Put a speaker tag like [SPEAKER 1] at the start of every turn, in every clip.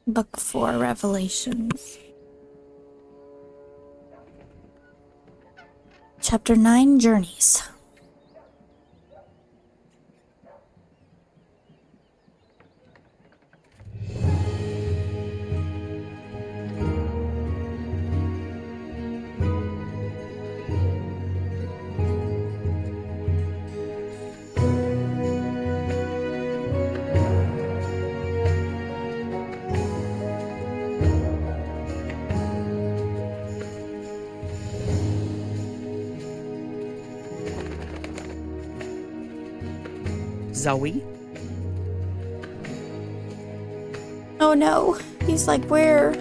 [SPEAKER 1] Book 4 Revelations. Chapter 9 Journeys.
[SPEAKER 2] Zoe?
[SPEAKER 1] Oh no, he's like, where?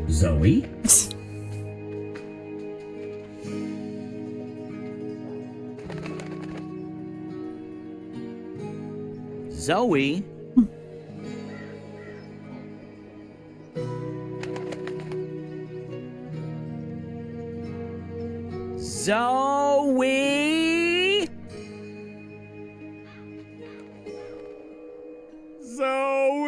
[SPEAKER 2] Zoe? Zoe? Zoe? Zoe?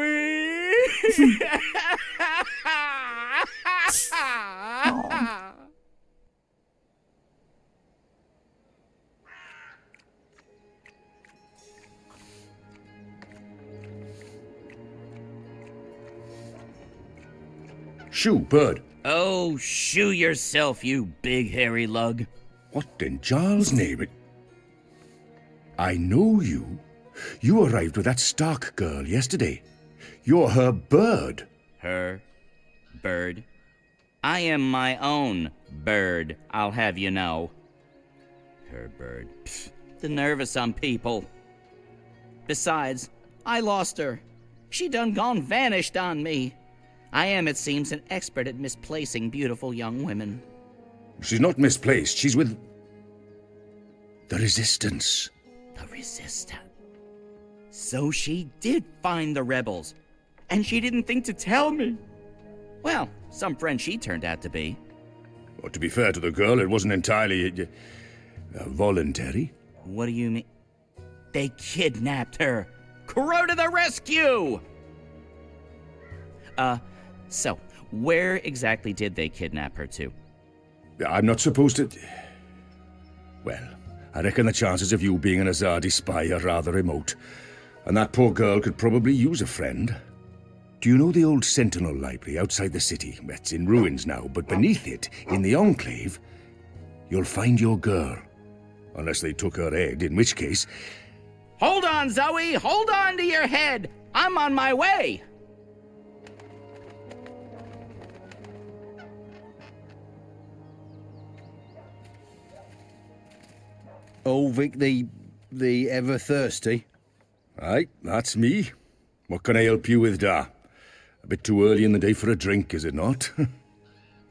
[SPEAKER 3] Shoo, bird.
[SPEAKER 2] Oh, shoo yourself, you big hairy lug.
[SPEAKER 3] What in Jarl's name? I know you. You arrived with that Stark girl yesterday. You're her bird.
[SPEAKER 2] Her bird. I am my own bird, I'll have you know. Her bird. Pfft, the nerve of some people. Besides, I lost her. She done gone vanished on me. I am, it seems, an expert at misplacing beautiful young women.
[SPEAKER 3] She's not misplaced. She's with the Resistance.
[SPEAKER 2] The Resistance. So she did find the rebels, and she didn't think to tell me. Well, some friend she turned out to be.
[SPEAKER 3] Well, to be fair to the girl, it wasn't entirely voluntary.
[SPEAKER 2] What do you mean? They kidnapped her. Crow to the rescue! So, where exactly did they kidnap her to?
[SPEAKER 3] I'm not supposed to... Well, I reckon the chances of you being an Azadi spy are rather remote. And that poor girl could probably use a friend. Do you know the old Sentinel Library outside the city? It's in ruins now, but beneath it, in the Enclave, you'll find your girl. Unless they took her egg, in which case...
[SPEAKER 2] Hold on, Zoe! Hold on to your head! I'm on my way!
[SPEAKER 4] Ulvik the ever thirsty.
[SPEAKER 3] Aye, that's me. What can I help you with, Da? A bit too early in the day for a drink, is it not?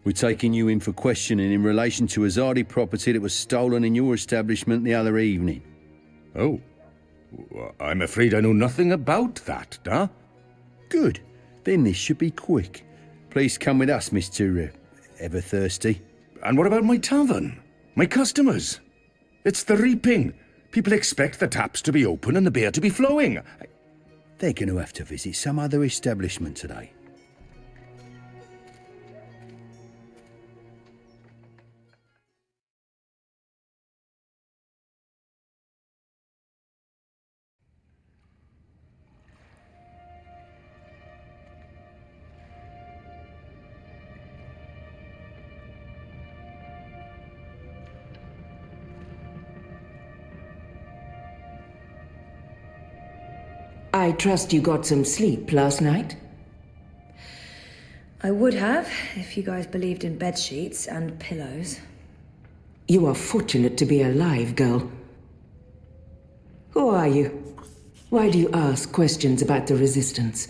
[SPEAKER 4] We're taking you in for questioning in relation to Azadi property that was stolen in your establishment the other evening.
[SPEAKER 3] Oh. Well, I'm afraid I know nothing about that, Da.
[SPEAKER 4] Good. Then this should be quick. Please come with us, Mr. Ever Thirsty.
[SPEAKER 3] And what about my tavern? My customers? It's the reaping. People expect the taps to be open and the beer to be flowing.
[SPEAKER 4] They're going to have to visit some other establishment today.
[SPEAKER 5] I trust you got some sleep last night?
[SPEAKER 6] I would have, if you guys believed in bed sheets and pillows.
[SPEAKER 5] You are fortunate to be alive, girl. Who are you? Why do you ask questions about the Resistance?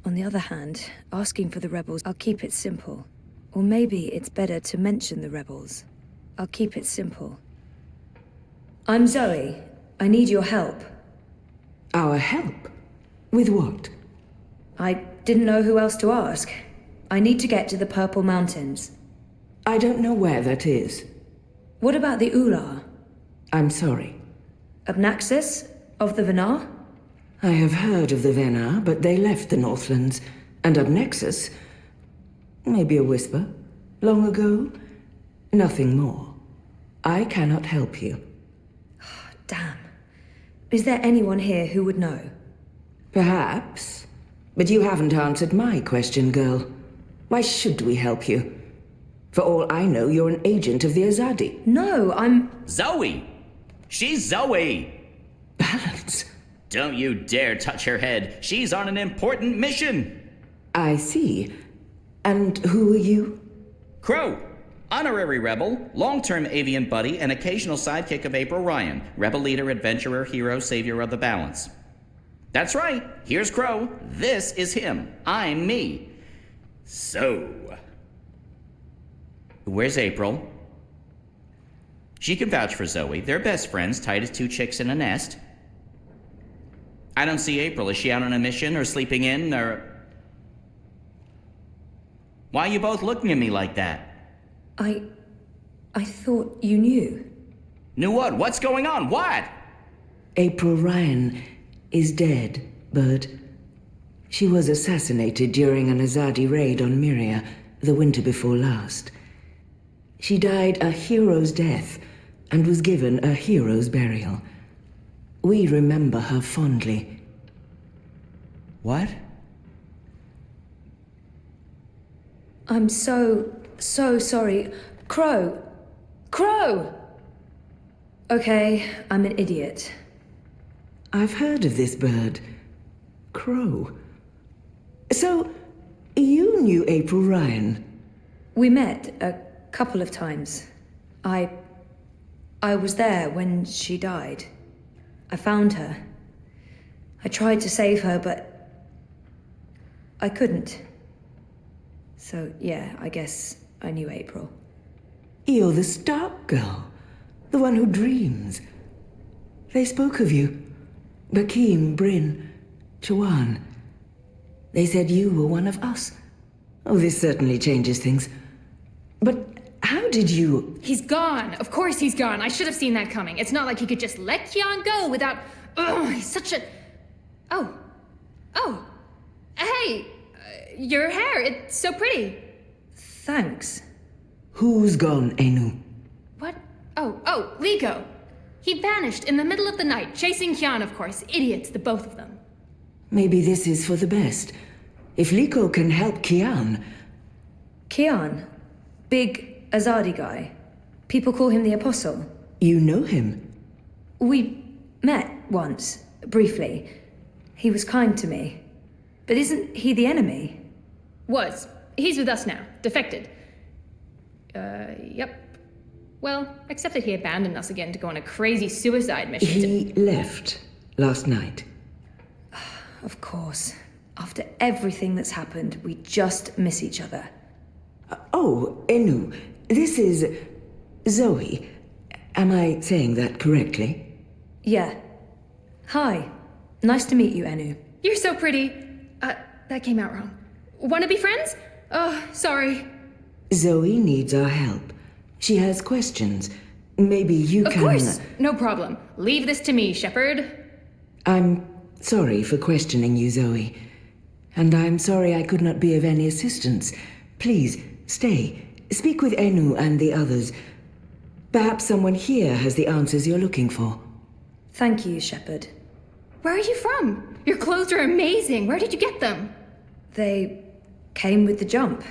[SPEAKER 6] On the other hand, asking for the rebels, I'll keep it simple. Or maybe it's better to mention the rebels. I'll keep it simple. I'm Zoe. I need your help.
[SPEAKER 5] Our help? With what?
[SPEAKER 6] I didn't know who else to ask. I need to get to the Purple Mountains.
[SPEAKER 5] I don't know where that is.
[SPEAKER 6] What about the Ular?
[SPEAKER 5] I'm sorry.
[SPEAKER 6] Obnaxis? Of the Venar?
[SPEAKER 5] I have heard of the Venar, but they left the Northlands. And Obnexus? Maybe a whisper. Long ago? Nothing more. I cannot help you.
[SPEAKER 6] Damn. Is there anyone here who would know?
[SPEAKER 5] Perhaps. But you haven't answered my question, girl. Why should we help you? For all I know, you're an agent of the Azadi.
[SPEAKER 6] No, I'm...
[SPEAKER 2] Zoe! She's Zoe!
[SPEAKER 5] Balance.
[SPEAKER 2] Don't you dare touch her head. She's on an important mission.
[SPEAKER 5] I see. And who are you?
[SPEAKER 2] Crow, honorary rebel, long-term avian buddy, and occasional sidekick of April Ryan, rebel leader, adventurer, hero, savior of the balance. That's right, here's Crow. This is him. I'm me. So, where's April? She can vouch for Zoe. They're best friends, tight as two chicks in a nest. I don't see April. Is she out on a mission or sleeping in or... Why are you both looking at me like that?
[SPEAKER 6] I thought you knew.
[SPEAKER 2] Knew what? What's going on? What?
[SPEAKER 5] April Ryan is dead, Bird. She was assassinated during an Azadi raid on Myria the winter before last. She died a hero's death and was given a hero's burial. We remember her fondly.
[SPEAKER 2] What?
[SPEAKER 6] I'm so sorry. Crow! Crow! Okay, I'm an idiot.
[SPEAKER 5] I've heard of this bird. Crow. So, you knew April Ryan?
[SPEAKER 6] We met a couple of times. I was there when she died. I found her. I tried to save her, but I couldn't. So, yeah, I guess I knew April.
[SPEAKER 5] You're the Stark girl. The one who dreams. They spoke of you. Bakim, Bryn, Chawan. They said you were one of us. Oh, this certainly changes things. But how did you...
[SPEAKER 7] He's gone. Of course he's gone. I should have seen that coming. It's not like he could just let Kian go without... Ugh, he's such a... Oh. Hey! Your hair, it's so pretty.
[SPEAKER 6] Thanks.
[SPEAKER 5] Who's gone, Enu?
[SPEAKER 7] What? Oh, Liko. He vanished in the middle of the night, chasing Kian, of course. Idiots, the both of them.
[SPEAKER 5] Maybe this is for the best. If Liko can help Kian...
[SPEAKER 6] Kian. Big Azadi guy. People call him the Apostle.
[SPEAKER 5] You know him?
[SPEAKER 6] We met once, briefly. He was kind to me. But isn't he the enemy?
[SPEAKER 7] Was. He's with us now. Defected. Yep. Well, except that he abandoned us again to go on a crazy suicide mission.
[SPEAKER 5] He left last night.
[SPEAKER 6] Of course. After everything that's happened, we just miss each other.
[SPEAKER 5] Oh, Enu, this is Zoe. Am I saying that correctly?
[SPEAKER 6] Yeah. Hi. Nice to meet you, Enu.
[SPEAKER 7] You're so pretty. That came out wrong. Wanna be friends? Oh, sorry.
[SPEAKER 5] Zoe needs our help. She has questions. Maybe you
[SPEAKER 7] Of
[SPEAKER 5] can...
[SPEAKER 7] course, no problem. Leave this to me, Shepard.
[SPEAKER 5] I'm sorry for questioning you, Zoe. And I'm sorry I could not be of any assistance. Please, stay. Speak with Enu and the others. Perhaps someone here has the answers you're looking for.
[SPEAKER 6] Thank you, Shepard.
[SPEAKER 7] Where are you from? Your clothes are amazing. Where did you get them?
[SPEAKER 6] They came with the jump.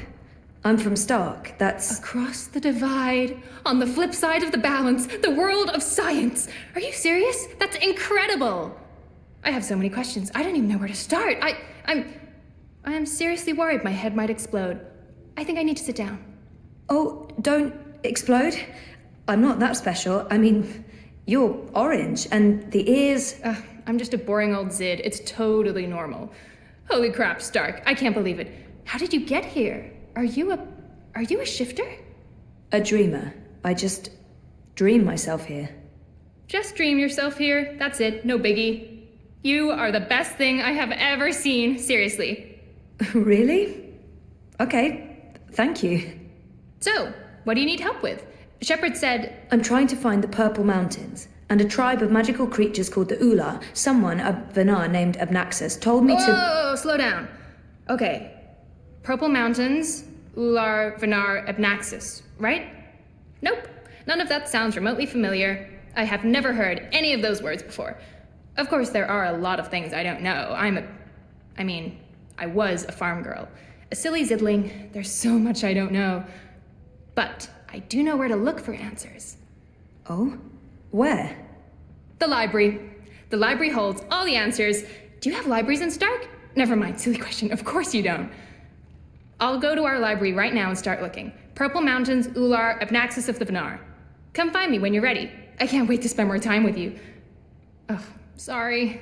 [SPEAKER 6] I'm from Stark. That's...
[SPEAKER 7] Across the divide, on the flip side of the balance, the world of science. Are you serious? That's incredible. I have so many questions. I don't even know where to start. I'm seriously worried my head might explode. I think I need to sit down.
[SPEAKER 6] Oh, don't explode. I'm not that special. I mean, you're orange, and the ears...
[SPEAKER 7] I'm just a boring old Zid. It's totally normal. Holy crap, Stark. I can't believe it. How did you get here? Are you a shifter?
[SPEAKER 6] A dreamer. I just dream myself here.
[SPEAKER 7] Just dream yourself here. That's it. No biggie. You are the best thing I have ever seen. Seriously.
[SPEAKER 6] Really? Okay. Thank you.
[SPEAKER 7] So, what do you need help with? Shepard said...
[SPEAKER 6] I'm trying to find the Purple Mountains. And a tribe of magical creatures called the Ula, someone, a Vanar named Abnaxus, told me to...
[SPEAKER 7] Whoa, slow down. Okay. Purple Mountains, Ular, Vanar, Abnaxus, right? Nope. None of that sounds remotely familiar. I have never heard any of those words before. Of course, there are a lot of things I don't know. I was a farm girl. A silly zidling. There's so much I don't know. But I do know where to look for answers.
[SPEAKER 6] Oh? Where?
[SPEAKER 7] The library. The library holds all the answers. Do you have libraries in Stark? Never mind, silly question. Of course you don't. I'll go to our library right now and start looking. Purple Mountains, Ular, Abnaxus of the Vanar. Come find me when you're ready. I can't wait to spend more time with you. Oh, sorry.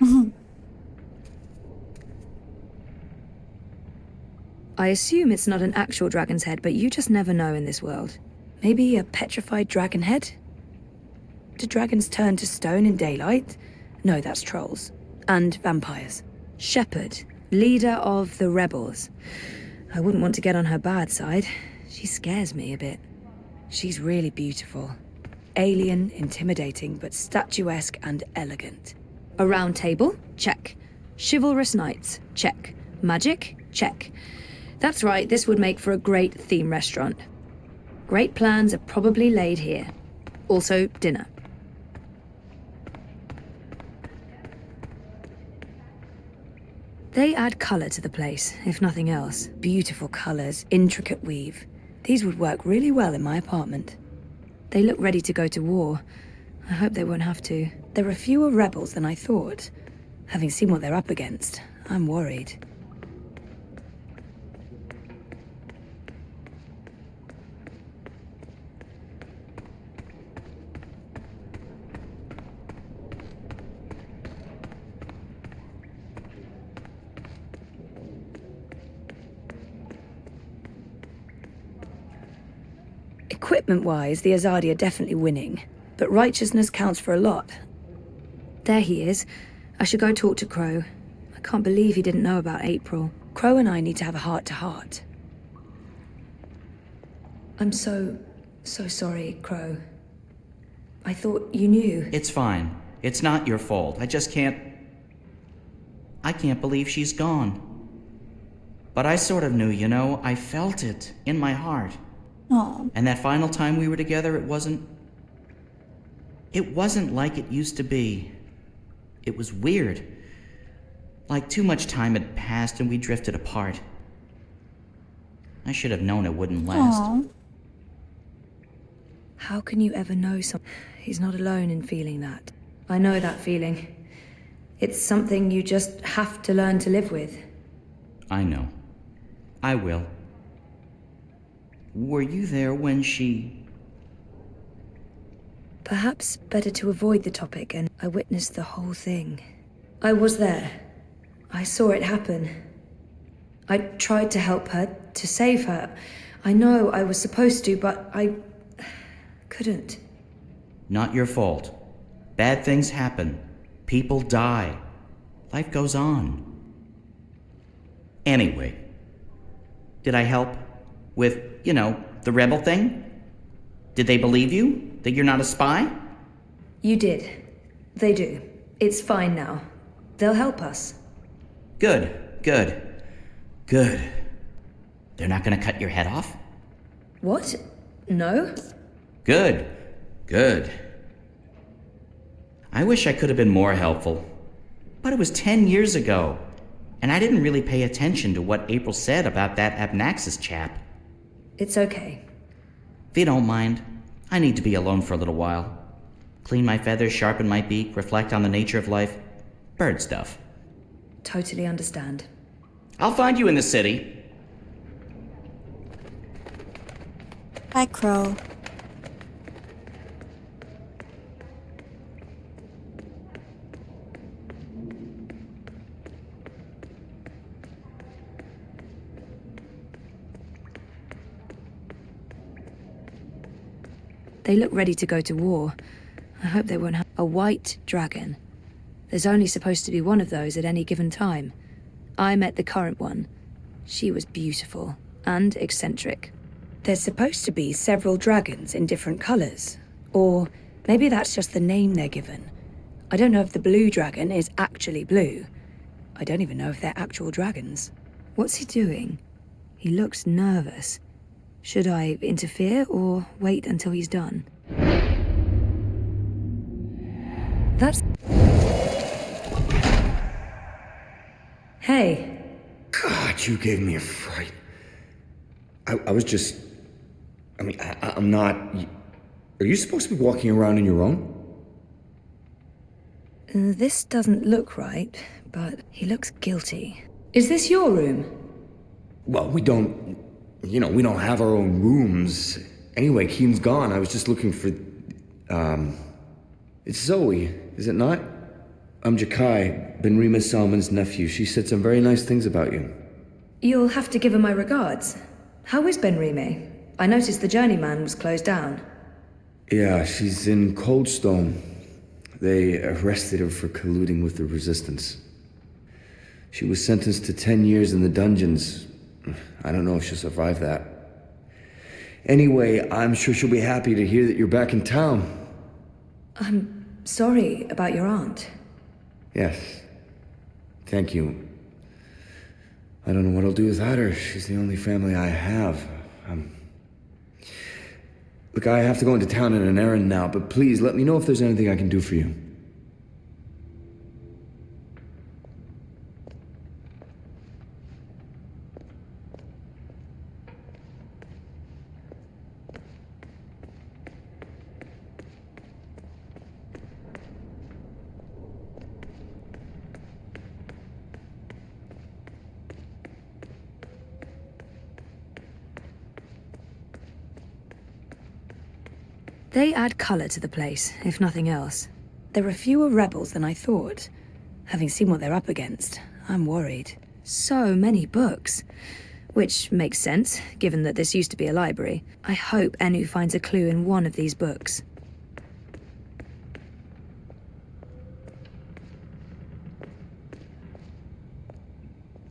[SPEAKER 6] I assume it's not an actual dragon's head, but you just never know in this world. Maybe a petrified dragon head? Do dragons turn to stone in daylight? No, that's trolls. And vampires. Shepherd, leader of the rebels. I wouldn't want to get on her bad side. She scares me a bit. She's really beautiful. Alien, intimidating, but statuesque and elegant. A round table? Check. Chivalrous knights? Check. Magic? Check. That's right, this would make for a great theme restaurant. Great plans are probably laid here. Also, dinner. They add color to the place, if nothing else. Beautiful colors, intricate weave. These would work really well in my apartment. They look ready to go to war. I hope they won't have to. There are fewer rebels than I thought. Having seen what they're up against, I'm worried. Equipment-wise, the Azadi are definitely winning, but righteousness counts for a lot. There he is. I should go talk to Crow. I can't believe he didn't know about April. Crow and I need to have a heart-to-heart. I'm so sorry, Crow. I thought you knew.
[SPEAKER 2] It's fine. It's not your fault. I can't believe she's gone. But I sort of knew, you know. I felt it in my heart.
[SPEAKER 1] Oh.
[SPEAKER 2] And that final time we were together, it wasn't like it used to be. It was weird. Like too much time had passed and we drifted apart. I should have known it wouldn't last.
[SPEAKER 1] Aw.
[SPEAKER 6] How can you ever know something? He's not alone in feeling that. I know that feeling. It's something you just have to learn to live with.
[SPEAKER 2] I know. I will. Were you there when she...
[SPEAKER 6] Perhaps better to avoid the topic, and I witnessed the whole thing. I was there. I saw it happen. I tried to help her, to save her. I know I was supposed to, but I... couldn't.
[SPEAKER 2] Not your fault. Bad things happen. People die. Life goes on. Anyway, did I help with, the rebel thing? Did they believe you? That you're not a spy?
[SPEAKER 6] You did. They do. It's fine now. They'll help us.
[SPEAKER 2] Good. They're not gonna cut your head off?
[SPEAKER 6] What? No?
[SPEAKER 2] Good. I wish I could have been more helpful. But it was 10 years ago, and I didn't really pay attention to what April said about that Abnaxus chap.
[SPEAKER 6] It's okay.
[SPEAKER 2] If you don't mind, I need to be alone for a little while. Clean my feathers, sharpen my beak, reflect on the nature of life. Bird stuff.
[SPEAKER 6] Totally understand.
[SPEAKER 2] I'll find you in the city.
[SPEAKER 1] Bye, Crow.
[SPEAKER 6] They look ready to go to war. I hope they won't have a white dragon. There's only supposed to be one of those at any given time. I met the current one. She was beautiful and eccentric. There's supposed to be several dragons in different colors. Or Maybe that's just the name they're given. I don't know if the blue dragon is actually blue. I don't even know if they're actual dragons. What's he doing? He looks nervous. Should I interfere or wait until he's done? That's... Hey.
[SPEAKER 8] God, you gave me a fright. I was just... I'm not... Are you supposed to be walking around on your own?
[SPEAKER 6] This doesn't look right, but he looks guilty. Is this your room?
[SPEAKER 8] Well, we don't... we don't have our own rooms. Anyway, Keen's gone. I was just looking for... It's Zoe, is it not? I'm Jakai, Benrima Salman's nephew. She said some very nice things about you.
[SPEAKER 6] You'll have to give her my regards. How is Benrime? I noticed the journeyman was closed down.
[SPEAKER 8] Yeah, she's in Coldstone. They arrested her for colluding with the Resistance. She was sentenced to 10 years in the dungeons. I don't know if she'll survive that. Anyway, I'm sure she'll be happy to hear that you're back in town.
[SPEAKER 6] I'm sorry about your aunt.
[SPEAKER 8] Yes. Thank you. I don't know what I'll do without her. She's the only family I have. Look, I have to go into town on an errand now, but please let me know if there's anything I can do for you.
[SPEAKER 6] They add colour to the place, if nothing else. There are fewer rebels than I thought. Having seen what they're up against, I'm worried. So many books. Which makes sense, given that this used to be a library. I hope Enu finds a clue in one of these books.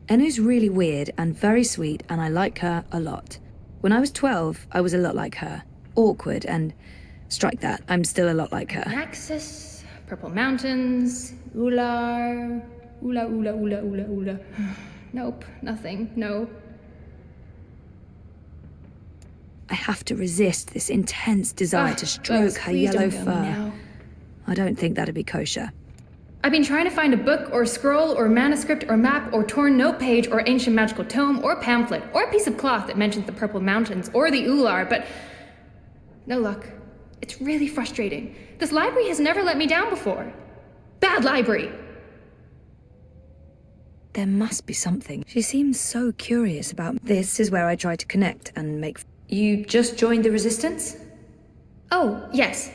[SPEAKER 6] Enu's really weird and very sweet, and I like her a lot. When I was 12, I was a lot like her. Awkward and... strike that, I'm still a lot like her.
[SPEAKER 7] Naxos, Purple Mountains, Ular, Ula. Nope, nothing, no.
[SPEAKER 6] I have to resist this intense desire to stroke her
[SPEAKER 7] please
[SPEAKER 6] yellow
[SPEAKER 7] don't go
[SPEAKER 6] fur.
[SPEAKER 7] now.
[SPEAKER 6] I don't think that'd be kosher.
[SPEAKER 7] I've been trying to find a book or scroll or manuscript or map or torn note page or ancient magical tome or pamphlet or piece of cloth that mentions the Purple Mountains or the Ular, but no luck. It's really frustrating. This library has never let me down before. Bad library!
[SPEAKER 6] There must be something. She seems so curious about... This is where I try to connect and make... You just joined the Resistance?
[SPEAKER 7] Oh, yes.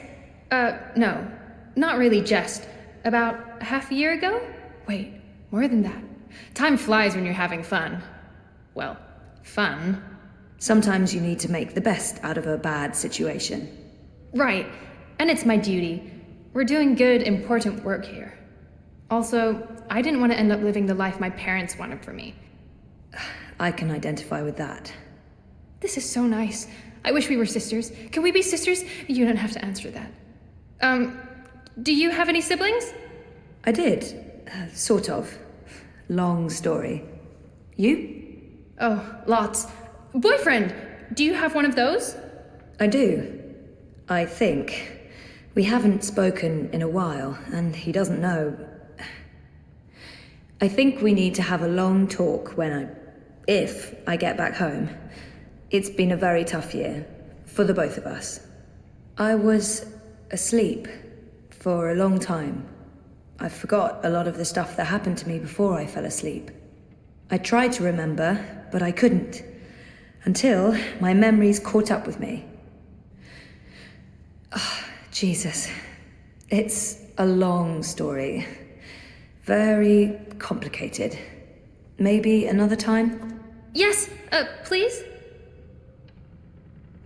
[SPEAKER 7] No. Not really just. About half a year ago? Wait, more than that. Time flies when you're having fun. Well, fun.
[SPEAKER 6] Sometimes you need to make the best out of a bad situation.
[SPEAKER 7] Right, and it's my duty. We're doing good, important work here. Also, I didn't want to end up living the life my parents wanted for me.
[SPEAKER 6] I can identify with that.
[SPEAKER 7] This is so nice. I wish we were sisters. Can we be sisters? You don't have to answer that. Do you have any siblings?
[SPEAKER 6] I did. Sort of. Long story. You?
[SPEAKER 7] Oh, lots. Boyfriend! Do you have one of those?
[SPEAKER 6] I do. I think. We haven't spoken in a while, and he doesn't know. I think we need to have a long talk if I get back home. It's been a very tough year, for the both of us. I was asleep for a long time. I forgot a lot of the stuff that happened to me before I fell asleep. I tried to remember, but I couldn't. Until my memories caught up with me. Oh, Jesus. It's a long story. Very complicated. Maybe another time?
[SPEAKER 7] Yes, please?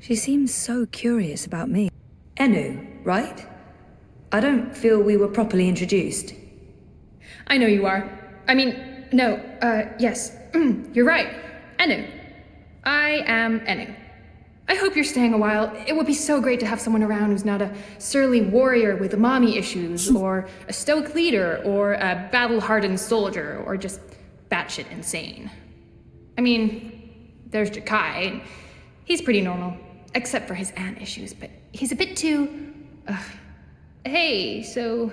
[SPEAKER 6] She seems so curious about me. Enu, right? I don't feel we were properly introduced.
[SPEAKER 7] I know you are. I mean, no, yes. You're right. Enu. I am Enu. I hope you're staying a while. It would be so great to have someone around who's not a surly warrior with mommy issues, or a stoic leader, or a battle-hardened soldier, or just batshit insane. I mean, there's Jakai. He's pretty normal, except for his aunt issues, but he's a bit too... Hey, so,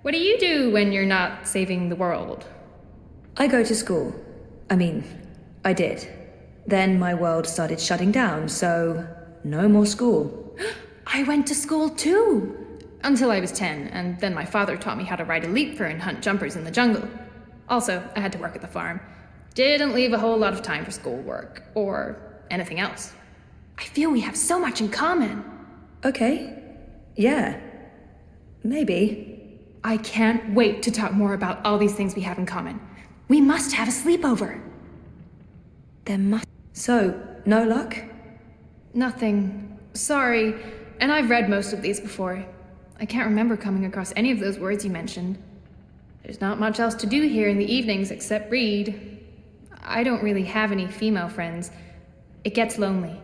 [SPEAKER 7] what do you do when you're not saving the world?
[SPEAKER 6] I go to school. I did. Then my world started shutting down, so no more school.
[SPEAKER 7] I went to school too! Until I was 10, and then my father taught me how to ride a leap and hunt jumpers in the jungle. Also, I had to work at the farm. Didn't leave a whole lot of time for schoolwork, or anything else. I feel we have so much in common.
[SPEAKER 6] Okay. Yeah. Maybe.
[SPEAKER 7] I can't wait to talk more about all these things we have in common. We must have a sleepover.
[SPEAKER 6] There must... So, no luck?
[SPEAKER 7] Nothing. Sorry. And I've read most of these before. I can't remember coming across any of those words you mentioned. There's not much else to do here in the evenings except read. I don't really have any female friends. It gets lonely.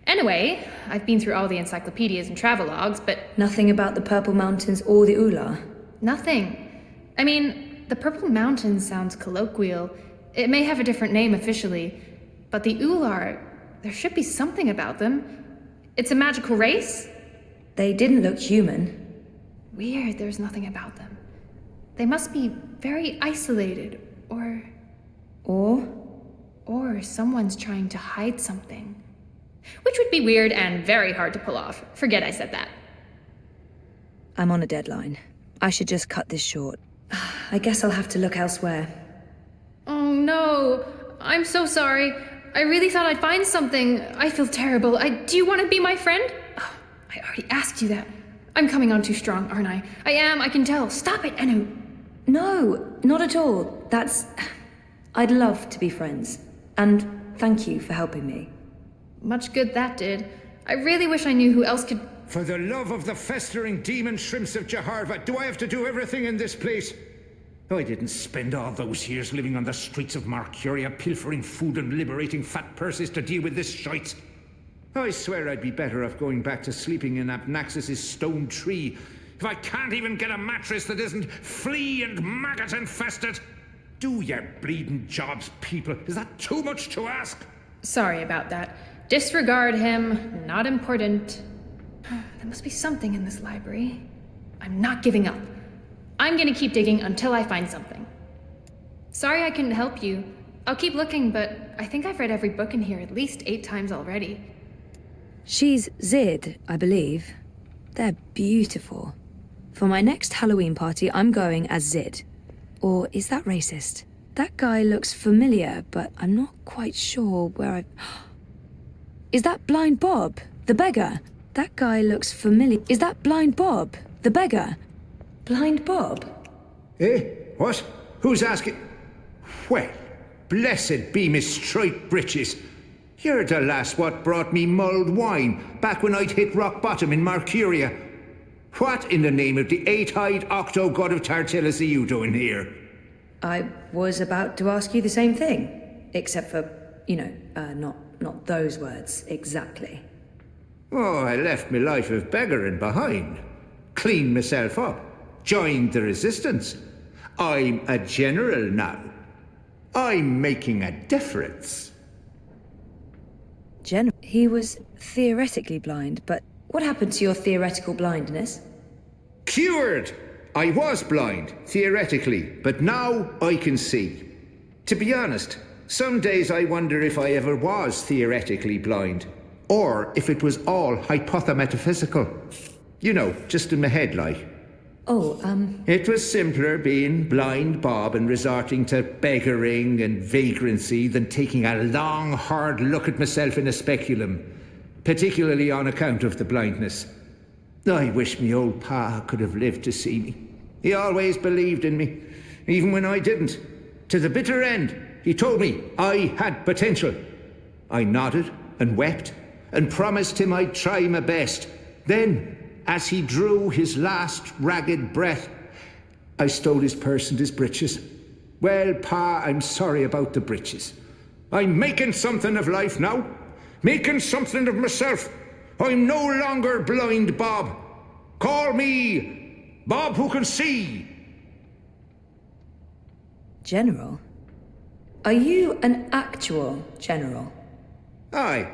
[SPEAKER 7] Anyway, I've been through all the encyclopedias and travelogues, but...
[SPEAKER 6] Nothing about the Purple Mountains or the Ula?
[SPEAKER 7] Nothing. I mean, the Purple Mountains sounds colloquial. It may have a different name officially, but the Ular, there should be something about them. It's a magical race?
[SPEAKER 6] They didn't look human.
[SPEAKER 7] Weird, there's nothing about them. They must be very isolated, or someone's trying to hide something. Which would be weird and very hard to pull off. Forget I said that.
[SPEAKER 6] I'm on a deadline. I should just cut this short. I guess I'll have to look elsewhere.
[SPEAKER 7] Oh no, I'm so sorry. I really thought I'd find something. I feel terrible. Do you want to be my friend? Oh, I already asked you that. I'm coming on too strong, aren't I? I am, I can tell. Stop it, Anu.
[SPEAKER 6] No, not at all. I'd love to be friends. And thank you for helping me.
[SPEAKER 7] Much good that did. I really wish I knew who else could...
[SPEAKER 3] For the love of the festering demon shrimps of Jaharva, do I have to do everything in this place? I didn't spend all those years living on the streets of Marcuria, pilfering food and liberating fat purses to deal with this shite. I swear I'd be better off going back to sleeping in Abnaxus's stone tree if I can't even get a mattress that isn't flea and maggot infested. Do your bleeding jobs, people. Is that too much to ask?
[SPEAKER 7] Sorry about that. Disregard him. Not important. There must be something in this library. I'm not giving up. I'm gonna keep digging until I find something. Sorry I couldn't help you. I'll keep looking, but I think I've read every book in here at least 8 times already.
[SPEAKER 6] She's Zid, I believe. They're beautiful. For my next Halloween party, I'm going as Zid. Or is that racist? That guy looks familiar, but I'm not quite sure where I've... Is that Blind Bob, the beggar? That guy looks familiar. Is that Blind Bob, the beggar? Blind Bob?
[SPEAKER 3] Eh? What? Who's asking? Well, blessed be me striped breeches. You're the lass what brought me mulled wine back when I'd hit rock bottom in Marcuria. What in the name of the eight-eyed octo-god of Tartellus are you doing here?
[SPEAKER 6] I was about to ask you the same thing. Except for, not those words exactly.
[SPEAKER 3] Oh, I left me life of beggaring behind. Cleaned myself up. Joined the resistance. I'm a general now. I'm making a difference.
[SPEAKER 6] He was theoretically blind, but what happened to your theoretical blindness?
[SPEAKER 3] Cured! I was blind, theoretically, but now I can see. To be honest, some days I wonder if I ever was theoretically blind, or if it was all hypothemetaphysical. You know, just in my head, like. It was simpler being blind Bob and resorting to beggaring and vagrancy than taking a long, hard look at myself in a speculum, particularly on account of the blindness. I wish me old pa could have lived to see me. He always believed in me, even when I didn't. To the bitter end, he told me I had potential. I nodded and wept and promised him I'd try my best. Then, as he drew his last ragged breath, I stole his purse and his breeches. Well, Pa, I'm sorry about the breeches. I'm making something of life now. making something of myself. I'm no longer blind Bob. Call me Bob who can see.
[SPEAKER 6] General? Are you an actual general?
[SPEAKER 3] Aye.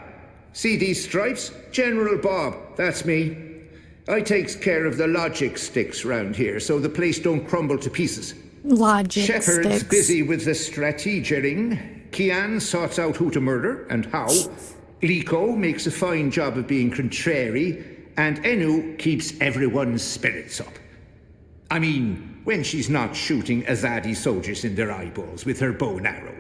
[SPEAKER 3] See these stripes? General Bob, that's me. I takes care of the logic sticks round here so the place don't crumble to pieces.
[SPEAKER 1] Logic
[SPEAKER 3] Shepard's
[SPEAKER 1] sticks.
[SPEAKER 3] busy with the strategering. Kian sorts out who to murder and how. Liko makes a fine job of being contrary. And Enu keeps everyone's spirits up. I mean, when she's not shooting Azadi soldiers in their eyeballs with her bow and arrow.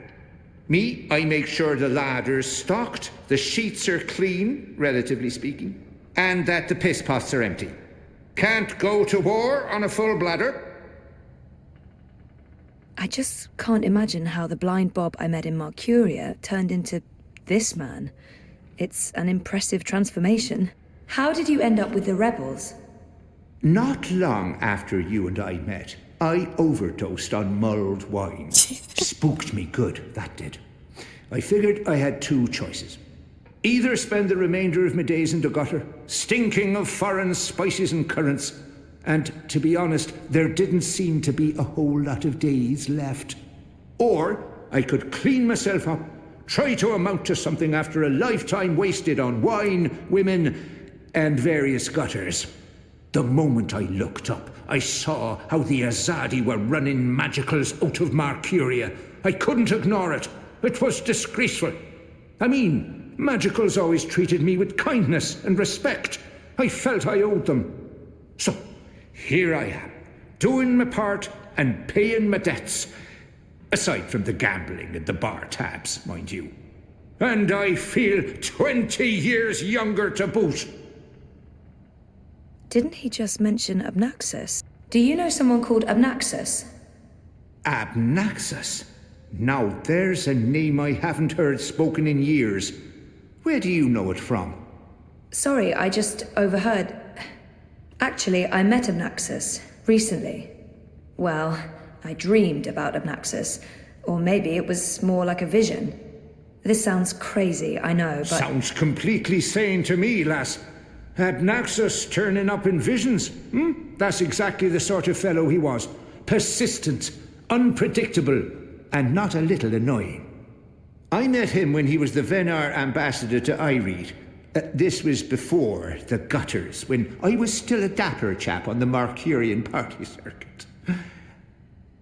[SPEAKER 3] Me, I make sure the ladder's stocked, the sheets are clean, relatively speaking, and that the piss pots are empty. Can't go to war on a full bladder.
[SPEAKER 6] I just can't imagine how the blind Bob I met in Marcuria turned into this man. It's an impressive transformation. How did you end up with the rebels?
[SPEAKER 3] Not long after you and I met, I overdosed on mulled wine. Spooked me good, that did. I figured I had two choices. Either spend the remainder of my days in the gutter, stinking of foreign spices and currants, and to be honest, there didn't seem to be a whole lot of days left. Or I could clean myself up, try to amount to something after a lifetime wasted on wine, women, and various gutters. The moment I looked up, I saw how the Azadi were running magicals out of Marcuria. I couldn't ignore it. It was disgraceful. I mean, magicals always treated me with kindness and respect. I felt I owed them. So, here I am, doing my part and paying my debts. Aside from the gambling and the bar tabs, mind you. And I feel 20 years younger to boot.
[SPEAKER 6] Didn't he just mention Abnaxus? Do you know someone called Abnaxus?
[SPEAKER 3] Abnaxus? Now there's a name I haven't heard spoken in years. Where do you know it from?
[SPEAKER 6] Sorry, I just overheard. Actually, I met Abnaxus recently. Well, I dreamed about Abnaxus. Or maybe it was more like a vision. This sounds crazy, I know, but...
[SPEAKER 3] Sounds completely sane to me, lass. Abnaxus turning up in visions. That's exactly the sort of fellow he was. Persistent, unpredictable, and not a little annoying. I met him when he was the Venar ambassador to Ireed. This was before the gutters, when I was still a dapper chap on the Marcurian party circuit.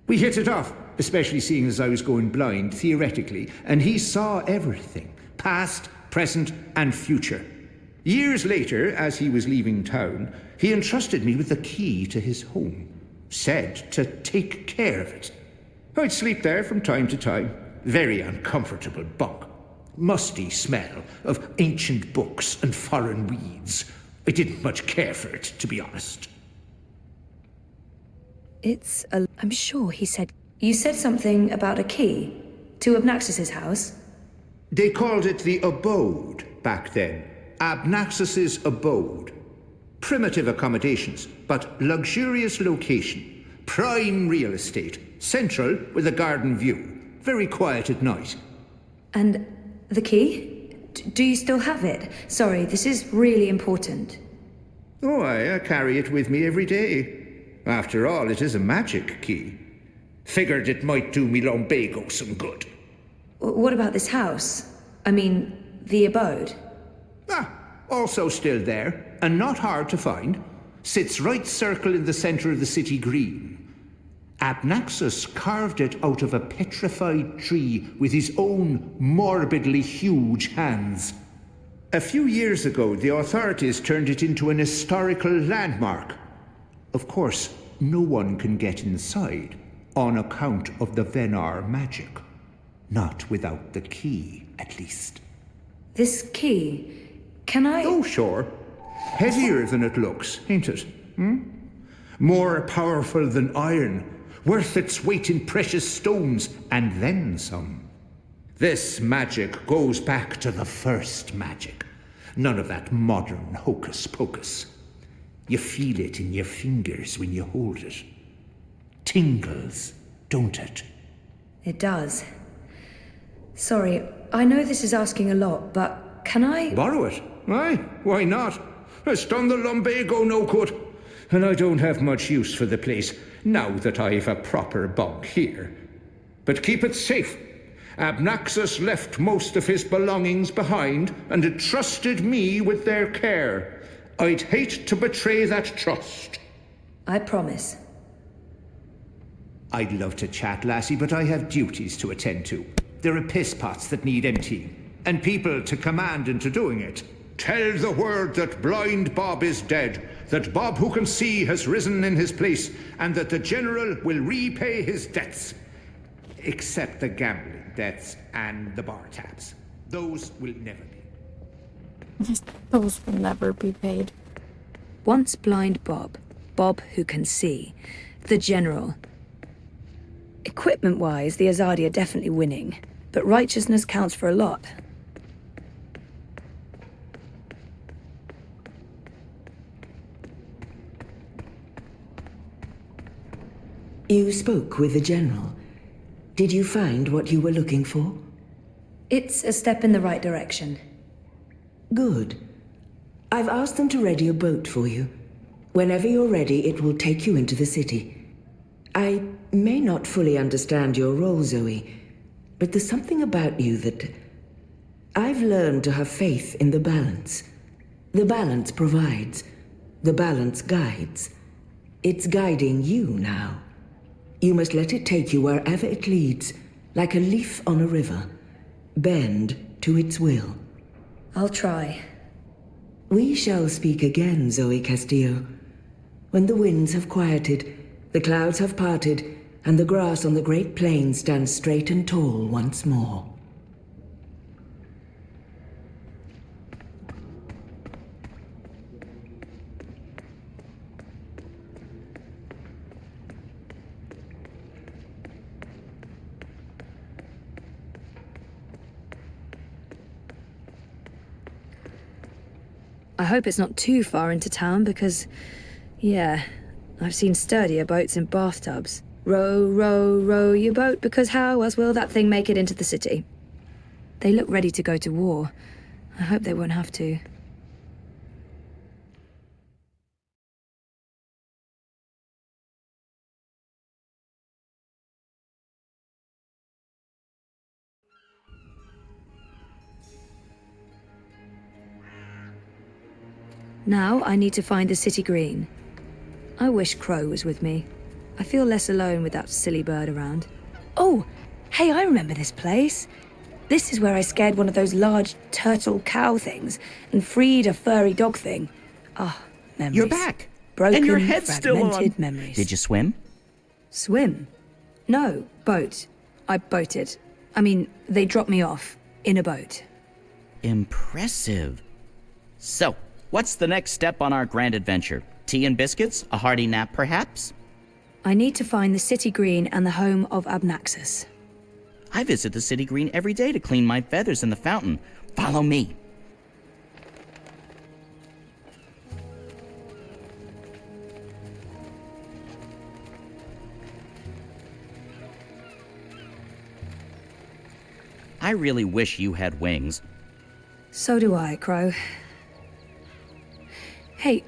[SPEAKER 3] We hit it off, especially seeing as I was going blind, theoretically, and he saw everything, past, present, and future. Years later, as he was leaving town, he entrusted me with the key to his home, said to take care of it. I'd sleep there from time to time. Very uncomfortable bunk. Musty smell of ancient books and foreign weeds. I didn't much care for it, to be honest.
[SPEAKER 6] I'm sure he said... You said something about a key to Abnaxus's house?
[SPEAKER 3] They called it the abode back then. Abnaxus's abode. Primitive accommodations, but luxurious location. Prime real estate. Central with a garden view. Very quiet at night.
[SPEAKER 6] And the key? Do you still have it? Sorry, this is really important.
[SPEAKER 3] Oh, I carry it with me every day. After all, it is a magic key. Figured it might do me lumbago some good.
[SPEAKER 6] What about this house? I mean, the abode?
[SPEAKER 3] Also still there, and not hard to find. Sits right circle in the center of the city green. Abnaxus carved it out of a petrified tree with his own morbidly huge hands. A few years ago, the authorities turned it into an historical landmark. Of course, no one can get inside, on account of the Venar magic. Not without the key, at least.
[SPEAKER 6] This key... Can I...
[SPEAKER 3] Oh, sure. Heavier than it looks, ain't it? More powerful than iron. Worth its weight in precious stones, and then some. This magic goes back to the first magic. None of that modern hocus pocus. You feel it in your fingers when you hold it. Tingles, don't it?
[SPEAKER 6] It does. Sorry, I know this is asking a lot, but Can I?
[SPEAKER 3] Borrow it? Aye, why not? It's done the lumbago no good. And I don't have much use for the place now that I've a proper bunk here. But keep it safe. Abnaxus left most of his belongings behind and entrusted me with their care. I'd hate to betray that trust.
[SPEAKER 6] I promise.
[SPEAKER 9] I'd love to chat, lassie, but I have duties to attend to. There are piss pots that need emptying, and people to command into doing it.
[SPEAKER 3] Tell the world that blind Bob is dead, that Bob who can see has risen in his place, and that the General will repay his debts.
[SPEAKER 9] Except the gambling debts and the bar tabs. Those will never be.
[SPEAKER 1] Those will never be paid.
[SPEAKER 6] Once blind Bob. Bob who can see. The General. Equipment-wise, the Azadi are definitely winning, but righteousness counts for a lot.
[SPEAKER 5] You spoke with the General. Did you find what you were looking for?
[SPEAKER 6] It's a step in the right direction.
[SPEAKER 5] Good. I've asked them to ready a boat for you. Whenever you're ready, it will take you into the city. I may not fully understand your role, Zoe, but there's something about you that... I've learned to have faith in the balance. The balance provides. The balance guides. It's guiding you now. You must let it take you wherever it leads, like a leaf on a river. Bend to its will.
[SPEAKER 6] I'll try.
[SPEAKER 5] We shall speak again, Zoe Castillo. When the winds have quieted, the clouds have parted, and the grass on the great plain stands straight and tall once more.
[SPEAKER 6] I hope it's not too far into town because, yeah, I've seen sturdier boats in bathtubs. Row, row, row your boat, because how else will that thing make it into the city? They look ready to go to war. I hope they won't have to. Now I need to find the city green. I wish Crow was with me. I feel less alone with that silly bird around. Oh, hey, I remember this place. This is where I scared one of those large turtle cow things and freed a furry dog thing. Ah, memories.
[SPEAKER 2] You're back.
[SPEAKER 6] Broken,
[SPEAKER 2] and your head's still on.
[SPEAKER 6] Memories.
[SPEAKER 2] Did you swim?
[SPEAKER 6] Swim? No, boat. I boated. I mean, they dropped me off in a boat.
[SPEAKER 2] Impressive. So, what's the next step on our grand adventure? Tea and biscuits? A hearty nap, perhaps?
[SPEAKER 6] I need to find the city green and the home of Abnaxus.
[SPEAKER 2] I visit the city green every day to clean my feathers in the fountain. Follow me. I really wish you had wings.
[SPEAKER 6] So do I, Crow. Hey,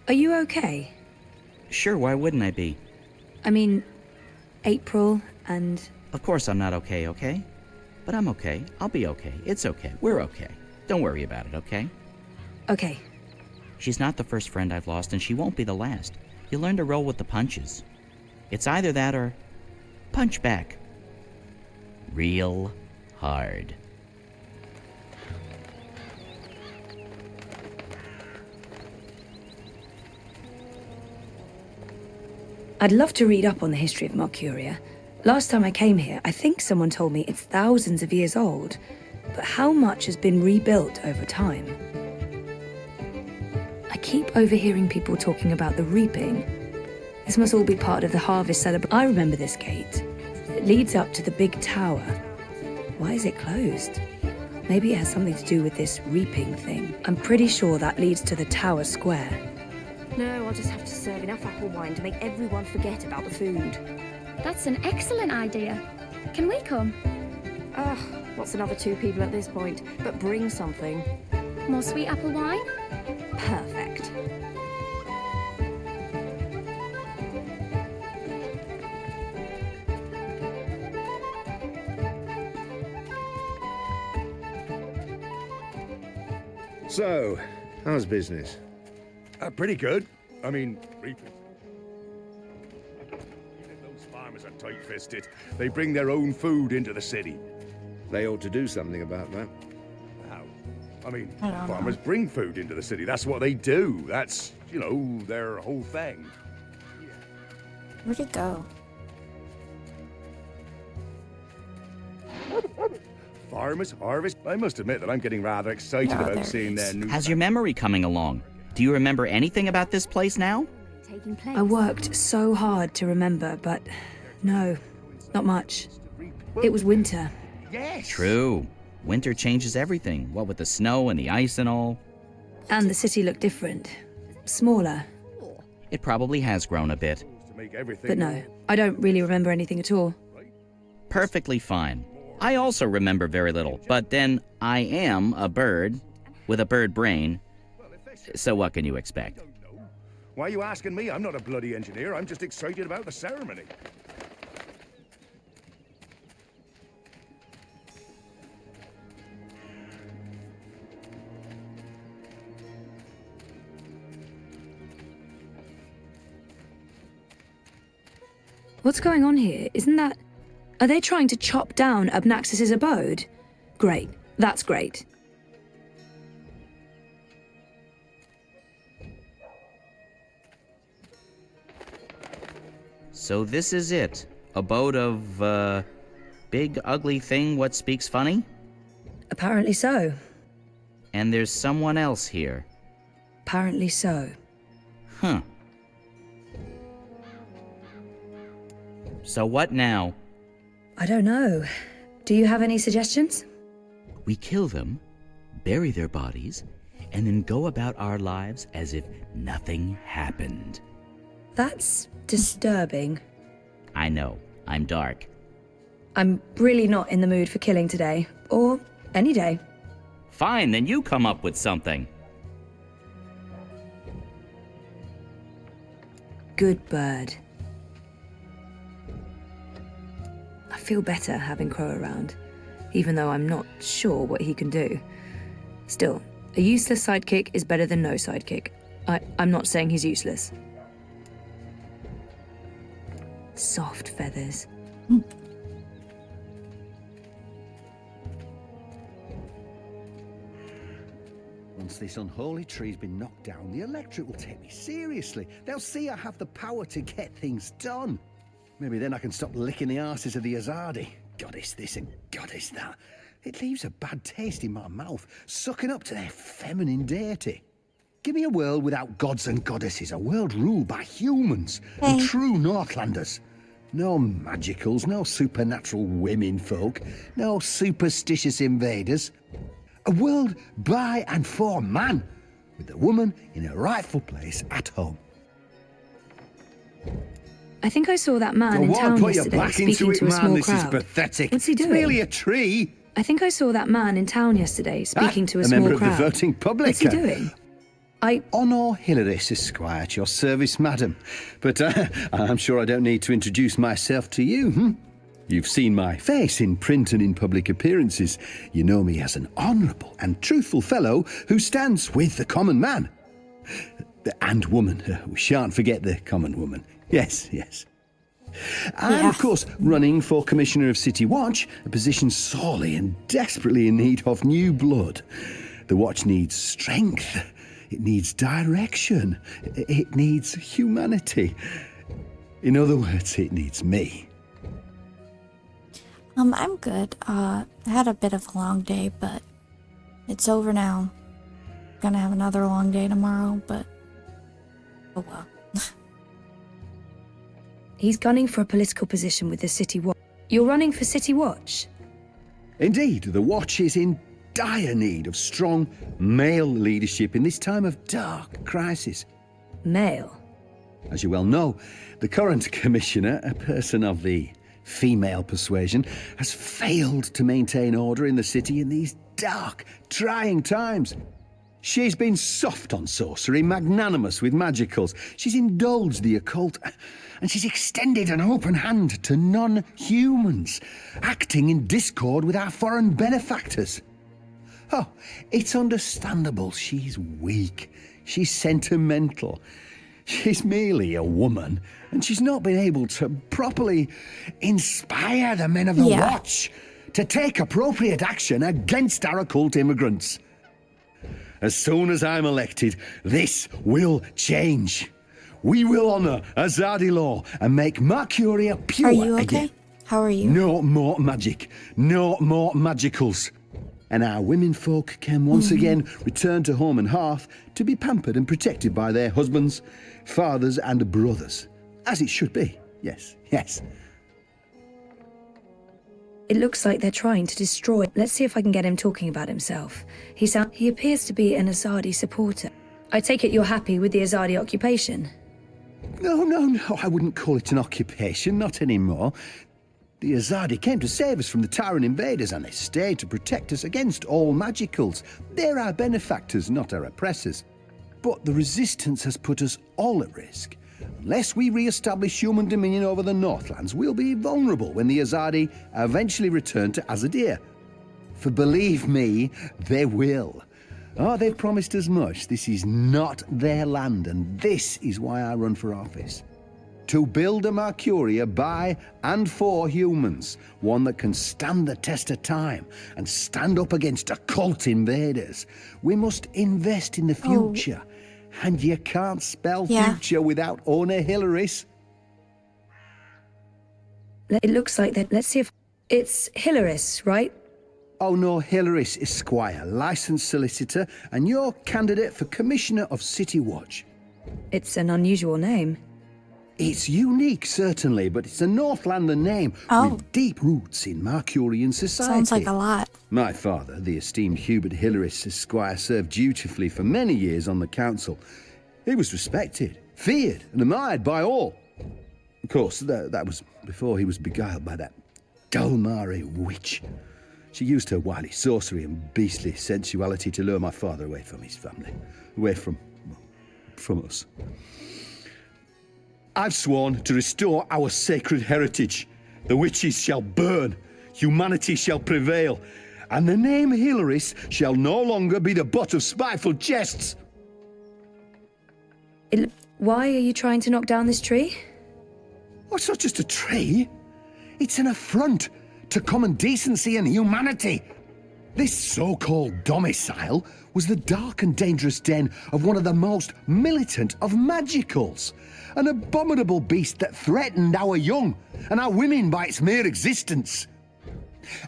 [SPEAKER 6] are you okay?
[SPEAKER 2] Sure, why wouldn't I be?
[SPEAKER 6] I mean, April and...
[SPEAKER 2] Of course I'm not okay, okay? But I'm okay. I'll be okay. It's okay. We're okay. Don't worry about it, okay?
[SPEAKER 6] Okay.
[SPEAKER 2] She's not the first friend I've lost, and she won't be the last. You learn to roll with the punches. It's either that or punch back. Real hard.
[SPEAKER 6] I'd love to read up on the history of Mercuria. Last time I came here, I think someone told me it's thousands of years old. But how much has been rebuilt over time? I keep overhearing people talking about the reaping. This must all be part of the harvest celebration. I remember this gate. It leads up to the big tower. Why is it closed? Maybe it has something to do with this reaping thing. I'm pretty sure that leads to the tower square.
[SPEAKER 10] No, I'll just have to serve enough apple wine to make everyone forget about the food.
[SPEAKER 11] That's an excellent idea. Can we come?
[SPEAKER 10] What's another 2 people at this point? But bring something.
[SPEAKER 7] More sweet apple wine?
[SPEAKER 10] Perfect.
[SPEAKER 8] So, how's business?
[SPEAKER 3] Pretty good. I mean, those farmers are tight-fisted. They bring their own food into the city.
[SPEAKER 8] They ought to do something about that.
[SPEAKER 3] How? I mean,
[SPEAKER 1] I don't
[SPEAKER 3] farmers bring food into the city. That's what they do. That's, you know, their whole thing.
[SPEAKER 1] Where'd he go?
[SPEAKER 3] Farmers harvest. I must admit that I'm getting rather excited
[SPEAKER 1] Oh, there
[SPEAKER 3] about
[SPEAKER 1] it
[SPEAKER 3] seeing
[SPEAKER 1] is.
[SPEAKER 3] their new.
[SPEAKER 2] How's your memory coming along? Do you remember anything about this place now?
[SPEAKER 10] Taking place.
[SPEAKER 6] I worked so hard to remember, but no, not much. It was winter.
[SPEAKER 3] Yes.
[SPEAKER 2] True. Winter changes everything, what with the snow and the ice and all.
[SPEAKER 6] And the city looked different. Smaller.
[SPEAKER 2] It probably has grown a bit.
[SPEAKER 3] To make everything.
[SPEAKER 6] But no, I don't really remember anything at all.
[SPEAKER 2] Perfectly fine. I also remember very little, but then I am a bird with a bird brain, so what can you expect?
[SPEAKER 3] Why are you asking me? I'm not a bloody engineer. I'm just excited about the ceremony.
[SPEAKER 6] What's going on here? Isn't that... Are they trying to chop down Obnaxis's abode? Great. That's great.
[SPEAKER 2] So this is it. Abode of, big ugly thing what speaks funny?
[SPEAKER 6] Apparently so.
[SPEAKER 2] And there's someone else here.
[SPEAKER 6] Apparently so.
[SPEAKER 2] Huh. So what now?
[SPEAKER 6] I don't know. Do you have any suggestions?
[SPEAKER 2] We kill them, bury their bodies, and then go about our lives as if nothing happened.
[SPEAKER 6] That's disturbing.
[SPEAKER 2] I know, I'm dark.
[SPEAKER 6] I'm really not in the mood for killing today. Or any day.
[SPEAKER 2] Fine, then you come up with something.
[SPEAKER 6] Good bird. I feel better having Crow around, even though I'm not sure what he can do. Still, a useless sidekick is better than no sidekick. I'm not saying he's useless. Soft feathers.
[SPEAKER 4] Once this unholy tree's been knocked down, the electorate will take me seriously. They'll see I have the power to get things done. Maybe then I can stop licking the arses of the Azadi. Goddess this and goddess that. It leaves a bad taste in my mouth, sucking up to their feminine deity. Give me a world without gods and goddesses, a world ruled by humans and true Northlanders. No magicals, no supernatural women folk, no superstitious invaders. A world by and for man, with the woman in her rightful place at home.
[SPEAKER 6] I think I saw that man
[SPEAKER 4] Go
[SPEAKER 6] in
[SPEAKER 4] on,
[SPEAKER 6] town
[SPEAKER 4] put your
[SPEAKER 6] yesterday
[SPEAKER 4] back
[SPEAKER 6] speaking
[SPEAKER 4] into it,
[SPEAKER 6] to a
[SPEAKER 4] man.
[SPEAKER 6] small
[SPEAKER 4] This is
[SPEAKER 6] crowd.
[SPEAKER 4] pathetic.
[SPEAKER 6] What's he
[SPEAKER 4] It's
[SPEAKER 6] doing?
[SPEAKER 4] merely a tree.
[SPEAKER 6] I think I saw that man in town yesterday speaking to a small
[SPEAKER 4] member
[SPEAKER 6] crowd.
[SPEAKER 4] of the voting public.
[SPEAKER 6] What's he doing?
[SPEAKER 4] Honor Hilaris, Esquire, at your service, madam. But I'm sure I don't need to introduce myself to you, You've seen my face in print and in public appearances. You know me as an honourable and truthful fellow who stands with the common man. And woman. We shan't forget the common woman. Yes, yes. I'm, of course, running for Commissioner of City Watch, a position sorely and desperately in need of new blood. The Watch needs strength. It needs direction. It needs humanity. In other words, it needs me.
[SPEAKER 1] I'm good. I had a bit of a long day, but it's over now. Gonna have another long day tomorrow, but oh well.
[SPEAKER 6] He's gunning for a political position with the City Watch. You're running for City Watch?
[SPEAKER 4] Indeed, the Watch is in dire need of strong male leadership in this time of dark crisis.
[SPEAKER 6] Male?
[SPEAKER 4] As you well know, the current commissioner, a person of the female persuasion, has failed to maintain order in the city in these dark, trying times. She's been soft on sorcery, magnanimous with magicals. She's indulged the occult, and she's extended an open hand to non-humans, acting in discord with our foreign benefactors. Oh, it's understandable she's weak. She's sentimental. She's merely a woman, and she's not been able to properly inspire the men of the Watch to take appropriate action against our occult immigrants. As soon as I'm elected, this will change. We will honour Azadi law and make Mercuria pure
[SPEAKER 1] Are you okay?
[SPEAKER 4] again.
[SPEAKER 1] How are you?
[SPEAKER 4] No more magic. No more magicals. And our women folk can once again return to home and hearth to be pampered and protected by their husbands, fathers and brothers. As it should be. Yes, yes.
[SPEAKER 6] It looks like they're trying to destroy. Let's see if I can get him talking about himself. He appears to be an Azadi supporter. I take it you're happy with the Azadi occupation?
[SPEAKER 4] No, I wouldn't call it an occupation, not anymore. The Azadi came to save us from the Tyrant invaders, and they stayed to protect us against all magicals. They're our benefactors, not our oppressors. But the Resistance has put us all at risk. Unless we re-establish human dominion over the Northlands, we'll be vulnerable when the Azadi eventually return to Azadir. For believe me, they will. Oh, they've promised as much. This is not their land, and this is why I run for office. To build a Mercuria by and for humans, one that can stand the test of time and stand up against occult invaders. We must invest in the future. And you can't spell future without Ona Hilaris.
[SPEAKER 6] It looks like that. Let's see if it's Hilaris, right?
[SPEAKER 4] Oh no, Hilaris Esquire, licensed solicitor, and your candidate for Commissioner of City Watch.
[SPEAKER 6] It's an unusual name.
[SPEAKER 4] It's unique, certainly, but it's a Northlander name with deep roots in Mercurian society.
[SPEAKER 1] Sounds like a lot.
[SPEAKER 4] My father, the esteemed Hubert Hilaris Esquire, served dutifully for many years on the council. He was respected, feared, and admired by all. Of course, that was before he was beguiled by that Dulmari witch. She used her wily sorcery and beastly sensuality to lure my father away from his family, away from us. I've sworn to restore our sacred heritage. The witches shall burn, humanity shall prevail, and the name Hilaris shall no longer be the butt of spiteful jests.
[SPEAKER 6] Why are you trying to knock down this tree?
[SPEAKER 4] Oh, it's not just a tree. It's an affront to common decency and humanity. This so-called domicile was the dark and dangerous den of one of the most militant of magicals. An abominable beast that threatened our young and our women by its mere existence.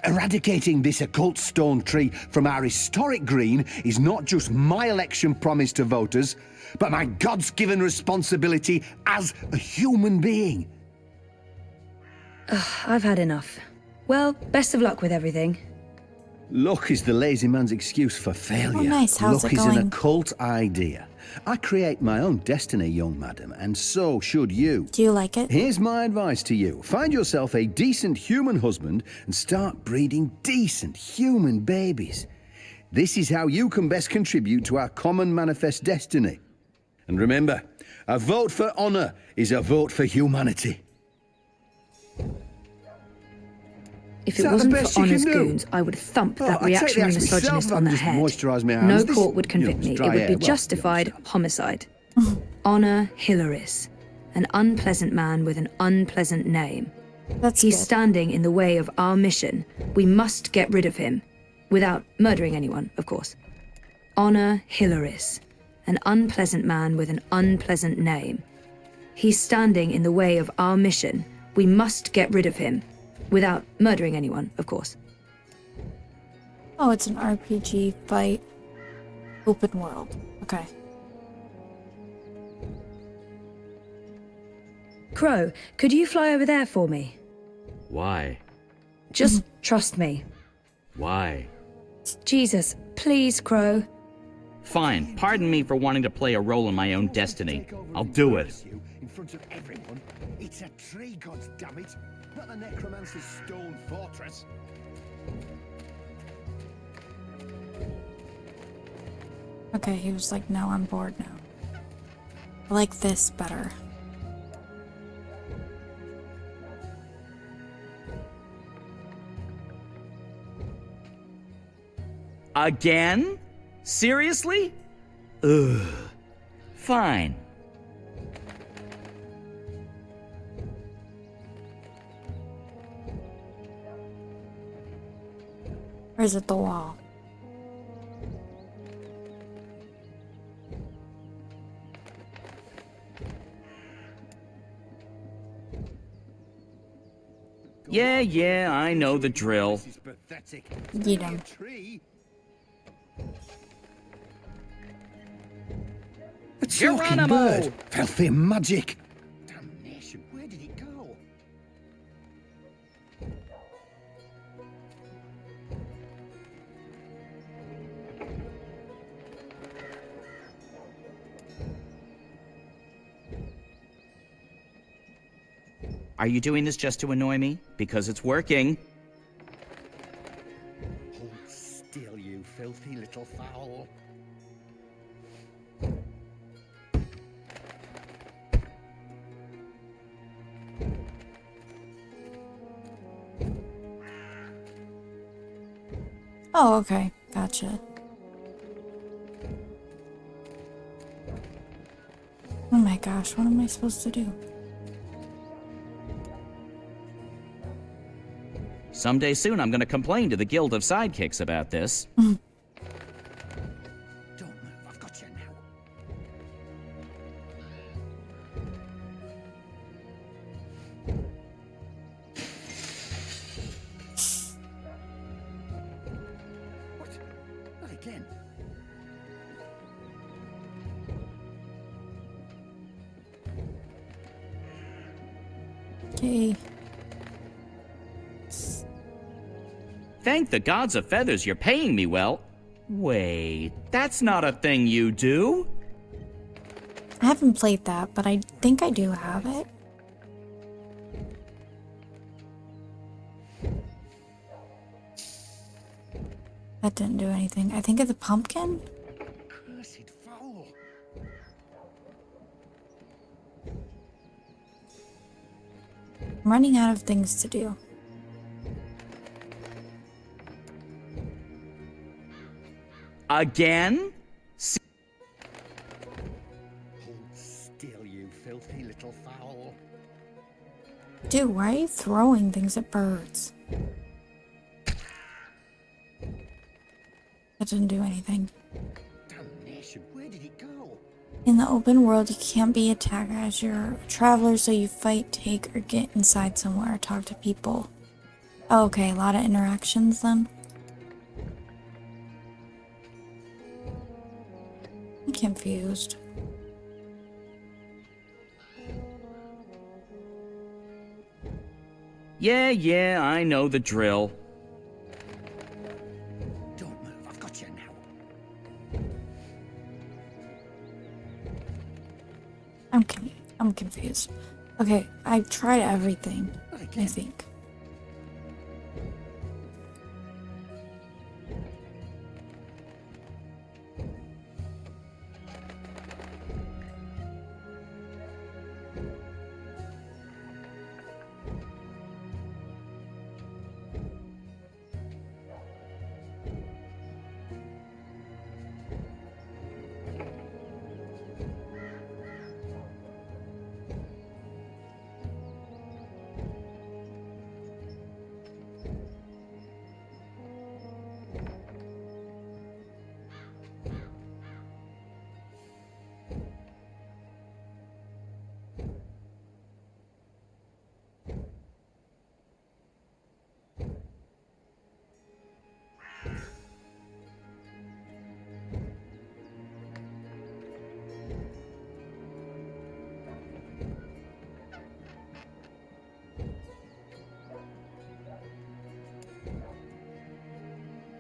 [SPEAKER 4] Eradicating this occult stone tree from our historic green is not just my election promise to voters, but my God's-given responsibility as a human being.
[SPEAKER 6] I've had enough. Well, best of luck with everything.
[SPEAKER 4] Luck is the lazy man's excuse for failure.
[SPEAKER 1] Oh, nice. How's
[SPEAKER 4] Luck
[SPEAKER 1] it
[SPEAKER 4] is
[SPEAKER 1] going?
[SPEAKER 4] an occult idea. I create my own destiny, young madam, and so should you.
[SPEAKER 1] Do you like it?
[SPEAKER 4] Here's my advice to you. Find yourself a decent human husband and start breeding decent human babies. This is how you can best contribute to our common manifest destiny. And remember, a vote for honor is a vote for humanity.
[SPEAKER 6] If it wasn't for Honor's goons, I would thump that reactionary misogynist on the head. No court would convict me. It would be justified homicide. Honor Hilaris, an unpleasant man with an unpleasant name. He's standing in the way of our mission. We must get rid of him, without murdering anyone, of course. Honor Hilaris, an unpleasant man with an unpleasant name. He's standing in the way of our mission. We must get rid of him. Without murdering anyone, of course.
[SPEAKER 1] Oh, it's an RPG fight. Open world. Okay.
[SPEAKER 6] Crow, could you fly over there for me?
[SPEAKER 2] Why?
[SPEAKER 6] Just trust me.
[SPEAKER 2] Why?
[SPEAKER 6] Jesus, please, Crow.
[SPEAKER 2] Fine. Pardon me for wanting to play a role in my own destiny. I'll do it.
[SPEAKER 4] In front of everyone. It's a tree, goddammit. not the necromancer's stone fortress.
[SPEAKER 1] Okay, he was like, no, I'm bored now. I like this better.
[SPEAKER 2] Again? Seriously? Ugh. Fine.
[SPEAKER 1] Or is it the wall?
[SPEAKER 2] Yeah, I know the drill.
[SPEAKER 4] This is pathetic.
[SPEAKER 1] Yeet 'em.
[SPEAKER 4] Tree.
[SPEAKER 2] A talking bird.
[SPEAKER 4] Filthy magic. Damnation, where did it go?
[SPEAKER 2] Are you doing this just to annoy me? Because it's working.
[SPEAKER 4] Hold still, you filthy little fowl.
[SPEAKER 1] Oh, okay. Gotcha. Oh my gosh, what am I supposed to do?
[SPEAKER 2] Someday soon I'm gonna complain to the Guild of Sidekicks about this.
[SPEAKER 4] Don't move, I've got you now. What? Not again.
[SPEAKER 1] Okay.
[SPEAKER 2] Thank the gods of feathers you're paying me well. Wait, that's not a thing you do.
[SPEAKER 1] I haven't played that, but I think I do have it. That didn't do anything. I think of the pumpkin.
[SPEAKER 4] Cursed fowl.
[SPEAKER 1] I'm running out of things to do.
[SPEAKER 2] Again?
[SPEAKER 4] Hold still, you filthy little fowl.
[SPEAKER 1] Dude, why are you throwing things at birds? That didn't do anything.
[SPEAKER 4] Damnation, where did it go?
[SPEAKER 1] In the open world, you can't be attacked as you're a traveler, so you fight, take, or get inside somewhere, talk to people. Oh, okay, a lot of interactions then. I'm confused.
[SPEAKER 2] Yeah, I know the drill.
[SPEAKER 4] Don't move, I've got you now.
[SPEAKER 1] I'm confused. Okay, I've tried everything, I think.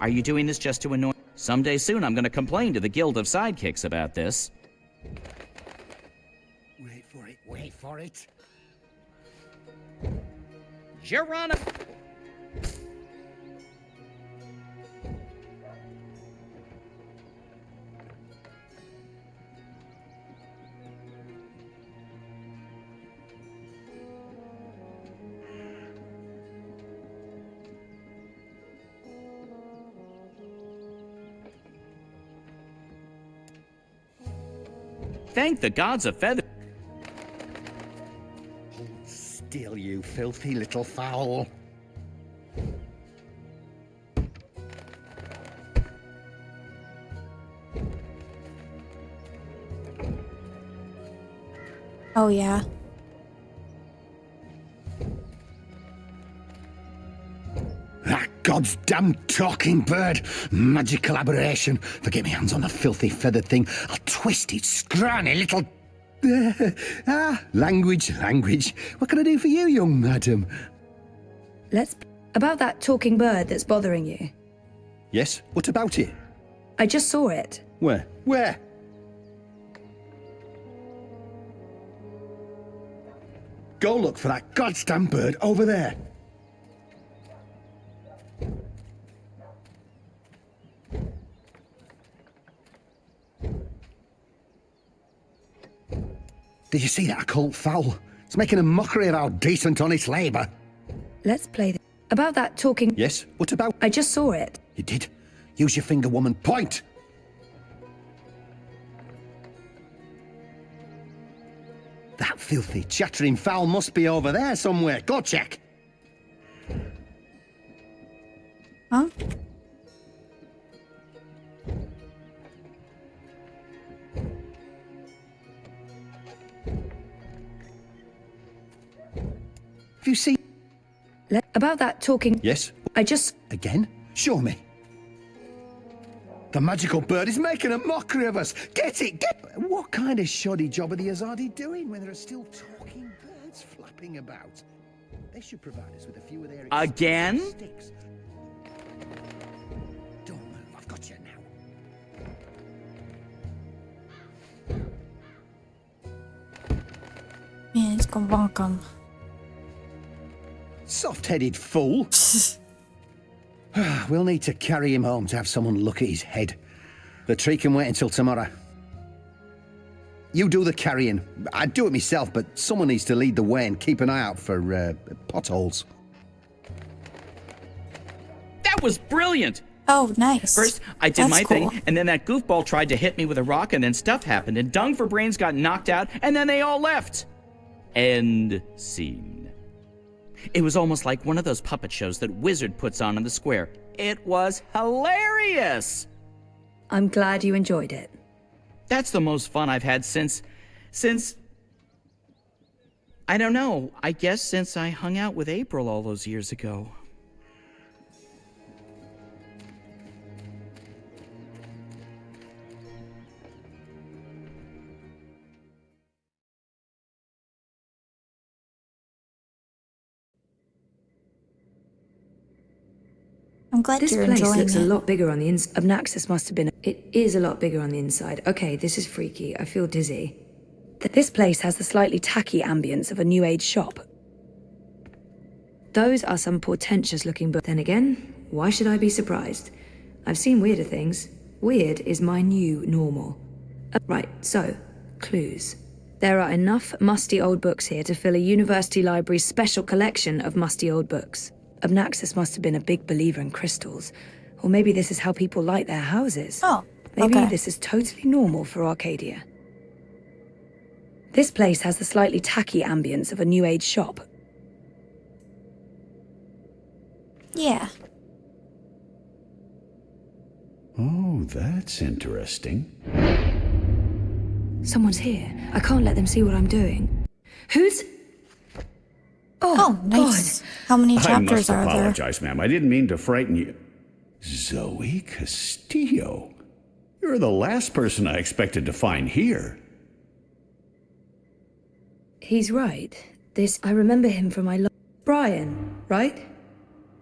[SPEAKER 2] Are you doing this just to annoy? Someday soon I'm gonna complain to the Guild of Sidekicks about this.
[SPEAKER 4] Wait for it, wait for it.
[SPEAKER 2] Geronimo. Thank the gods of feather.
[SPEAKER 4] Still, you filthy little fowl.
[SPEAKER 1] Oh, yeah.
[SPEAKER 4] That God's damn talking bird! Magical aberration! If I get my hands on the filthy feathered thing, I'll twist its scrawny little... language. What can I do for you, young madam?
[SPEAKER 6] About that talking bird that's bothering you.
[SPEAKER 4] Yes, what about it?
[SPEAKER 6] I just saw it.
[SPEAKER 4] Where? Go look for that goddamn bird over there. Did you see that occult fowl? It's making a mockery of our decent, honest labour.
[SPEAKER 6] Let's play about that talking...
[SPEAKER 4] Yes, what about...
[SPEAKER 6] I just saw it.
[SPEAKER 4] You did? Use your finger, woman. Point! That filthy, chattering fowl must be over there somewhere. Go check.
[SPEAKER 1] Huh?
[SPEAKER 4] Have you seen...
[SPEAKER 6] About that talking...
[SPEAKER 4] Yes?
[SPEAKER 6] I just...
[SPEAKER 4] Again? Show me. The magical bird is making a mockery of us. Get it! What kind of shoddy job are the Azadi doing when there are still talking birds flapping about? They should provide us with a few of their...
[SPEAKER 2] Again?
[SPEAKER 4] Sticks. Don't move, I've got you now.
[SPEAKER 1] Yeah, it's gonna bonk him.
[SPEAKER 4] Soft-headed fool. We'll need to carry him home to have someone look at his head. The tree can wait until tomorrow. You do the carrying. I'd do it myself, but someone needs to lead the way and keep an eye out for potholes.
[SPEAKER 2] That was brilliant!
[SPEAKER 1] Oh, nice.
[SPEAKER 2] First, I did
[SPEAKER 1] That's
[SPEAKER 2] my
[SPEAKER 1] cool.
[SPEAKER 2] thing, and then that goofball tried to hit me with a rock, and then stuff happened, and Dung for Brains got knocked out, and then they all left. End scene. It was almost like one of those puppet shows that Wizard puts on in the square. It was hilarious!
[SPEAKER 6] I'm glad you enjoyed it.
[SPEAKER 2] That's the most fun I've had since... I don't know, I guess since I hung out with April all those years ago.
[SPEAKER 1] I'm glad
[SPEAKER 6] This
[SPEAKER 1] you're
[SPEAKER 6] place
[SPEAKER 1] enjoying
[SPEAKER 6] looks
[SPEAKER 1] it.
[SPEAKER 6] a lot bigger on the inside. Obnaxis must have been... It is a lot bigger on the inside. Okay, this is freaky. I feel dizzy. This place has the slightly tacky ambience of a New Age shop. Those are some portentous-looking books. Then again, why should I be surprised? I've seen weirder things. Weird is my new normal. Right, so, clues. There are enough musty old books here to fill a university library's special collection of musty old books. Obnaxis must have been a big believer in crystals. Or maybe this is how people light their houses.
[SPEAKER 1] Oh,
[SPEAKER 6] Maybe
[SPEAKER 1] okay.
[SPEAKER 6] this is totally normal for Arcadia. This place has the slightly tacky ambience of a New Age shop.
[SPEAKER 1] Yeah.
[SPEAKER 11] Oh, that's interesting.
[SPEAKER 6] Someone's here. I can't let them see what I'm doing. Who's...
[SPEAKER 1] Oh, nice. How many
[SPEAKER 11] I must
[SPEAKER 1] chapters are there?
[SPEAKER 11] apologize, ma'am. I didn't mean to frighten you. Zoe Castillo. You're the last person I expected to find here.
[SPEAKER 6] He's right. I remember him from my Brian, right?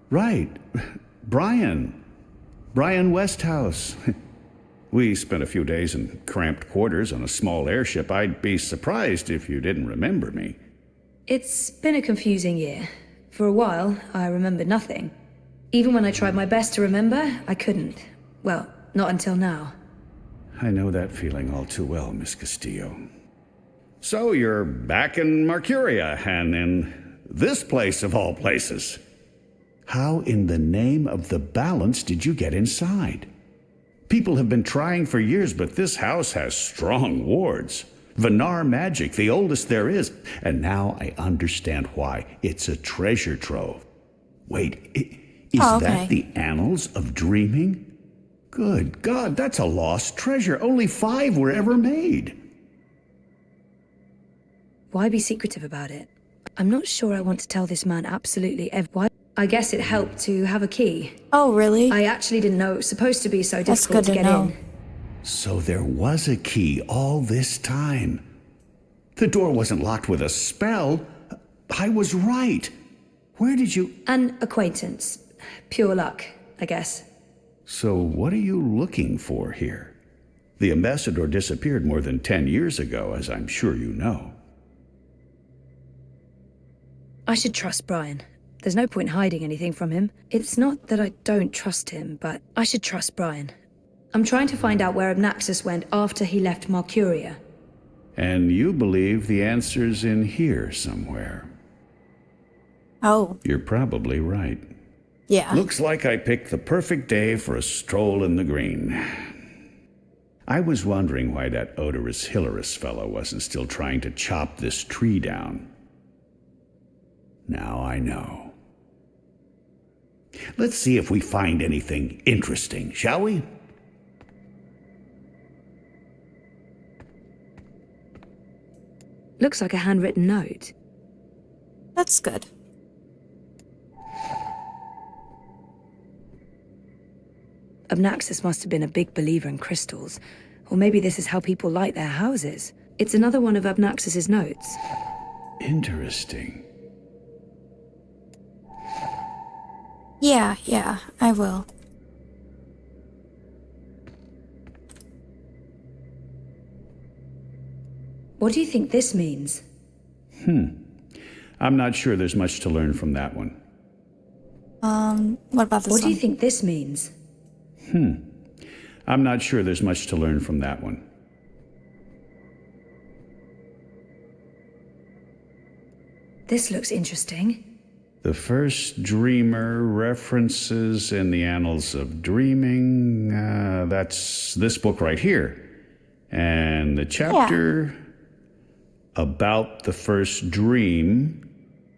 [SPEAKER 11] Right. Brian. Brian Westhouse. We spent a few days in cramped quarters on a small airship. I'd be surprised if you didn't remember me.
[SPEAKER 6] It's been a confusing year. For a while, I remembered nothing. Even when I tried my best to remember, I couldn't. Well, not until now.
[SPEAKER 11] I know that feeling all too well, Miss Castillo. So you're back in Mercuria, and in this place of all places. How in the name of the balance did you get inside? People have been trying for years, but this house has strong wards. Venar magic, the oldest there is. And now I understand why. It's a treasure trove. Wait, is that the Annals of Dreaming? Good God, that's a lost treasure. Only 5 were ever made.
[SPEAKER 6] Why be secretive about it? I'm not sure I want to tell this man absolutely why. I guess it helped to have a key.
[SPEAKER 1] Oh, really?
[SPEAKER 6] I actually didn't know it was supposed to be so
[SPEAKER 1] That's
[SPEAKER 6] difficult
[SPEAKER 1] good
[SPEAKER 6] to
[SPEAKER 1] to
[SPEAKER 6] get
[SPEAKER 1] know.
[SPEAKER 6] in.
[SPEAKER 11] So there was a key all this time. The door wasn't locked with a spell. I was right. Where did you...
[SPEAKER 6] An acquaintance. Pure luck, I guess.
[SPEAKER 11] So what are you looking for here? The ambassador disappeared more than 10 years ago, as I'm sure you know.
[SPEAKER 6] I should trust Brian. There's no point hiding anything from him. It's not that I don't trust him, but I should trust Brian. I'm trying to find out where Abnaxus went after he left Marcuria.
[SPEAKER 11] And you believe the answer's in here somewhere.
[SPEAKER 1] Oh.
[SPEAKER 11] You're probably right.
[SPEAKER 1] Yeah.
[SPEAKER 11] Looks like I picked the perfect day for a stroll in the green. I was wondering why that odorous Hilarious fellow wasn't still trying to chop this tree down. Now I know. Let's see if we find anything interesting, shall we?
[SPEAKER 6] Looks like a handwritten note.
[SPEAKER 1] That's good.
[SPEAKER 6] Abnaxus must have been a big believer in crystals. Or maybe this is how people light their houses. It's another one of Abnaxus's notes.
[SPEAKER 11] Interesting.
[SPEAKER 1] Yeah, I will.
[SPEAKER 6] What do you think this means?
[SPEAKER 11] I'm not sure there's much to learn from that one.
[SPEAKER 1] What about this
[SPEAKER 6] What do
[SPEAKER 1] one?
[SPEAKER 6] you think this means?
[SPEAKER 11] I'm not sure there's much to learn from that one.
[SPEAKER 6] This looks interesting.
[SPEAKER 11] The first dreamer references in the Annals of Dreaming. That's this book right here. And the chapter about the first dream,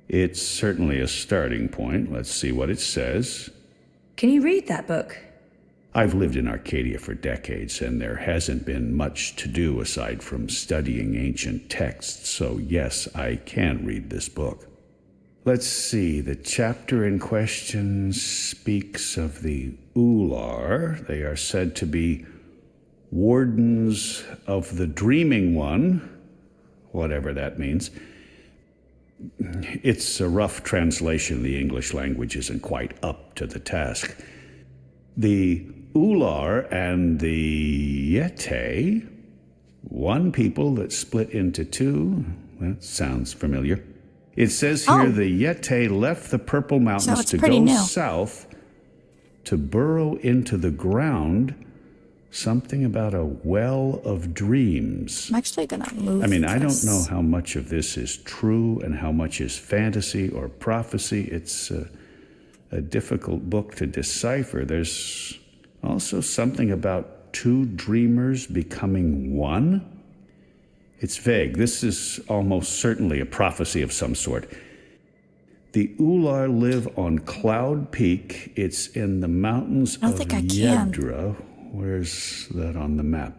[SPEAKER 11] it's certainly a starting point. Let's see what it says.
[SPEAKER 6] Can you read that book?
[SPEAKER 11] I've lived in Arcadia for decades, and there hasn't been much to do aside from studying ancient texts, so yes, I can read this book. Let's see, the chapter in question speaks of the Ular. They are said to be wardens of the Dreaming One, whatever that means. It's a rough translation. The English language isn't quite up to the task. The Ular and the Yete, one people that split into two. That sounds familiar. It says here the Yete left the Purple Mountains to go south to burrow into the ground. Something about a well of dreams.
[SPEAKER 1] I'm actually gonna move.
[SPEAKER 11] I don't know how much of this is true and how much is fantasy or prophecy. It's a difficult book to decipher. There's also something about two dreamers becoming one. It's vague. This is almost certainly a prophecy of some sort. The Ular live on Cloud Peak. It's in the mountains of Yedra. Where's that on the map?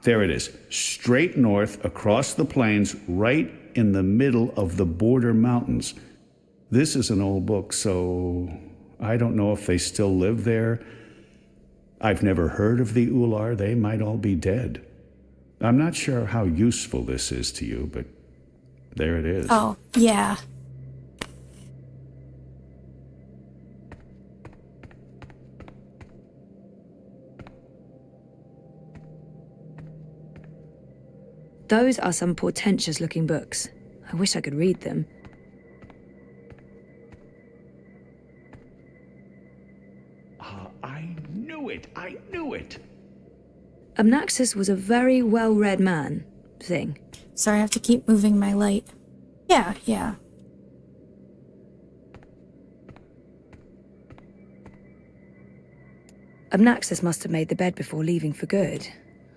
[SPEAKER 11] There it is. Straight north across the plains, right in the middle of the border mountains. This is an old book, so I don't know if they still live there. I've never heard of the Ular. They might all be dead. I'm not sure how useful this is to you, but there it is.
[SPEAKER 1] Oh, yeah.
[SPEAKER 6] Those are some portentous-looking books. I wish I could read them.
[SPEAKER 11] knew it.
[SPEAKER 6] Amnaxis was a very well-read man, thing.
[SPEAKER 1] Sorry, I have to keep moving my light. Yeah.
[SPEAKER 6] Amnaxis must have made the bed before leaving for good.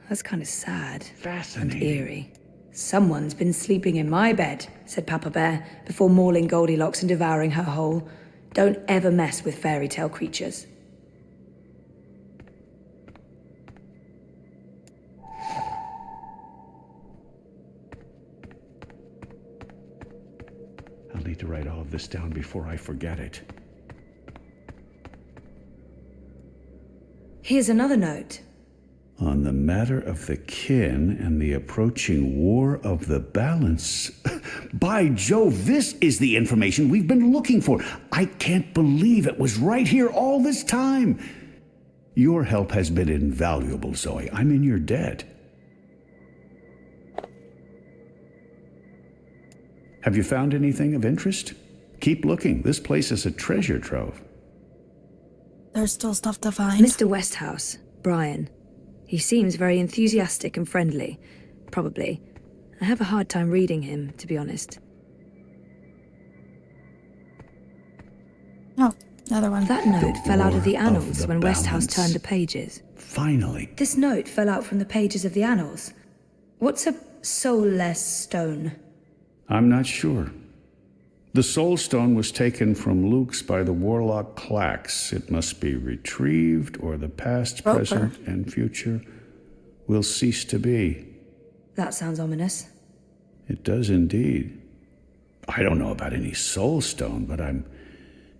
[SPEAKER 6] That's kind of sad.
[SPEAKER 11] Fascinating.
[SPEAKER 6] And eerie. Someone's been sleeping in my bed, said Papa Bear, before mauling Goldilocks and devouring her whole. Don't ever mess with fairy tale creatures.
[SPEAKER 11] I'll need to write all of this down before I forget it.
[SPEAKER 6] Here's another note.
[SPEAKER 11] On the matter of the kin and the approaching War of the Balance. By Jove, this is the information we've been looking for. I can't believe it was right here all this time. Your help has been invaluable, Zoe. I'm in your debt. Have you found anything of interest? Keep looking. This place is a treasure trove.
[SPEAKER 1] There's still stuff to find.
[SPEAKER 6] Mr. Westhouse, Brian. He seems very enthusiastic and friendly. Probably. I have a hard time reading him, to be honest.
[SPEAKER 1] Oh, another one.
[SPEAKER 6] That note fell out of the
[SPEAKER 11] War of
[SPEAKER 6] annals
[SPEAKER 11] the
[SPEAKER 6] when Westhouse
[SPEAKER 11] Balance.
[SPEAKER 6] turned the pages.
[SPEAKER 11] Finally.
[SPEAKER 6] This note fell out from the pages of the annals. What's a soulless stone?
[SPEAKER 11] I'm not sure. The Soul Stone was taken from Luke's by the warlock Clax. It must be retrieved, or the past,
[SPEAKER 1] Roper.
[SPEAKER 11] present, and future will cease to be.
[SPEAKER 6] That sounds ominous.
[SPEAKER 11] It does indeed. I don't know about any Soul Stone, but I'm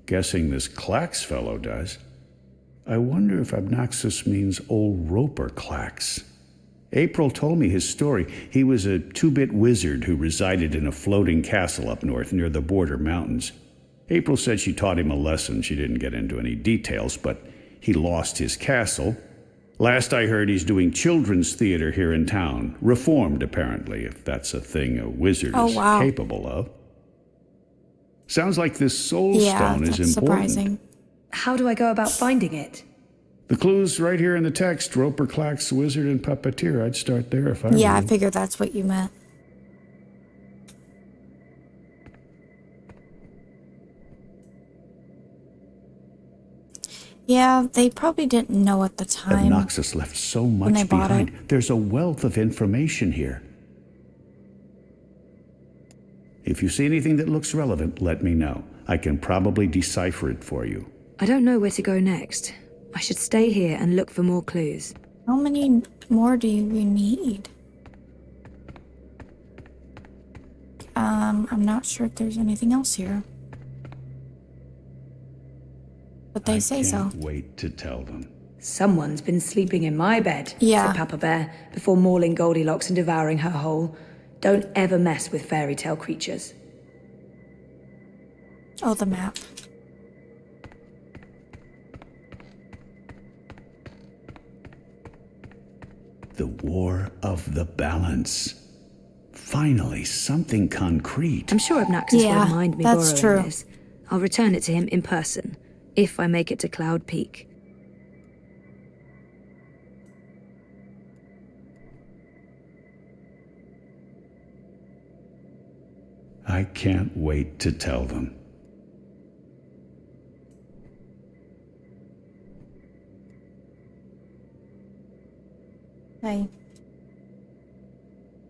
[SPEAKER 11] guessing this Clax fellow does. I wonder if Abnaxis means old Roper Clax. April told me his story. He was a two-bit wizard who resided in a floating castle up north near the border mountains. April said she taught him a lesson. She didn't get into any details, but he lost his castle. Last I heard, he's doing children's theater here in town. Reformed, apparently, if that's a thing a wizard is capable of. Sounds like this Soul Stone is important.
[SPEAKER 1] Surprising.
[SPEAKER 6] How do I go about finding it?
[SPEAKER 11] The clue's right here in the text. Roper, Clax, wizard, and puppeteer. I'd start there if I were
[SPEAKER 1] Yeah, I
[SPEAKER 11] you.
[SPEAKER 1] figured that's what you meant. Yeah, they probably didn't know at the time.
[SPEAKER 11] Noxus left so
[SPEAKER 1] when they
[SPEAKER 11] much
[SPEAKER 1] bought
[SPEAKER 11] behind.
[SPEAKER 1] it.
[SPEAKER 11] There's a wealth of information here. If you see anything that looks relevant, let me know. I can probably decipher it for you.
[SPEAKER 6] I don't know where to go next. I should stay here and look for more clues.
[SPEAKER 1] How many more do you need? I'm not sure if there's anything else here. But they say so.
[SPEAKER 11] I can't wait to tell them.
[SPEAKER 6] Someone's been sleeping in my bed,
[SPEAKER 1] Yeah.
[SPEAKER 6] said Papa Bear, before mauling Goldilocks and devouring her whole. Don't ever mess with fairy tale creatures.
[SPEAKER 1] Oh, the map.
[SPEAKER 11] The War of the Balance. Finally, something concrete.
[SPEAKER 6] I'm sure Abnaxis
[SPEAKER 1] Yeah,
[SPEAKER 6] won't mind me
[SPEAKER 1] that's
[SPEAKER 6] borrowing
[SPEAKER 1] true.
[SPEAKER 6] this. I'll return it to him in person, if I make it to Cloud Peak.
[SPEAKER 11] I can't wait to tell them.
[SPEAKER 1] Hey.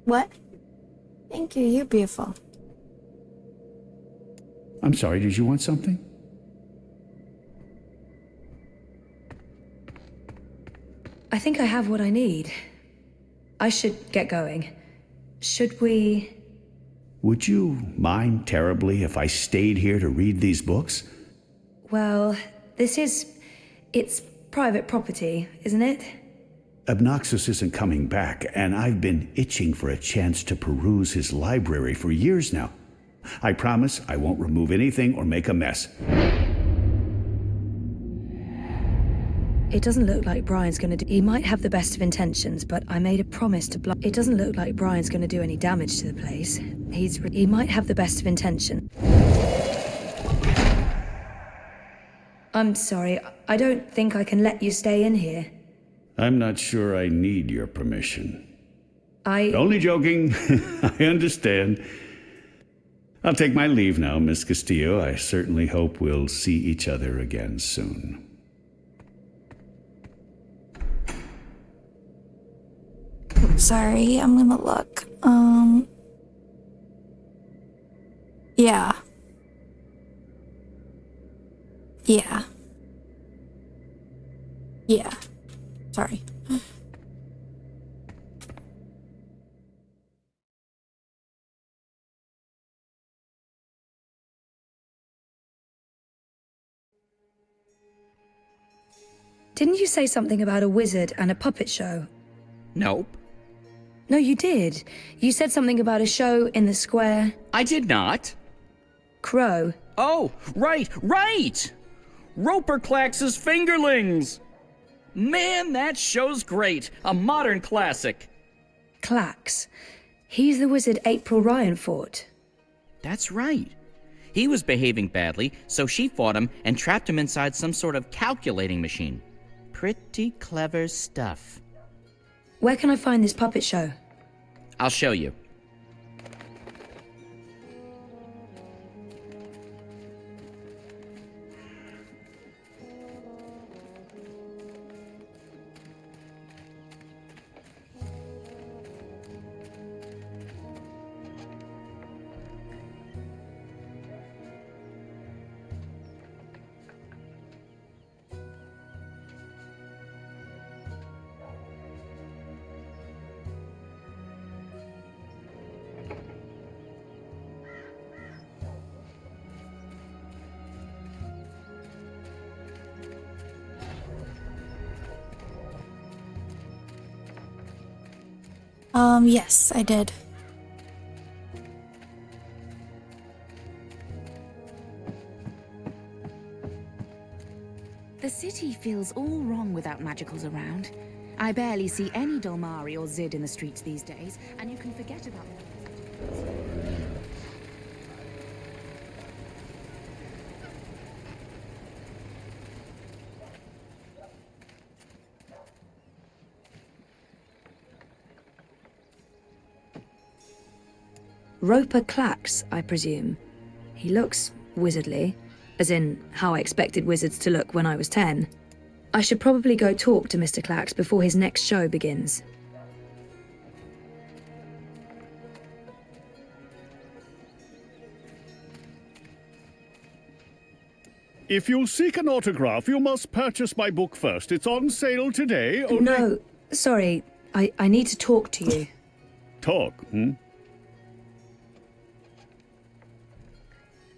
[SPEAKER 1] What? Thank you, you're beautiful.
[SPEAKER 11] I'm sorry, did you want something?
[SPEAKER 6] I think I have what I need. I should get going. Should we...
[SPEAKER 11] Would you mind terribly if I stayed here to read these books?
[SPEAKER 6] Well, it's private property, isn't it?
[SPEAKER 11] Abnaxis isn't coming back, and I've been itching for a chance to peruse his library for years now. I promise I won't remove anything or make a mess.
[SPEAKER 6] It doesn't look like Brian's gonna do... He might have the best of intentions, but I made a promise to block... It doesn't look like Brian's gonna do any damage to the place. He might have the best of intention. I'm sorry, I don't think I can let you stay in here.
[SPEAKER 11] I'm not sure I need your permission.
[SPEAKER 6] I...
[SPEAKER 11] Only joking. I understand. I'll take my leave now, Miss Castillo. I certainly hope we'll see each other again soon.
[SPEAKER 1] Sorry, I'm gonna look. Yeah. Yeah. Yeah. Sorry.
[SPEAKER 6] Didn't you say something about a wizard and a puppet show?
[SPEAKER 2] Nope.
[SPEAKER 6] No, you did. You said something about a show in the square.
[SPEAKER 2] I did not.
[SPEAKER 6] Crow.
[SPEAKER 2] Oh, right! Roper Clax's Fingerlings! Man, that show's great. A modern classic.
[SPEAKER 6] Clax. He's the wizard April Ryan fought.
[SPEAKER 2] That's right. He was behaving badly, so she fought him and trapped him inside some sort of calculating machine. Pretty clever stuff.
[SPEAKER 6] Where can I find this puppet show?
[SPEAKER 2] I'll show you.
[SPEAKER 1] Yes, I did.
[SPEAKER 10] The city feels all wrong without magicals around. I barely see any Dolmari or Zid in the streets these days, and you can forget about them.
[SPEAKER 6] Roper Clax, I presume. He looks wizardly, as in how I expected wizards to look when I was 10. I should probably go talk to Mr. Clax before his next show begins.
[SPEAKER 11] If you seek an autograph, you must purchase my book first. It's on sale today. Only...
[SPEAKER 6] No, sorry. I need to talk to you.
[SPEAKER 11] Talk,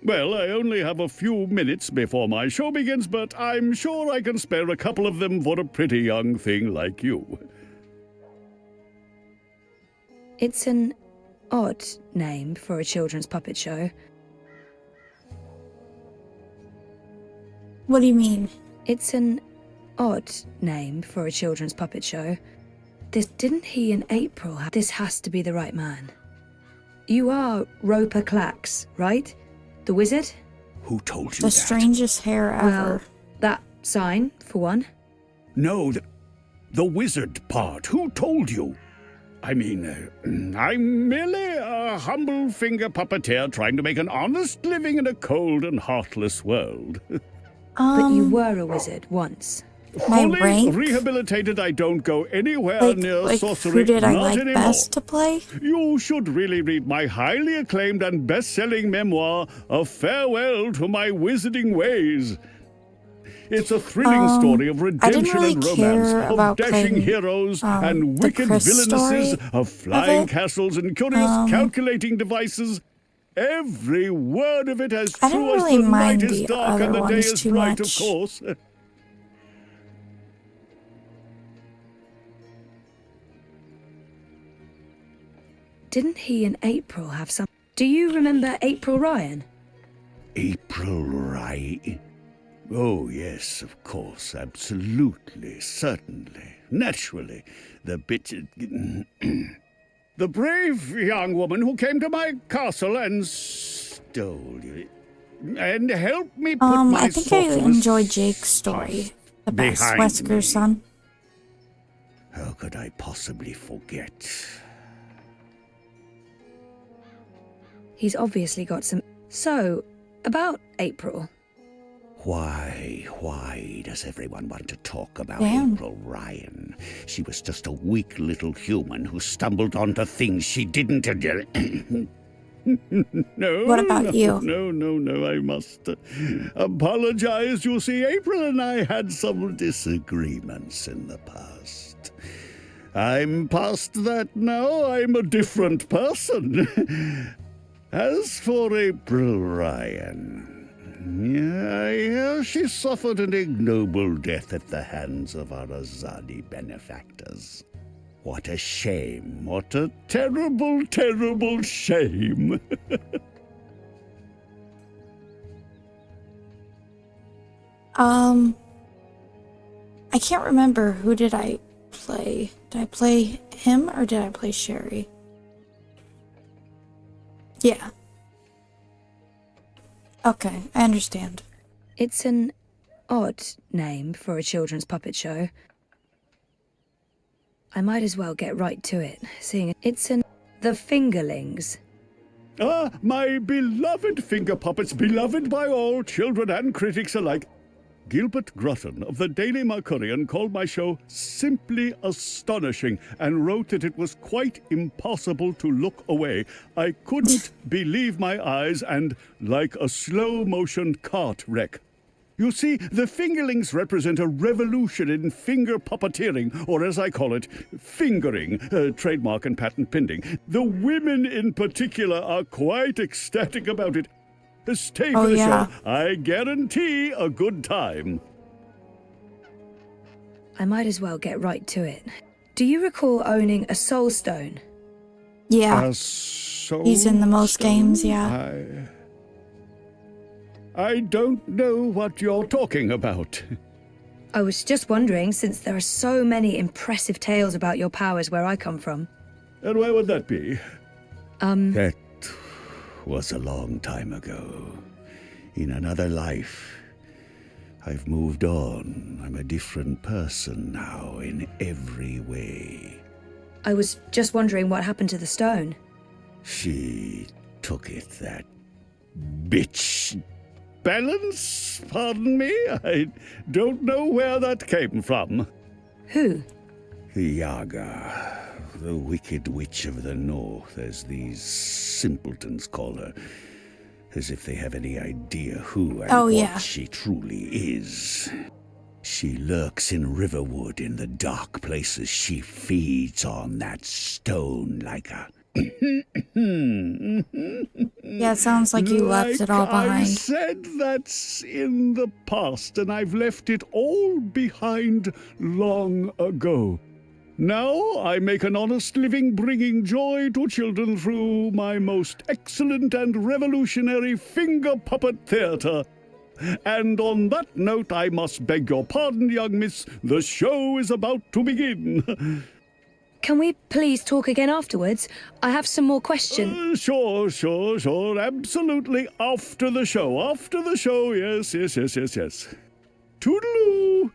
[SPEAKER 11] Well, I only have a few minutes before my show begins, but I'm sure I can spare a couple of them for a pretty young thing like you.
[SPEAKER 6] It's an odd name for a children's puppet show.
[SPEAKER 1] What do you mean?
[SPEAKER 6] It's an odd name for a children's puppet show. Didn't he and April have... This has to be the right man. You are Roper Clax, right? The wizard?
[SPEAKER 11] Who told you
[SPEAKER 1] The
[SPEAKER 11] that?
[SPEAKER 1] strangest hair ever.
[SPEAKER 6] Well, that sign, for one.
[SPEAKER 11] No, the wizard part. Who told you? I mean, I'm merely a humble finger puppeteer trying to make an honest living in a cold and heartless world.
[SPEAKER 6] But you were a wizard once.
[SPEAKER 1] My
[SPEAKER 11] Fully
[SPEAKER 1] rank?
[SPEAKER 11] rehabilitated, I don't go anywhere near
[SPEAKER 1] Like
[SPEAKER 11] sorcery.
[SPEAKER 1] who did I
[SPEAKER 11] not
[SPEAKER 1] like
[SPEAKER 11] anymore.
[SPEAKER 1] best to play?
[SPEAKER 11] You should really read my highly acclaimed and best-selling memoir, A Farewell to My Wizarding Ways. It's a thrilling story of redemption
[SPEAKER 1] really
[SPEAKER 11] and
[SPEAKER 1] care
[SPEAKER 11] romance, of
[SPEAKER 1] about
[SPEAKER 11] dashing
[SPEAKER 1] playing,
[SPEAKER 11] heroes and
[SPEAKER 1] the
[SPEAKER 11] wicked
[SPEAKER 1] Chris
[SPEAKER 11] villainesses,
[SPEAKER 1] story
[SPEAKER 11] of flying
[SPEAKER 1] it.
[SPEAKER 11] castles and curious calculating devices. Every word of it as
[SPEAKER 1] I didn't
[SPEAKER 11] true as
[SPEAKER 1] really
[SPEAKER 11] the
[SPEAKER 1] mind
[SPEAKER 11] night is
[SPEAKER 1] the
[SPEAKER 11] dark
[SPEAKER 1] other
[SPEAKER 11] and the day
[SPEAKER 1] ones
[SPEAKER 11] is
[SPEAKER 1] too
[SPEAKER 11] bright,
[SPEAKER 1] much.
[SPEAKER 11] of course.
[SPEAKER 6] Didn't he and April have some... Do you remember April Ryan?
[SPEAKER 11] April Ryan? Oh, yes, of course, absolutely, certainly, naturally. The bitch... the brave young woman who came to my castle and stole it. And helped me put my
[SPEAKER 1] I think I
[SPEAKER 11] sorceress
[SPEAKER 1] enjoyed Jake's story the best.
[SPEAKER 11] behind
[SPEAKER 1] Wesker's
[SPEAKER 11] me.
[SPEAKER 1] son.
[SPEAKER 11] could I possibly forget?
[SPEAKER 6] He's obviously got some... So, about April.
[SPEAKER 11] Why does everyone want to talk about
[SPEAKER 1] Damn.
[SPEAKER 11] April Ryan? She was just a weak little human who stumbled onto things she didn't... No.
[SPEAKER 1] What about you?
[SPEAKER 11] No, I must apologize. You see, April and I had some disagreements in the past. I'm past that now. I'm a different person. As for April Ryan... I hear she suffered an ignoble death at the hands of our Azadi benefactors. What a shame. What a terrible, terrible shame.
[SPEAKER 1] I can't remember. Who did I play? Did I play him or did I play Sherry? Yeah. Okay, I understand.
[SPEAKER 6] It's an odd name for a children's puppet show. I might as well get right to it, seeing it's an... The Fingerlings.
[SPEAKER 11] Ah, my beloved finger puppets, beloved by all, children and critics alike. Gilbert Grutton of the Daily Mercurian called my show simply astonishing and wrote that it was quite impossible to look away. I couldn't believe my eyes and like a slow-motion cart wreck. You see, the Fingerlings represent a revolution in finger puppeteering, or as I call it, fingering, trademark and patent pending. The women in particular are quite ecstatic about it. Stay for the show. I guarantee a good time.
[SPEAKER 6] I might as well get right to it. Do you recall owning a soul stone?
[SPEAKER 1] Yeah. He's in the most games, yeah.
[SPEAKER 11] I don't know what you're talking about.
[SPEAKER 6] I was just wondering, since there are so many impressive tales about your powers where I come from.
[SPEAKER 11] And where would that be?
[SPEAKER 6] That
[SPEAKER 11] was a long time ago. In another life. I've moved on. I'm a different person now in every way.
[SPEAKER 6] I was just wondering what happened to the stone.
[SPEAKER 11] She took it, that bitch. Balance? Pardon me? I don't know where that came from.
[SPEAKER 6] Who?
[SPEAKER 11] The Yaga. The Wicked Witch of the North, as these simpletons call her. As if they have any idea who and what she truly is. She lurks in Riverwood in the dark places. She feeds on that stone like a...
[SPEAKER 1] Yeah, it sounds like you left it all behind.
[SPEAKER 11] I said that's in the past, and I've left it all behind long ago. Now I make an honest living bringing joy to children through my most excellent and revolutionary finger puppet theater. And on that note, I must beg your pardon, young miss. The show is about to begin.
[SPEAKER 6] Can we please talk again afterwards? I have some more questions.
[SPEAKER 11] Sure. Absolutely. After the show. Yes. Toodaloo.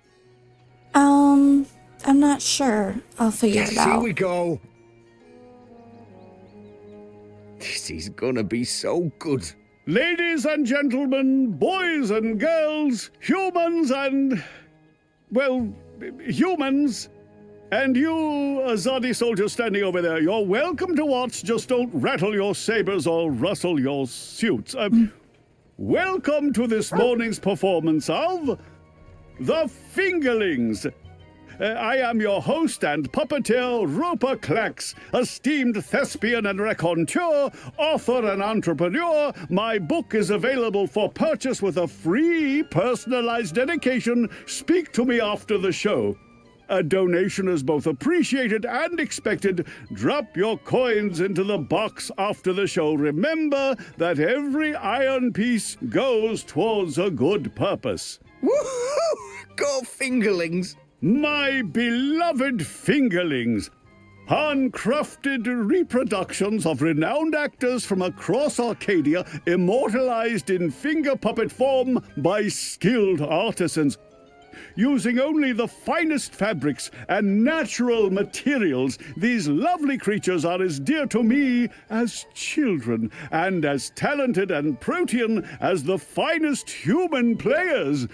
[SPEAKER 1] I'm not sure. I'll figure it out.
[SPEAKER 8] Here we go. This is gonna be so good.
[SPEAKER 11] Ladies and gentlemen, boys and girls, humans and... well, humans... And you, Azadi soldier standing over there, you're welcome to watch. Just don't rattle your sabers or rustle your suits. Welcome to this morning's performance of The Fingerlings. I am your host and puppeteer, Roper Clax, esteemed thespian and raconteur, author and entrepreneur. My book is available for purchase with a free personalized dedication. Speak to me after the show. A donation is both appreciated and expected. Drop your coins into the box after the show. Remember that every iron piece goes towards a good purpose.
[SPEAKER 8] Woohoo! Go Fingerlings!
[SPEAKER 11] My beloved Fingerlings! Handcrafted reproductions of renowned actors from across Arcadia, immortalized in finger puppet form by skilled artisans. Using only the finest fabrics and natural materials, these lovely creatures are as dear to me as children, and as talented and protean as the finest human players.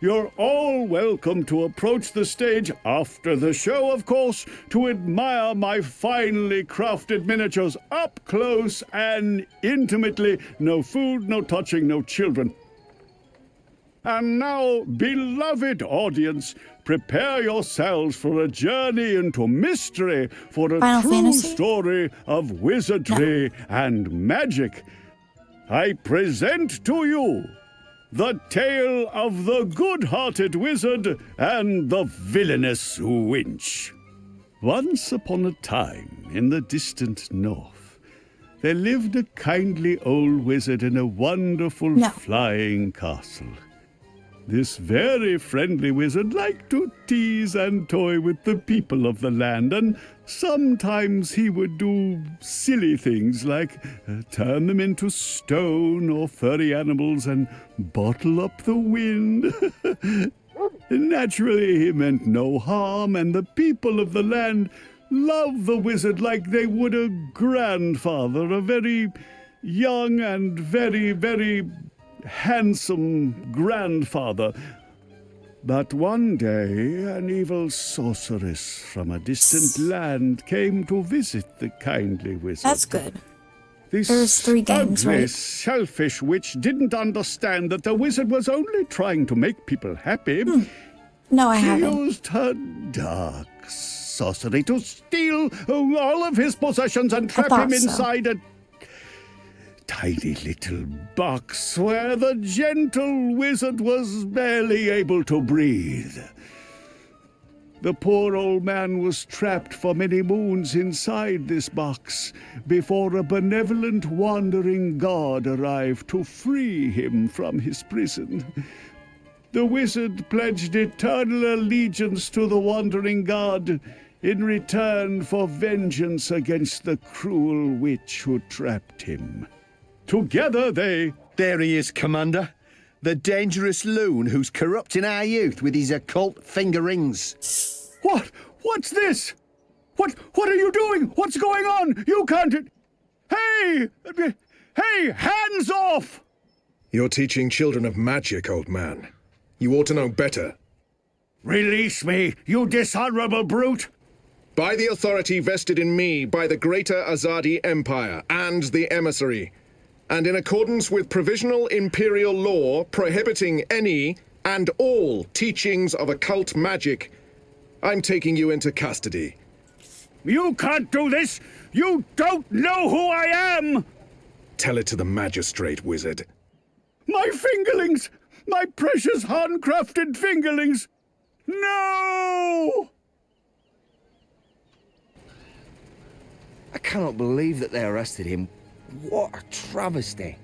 [SPEAKER 11] You're all welcome to approach the stage after the show, of course, to admire my finely crafted miniatures up close and intimately. No food, no touching, no children. And now, beloved audience, prepare yourselves for a journey into mystery, for a
[SPEAKER 1] Final
[SPEAKER 11] true
[SPEAKER 1] Fantasy?
[SPEAKER 11] story of wizardry and magic. I present to you the tale of the good-hearted wizard and the villainous winch. Once upon a time, in the distant north, there lived a kindly old wizard in a wonderful flying castle. This very friendly wizard liked to tease and toy with the people of the land, and sometimes he would do silly things like turn them into stone or furry animals and bottle up the wind. Naturally, he meant no harm, and the people of the land loved the wizard like they would a grandfather, a very young and very, very handsome grandfather. But one day, an evil sorceress from a distant land came to visit the kindly wizard.
[SPEAKER 1] That's good.
[SPEAKER 11] This
[SPEAKER 1] There's 3 games,
[SPEAKER 11] ugly,
[SPEAKER 1] right?
[SPEAKER 11] selfish witch didn't understand that the wizard was only trying to make people happy.
[SPEAKER 1] No, I
[SPEAKER 11] She
[SPEAKER 1] haven't.
[SPEAKER 11] used her dark sorcery to steal all of his possessions and trap
[SPEAKER 1] thought
[SPEAKER 11] him
[SPEAKER 1] so.
[SPEAKER 11] inside a tiny little box where the gentle wizard was barely able to breathe. The poor old man was trapped for many moons inside this box before a benevolent wandering god arrived to free him from his prison. The wizard pledged eternal allegiance to the wandering god in return for vengeance against the cruel witch who trapped him. Together they...
[SPEAKER 4] There he is, Commander. The dangerous loon who's corrupting our youth with his occult finger rings.
[SPEAKER 11] What? What's this? What are you doing? What's going on? You can't... Hey! Hey, hands off!
[SPEAKER 12] You're teaching children of magic, old man. You ought to know better.
[SPEAKER 11] Release me, you dishonorable brute!
[SPEAKER 12] By the authority vested in me by the Greater Azadi Empire and the Emissary, and in accordance with provisional imperial law prohibiting any and all teachings of occult magic, I'm taking you into custody.
[SPEAKER 11] You can't do this! You don't know who I am!
[SPEAKER 12] Tell it to the magistrate, wizard.
[SPEAKER 11] My fingerlings! My precious handcrafted fingerlings! No!
[SPEAKER 8] I cannot believe that they arrested him. What a travesty.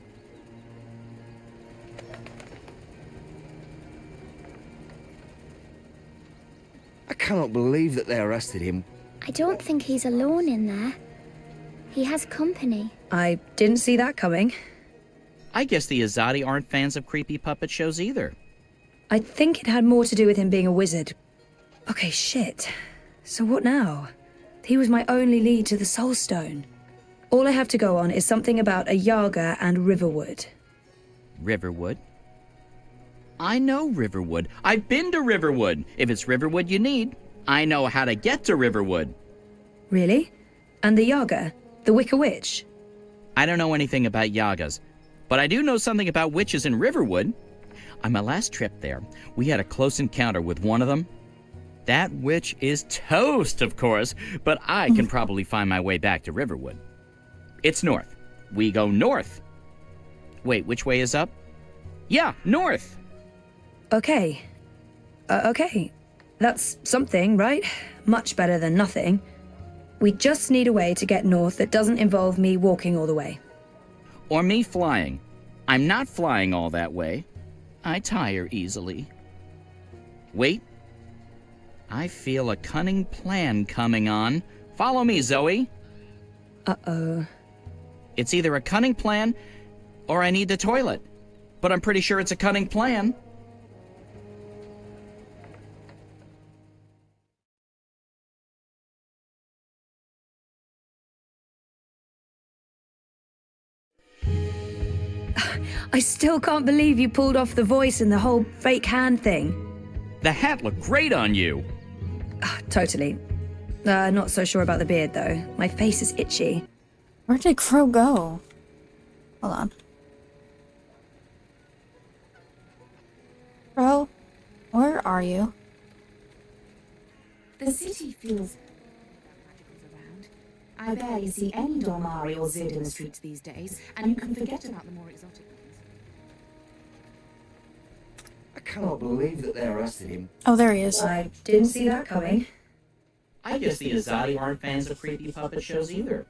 [SPEAKER 8] I cannot believe that they arrested him.
[SPEAKER 13] I don't think he's alone in there. He has company.
[SPEAKER 6] I didn't see that coming.
[SPEAKER 2] I guess the Azadi aren't fans of creepy puppet shows either.
[SPEAKER 6] I think it had more to do with him being a wizard. Okay, shit. So what now? He was my only lead to the Soul Stone. All I have to go on is something about a Yaga and Riverwood.
[SPEAKER 2] Riverwood? I know Riverwood. I've been to Riverwood. If it's Riverwood you need, I know how to get to Riverwood.
[SPEAKER 6] Really? And the Yaga? The Wicker Witch?
[SPEAKER 2] I don't know anything about Yagas, but I do know something about witches in Riverwood. On my last trip there, we had a close encounter with one of them. That witch is toast, of course, but I can probably find my way back to Riverwood. It's north. We go north. Wait, which way is up? Yeah, north.
[SPEAKER 6] Okay. Okay. That's something, right? Much better than nothing. We just need a way to get north that doesn't involve me walking all the way.
[SPEAKER 2] Or me flying. I'm not flying all that way. I tire easily. Wait. I feel a cunning plan coming on. Follow me, Zoe.
[SPEAKER 6] Uh-oh.
[SPEAKER 2] It's either a cunning plan or I need the toilet. But I'm pretty sure it's a cunning plan.
[SPEAKER 6] I still can't believe you pulled off the voice and the whole fake hand thing.
[SPEAKER 2] The hat looked great on you.
[SPEAKER 6] Totally. Not so sure about the beard, though. My face is itchy.
[SPEAKER 1] Where did Crow go? Hold on. Crow, where are you?
[SPEAKER 10] The city feels magicals around. I barely see any Dolmari or Zid in the streets these days, and you can forget about the more exotic ones.
[SPEAKER 14] I cannot believe that they arrested him.
[SPEAKER 1] Oh, there he is.
[SPEAKER 6] I didn't see that coming.
[SPEAKER 2] I guess the Azadi aren't fans of creepy puppet shows either.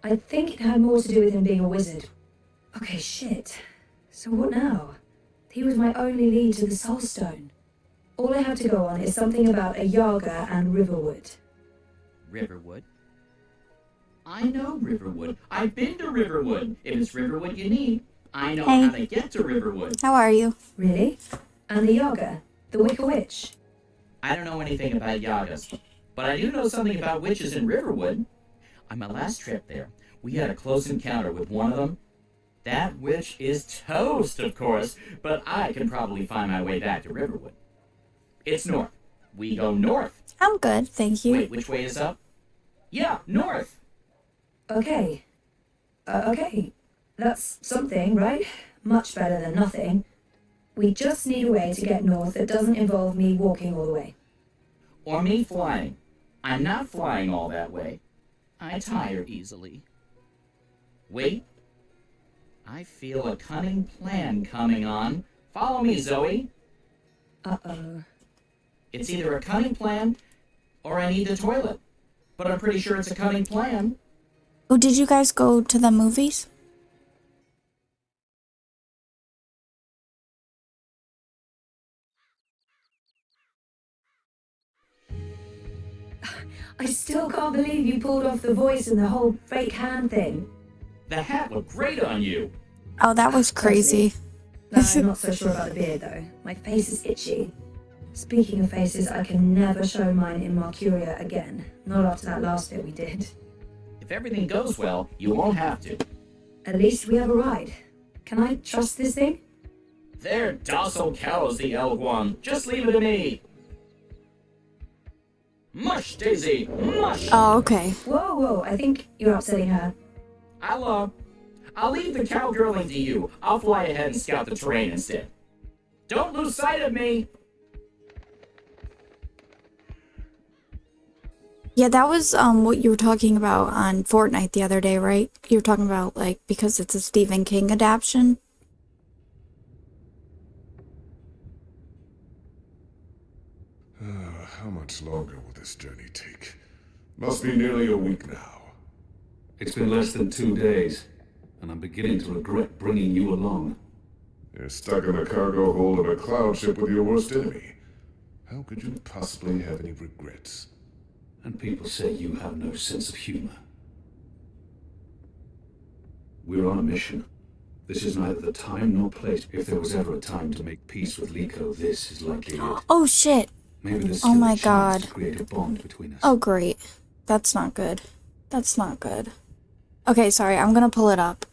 [SPEAKER 6] I think it had more to do with him being a wizard. Okay, shit. So what now? He was my only lead to the Soul Stone. All I have to go on is something about a Yaga and Riverwood.
[SPEAKER 2] Riverwood? I know Riverwood. I've been to Riverwood. If it's Riverwood you need, I know
[SPEAKER 1] Hey.
[SPEAKER 2] how to get to Riverwood.
[SPEAKER 1] How are you?
[SPEAKER 6] Really? And the Yaga? The Wicker Witch?
[SPEAKER 2] I don't know anything about Yagas, but I do know something about witches in Riverwood. On my last trip there, we had a close encounter with one of them. That witch is toast, of course, but I can probably find my way back to Riverwood. It's north. We go north.
[SPEAKER 1] I'm good, thank you.
[SPEAKER 2] Wait, which way is up? Yeah, north.
[SPEAKER 6] Okay. Okay. That's something, right? Much better than nothing. We just need a way to get north that doesn't involve me walking all the way.
[SPEAKER 2] Or me flying. I'm not flying all that way. I tire easily. Wait. I feel a cunning plan coming on. Follow me, Zoe.
[SPEAKER 6] Uh-oh.
[SPEAKER 2] It's either a cunning plan, or I need the toilet. But I'm pretty sure it's a cunning plan.
[SPEAKER 1] Oh, did you guys go to the movies?
[SPEAKER 6] I still can't believe you pulled off the voice and the whole fake hand thing.
[SPEAKER 2] The hat looked great on you.
[SPEAKER 1] Oh, that was crazy.
[SPEAKER 6] I'm not so sure about the beard, though. My face is itchy. Speaking of faces, I can never show mine in Mercuria again. Not after that last bit we did.
[SPEAKER 2] If everything goes well, you won't have to.
[SPEAKER 6] At least we have a ride. Can I trust this thing?
[SPEAKER 2] They're docile cows, the Elguan. Just leave it to me. Mush, Daisy, mush!
[SPEAKER 1] Oh, okay.
[SPEAKER 6] Whoa, whoa, I think you're upsetting her.
[SPEAKER 2] I'll leave the cowgirling to you. I'll fly ahead and scout the terrain instead. Don't lose sight of me!
[SPEAKER 1] Yeah, that was what you were talking about on Fortnite the other day, right? You were talking about, like, because it's a Stephen King adaptation.
[SPEAKER 15] How much longer will this journey take? Must be nearly a week now.
[SPEAKER 16] It's been less than 2 days, and I'm beginning to regret bringing you along.
[SPEAKER 15] You're stuck in a cargo hold in a cloud ship with your worst enemy. How could you possibly have any regrets?
[SPEAKER 16] And people say you have no sense of humor. We're on a mission. This is neither the time nor place. If there was ever a time to make peace with Liko, this is likely it.
[SPEAKER 1] Oh, shit.
[SPEAKER 16] Maybe there's
[SPEAKER 1] Oh
[SPEAKER 16] still
[SPEAKER 1] my
[SPEAKER 16] a chance
[SPEAKER 1] God.
[SPEAKER 16] to create a bond between us.
[SPEAKER 1] Oh, great. That's not good. That's not good. Okay, sorry, I'm gonna pull it up.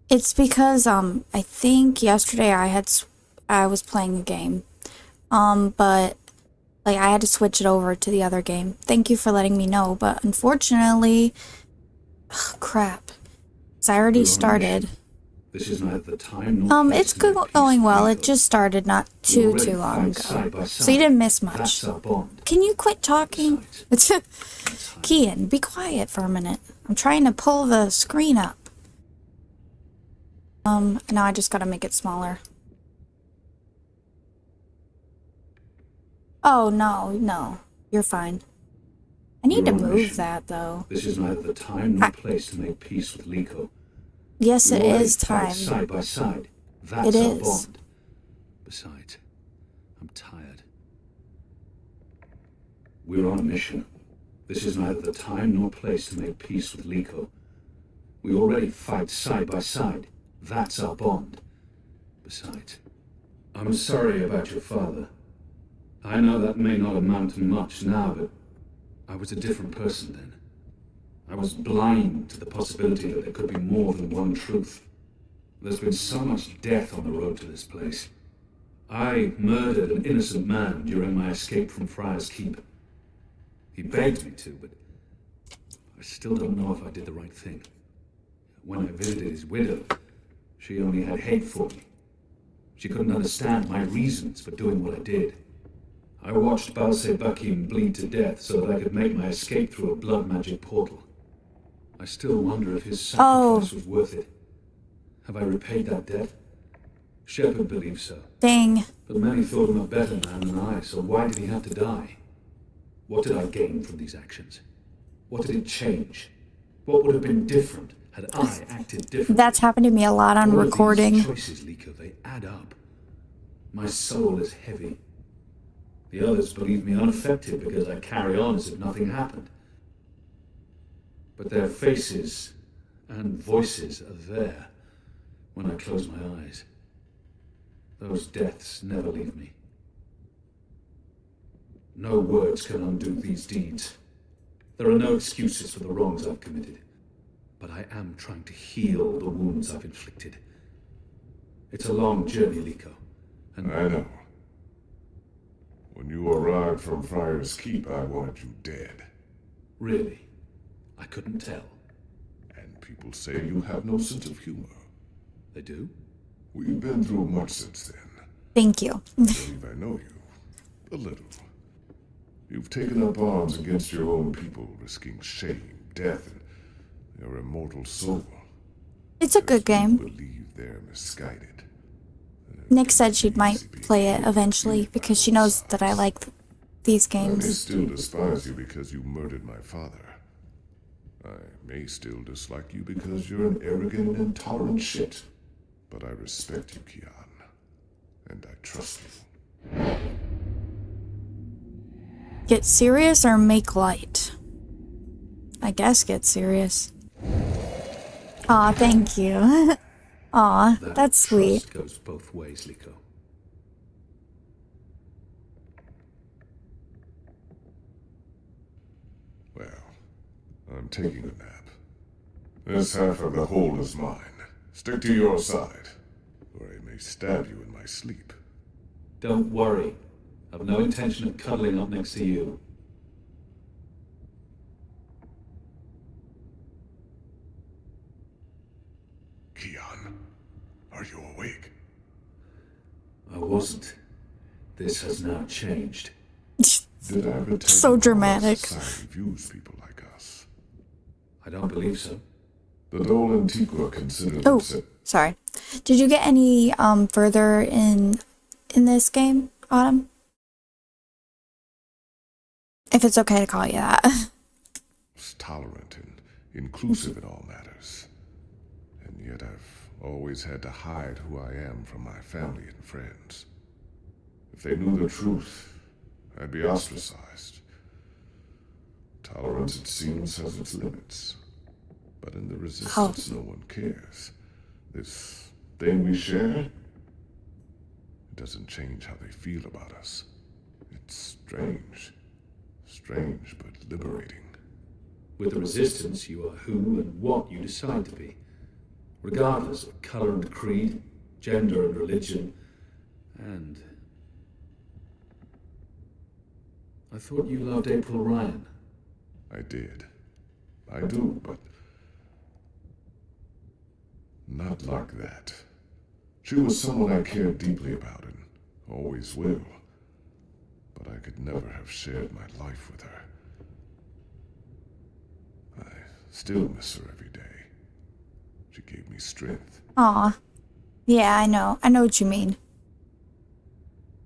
[SPEAKER 1] It's because, I think yesterday I was playing a game. But, like, I had to switch it over to the other game. Thank you for letting me know, but unfortunately... Ugh, crap. 'Cause I already started.
[SPEAKER 16] This is neither the time nor place
[SPEAKER 1] It's
[SPEAKER 16] to make peace
[SPEAKER 1] going
[SPEAKER 16] with
[SPEAKER 1] well.
[SPEAKER 16] Liko.
[SPEAKER 1] It just started not
[SPEAKER 16] We
[SPEAKER 1] too
[SPEAKER 16] already
[SPEAKER 1] long
[SPEAKER 16] fight side by
[SPEAKER 1] ago. So you
[SPEAKER 16] side.
[SPEAKER 1] didn't miss much.
[SPEAKER 16] That's our bond.
[SPEAKER 1] Can you quit talking? Kian, be quiet for a minute. I'm trying to pull the screen up. Now I just gotta make it smaller. Oh, no. You're fine. I need to
[SPEAKER 16] We're on a
[SPEAKER 1] move
[SPEAKER 16] mission.
[SPEAKER 1] that, though.
[SPEAKER 16] This is neither the time nor place to make peace with Liko.
[SPEAKER 1] Yes,
[SPEAKER 16] We
[SPEAKER 1] it
[SPEAKER 16] already
[SPEAKER 1] is
[SPEAKER 16] fight
[SPEAKER 1] time.
[SPEAKER 16] side by side. That's
[SPEAKER 1] It
[SPEAKER 16] our
[SPEAKER 1] is.
[SPEAKER 16] bond. Besides, I'm tired. We're on a mission. This is neither the time nor place to make peace with Liko. We already fight side by side. That's our bond. Besides, I'm sorry about your father. I know that may not amount to much now, but I was a different person then. I was blind to the possibility that there could be more than one truth. There's been so much death on the road to this place. I murdered an innocent man during my escape from Friar's Keep. He begged me to, but I still don't know if I did the right thing. When I visited his widow, she only had hate for me. She couldn't understand my reasons for doing what I did. I watched Balse Bakim bleed to death so that I could make my escape through a blood magic portal. I still wonder if his sacrifice was worth it. Have I repaid that debt? Shepard believes so.
[SPEAKER 1] Dang.
[SPEAKER 16] But many thought him a better man than I, so why did he have to die? What did I gain from these actions? What did it change? What would have been different had I acted differently?
[SPEAKER 1] That's happened to me a lot on recording.
[SPEAKER 16] These choices, Liko, they add up. My soul is heavy. The others believe me unaffected because I carry on as if nothing happened. But their faces and voices are there when I close my eyes. Those deaths never leave me. No words can undo these deeds. There are no excuses for the wrongs I've committed. But I am trying to heal the wounds I've inflicted. It's a long journey, Liko. And
[SPEAKER 15] I know. When you arrived from Friar's Keep, I wanted you dead.
[SPEAKER 16] Really? I couldn't tell.
[SPEAKER 15] And people say you have no sense of humor.
[SPEAKER 16] They do?
[SPEAKER 15] We've been through much since then.
[SPEAKER 1] Thank you.
[SPEAKER 15] I believe I know you. A little. You've taken up arms against your own people, risking shame, death, and your immortal soul.
[SPEAKER 1] It's a good game.
[SPEAKER 15] Believe they're misguided.
[SPEAKER 1] Nick said she might play it eventually because she knows that I like these
[SPEAKER 15] I may
[SPEAKER 1] games.
[SPEAKER 15] still despise you because you murdered my father. I may still dislike you because you're an arrogant and intolerant shit. But I respect you, Kian. And I trust you.
[SPEAKER 1] Get serious or make light? I guess get serious. Aw, thank you. Aw, that's sweet.
[SPEAKER 16] Trust goes both ways, Liko.
[SPEAKER 15] Well, I'm taking a nap. This half of the hole is mine. Stick to your side, or I may stab you in my sleep.
[SPEAKER 16] Don't worry. I've no intention of cuddling up next to you.
[SPEAKER 15] Kian, are you awake?
[SPEAKER 16] I wasn't. This has now changed.
[SPEAKER 15] Did I ever tell
[SPEAKER 1] So
[SPEAKER 15] you how
[SPEAKER 1] dramatic.
[SPEAKER 15] society views people like us?
[SPEAKER 16] I don't believe so.
[SPEAKER 15] The Dole Antiqua consider
[SPEAKER 1] Oh,
[SPEAKER 15] themselves.
[SPEAKER 1] sorry. Did you get any further in this game, Autumn? If it's okay to call you that.
[SPEAKER 15] Tolerant and inclusive in all matters. And yet I've always had to hide who I am from my family and friends. If they knew the truth, I'd be ostracized. Tolerance, it seems, has its limits. But in the resistance, no one cares. This thing we share, it doesn't change how they feel about us. It's strange. Strange, but liberating.
[SPEAKER 16] With the Resistance, you are who and what you decide to be. Regardless of color and creed, gender and religion, and... I thought you loved April Ryan.
[SPEAKER 15] I did. I do, but... not like that. She was someone I cared deeply about and always will. But I could never have shared my life with her. I still miss her every day. She gave me strength.
[SPEAKER 1] Aw. Yeah, I know. I know what you mean.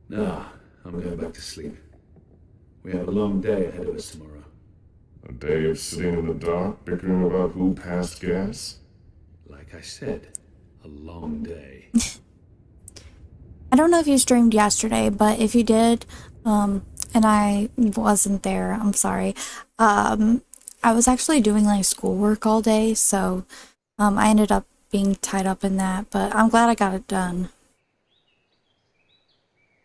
[SPEAKER 16] Nah, I'm going back to sleep. We have a long day ahead of us tomorrow.
[SPEAKER 15] A day of sitting in the dark, bickering about who passed gas?
[SPEAKER 16] Like I said, a long day.
[SPEAKER 1] I don't know if you streamed yesterday, but if you did, and I wasn't there, I'm sorry. I was actually doing like schoolwork all day, so I ended up being tied up in that, but I'm glad I got it done.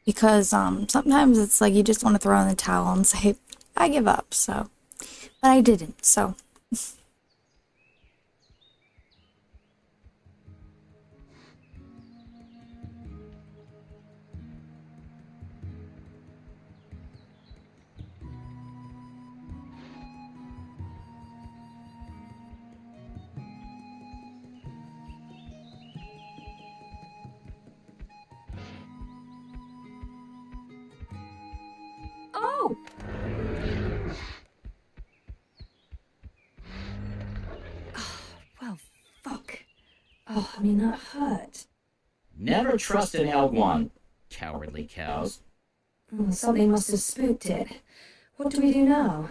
[SPEAKER 1] Because sometimes it's like you just want to throw in the towel and say, I give up, so. But I didn't, so.
[SPEAKER 6] Oh, I mean, that hurt.
[SPEAKER 2] Never trust an L1, cowardly cows.
[SPEAKER 6] Oh, something must have spooked it. What do we do now?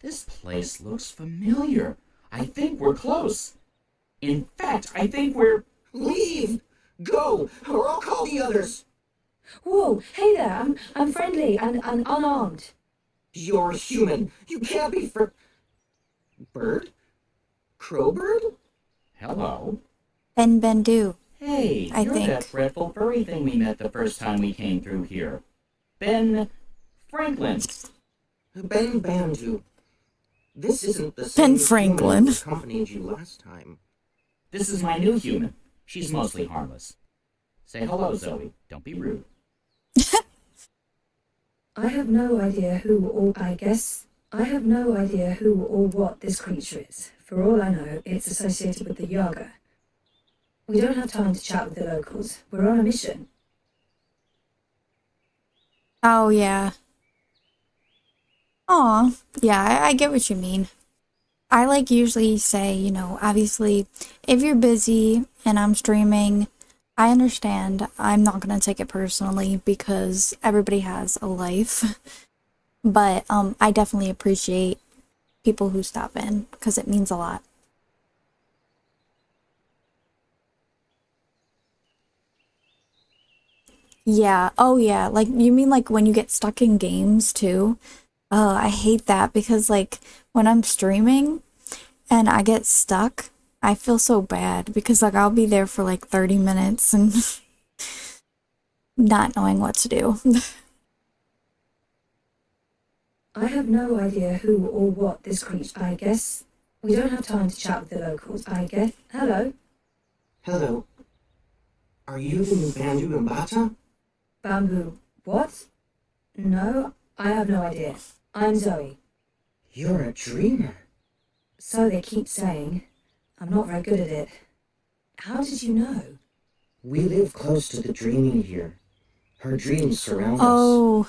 [SPEAKER 2] This place looks familiar. I think we're close. In fact, I think we're...
[SPEAKER 14] Leave! Go, or I'll call the others!
[SPEAKER 6] Whoa, hey there, I'm friendly and unarmed.
[SPEAKER 14] You're human. You can't be Bird? Crowbird?
[SPEAKER 2] Hello?
[SPEAKER 1] Ben Bendu.
[SPEAKER 2] Hey,
[SPEAKER 1] I
[SPEAKER 2] you're
[SPEAKER 1] think.
[SPEAKER 2] that dreadful furry thing we met the first time we came through here. Ben Franklin.
[SPEAKER 14] Ben Bandu. This isn't the
[SPEAKER 1] Ben
[SPEAKER 14] same
[SPEAKER 1] Franklin.
[SPEAKER 14] human who accompanied you last time.
[SPEAKER 2] This is my new human. She's mostly harmless. Say hello, Zoe. Don't be rude.
[SPEAKER 6] I have no idea who or what this creature is. For all I know, it's associated with the Yaga. We don't have time to chat with the locals. We're on a mission.
[SPEAKER 1] Oh, yeah. Aw, yeah, I get what you mean. I like usually say, you know, obviously, if you're busy and I'm streaming, I understand. I'm not gonna take it personally because everybody has a life. But I definitely appreciate people who stop in because it means a lot. Yeah, oh yeah, like you mean like when you get stuck in games too? Oh, I hate that because like when I'm streaming and I get stuck, I feel so bad because like I'll be there for like 30 minutes and not knowing what to do.
[SPEAKER 6] I have no idea who or what this creature. I guess we don't have time to chat with the locals. I guess. Hello,
[SPEAKER 14] Hello. Are you the new Bandu Mbata?
[SPEAKER 6] Bamboo. What? No, I have no idea. I'm Zoe.
[SPEAKER 14] You're a dreamer.
[SPEAKER 6] So they keep saying. I'm not very good at it. How did you know?
[SPEAKER 14] We live close to the dreaming here. Her dreams surround us.
[SPEAKER 1] Oh,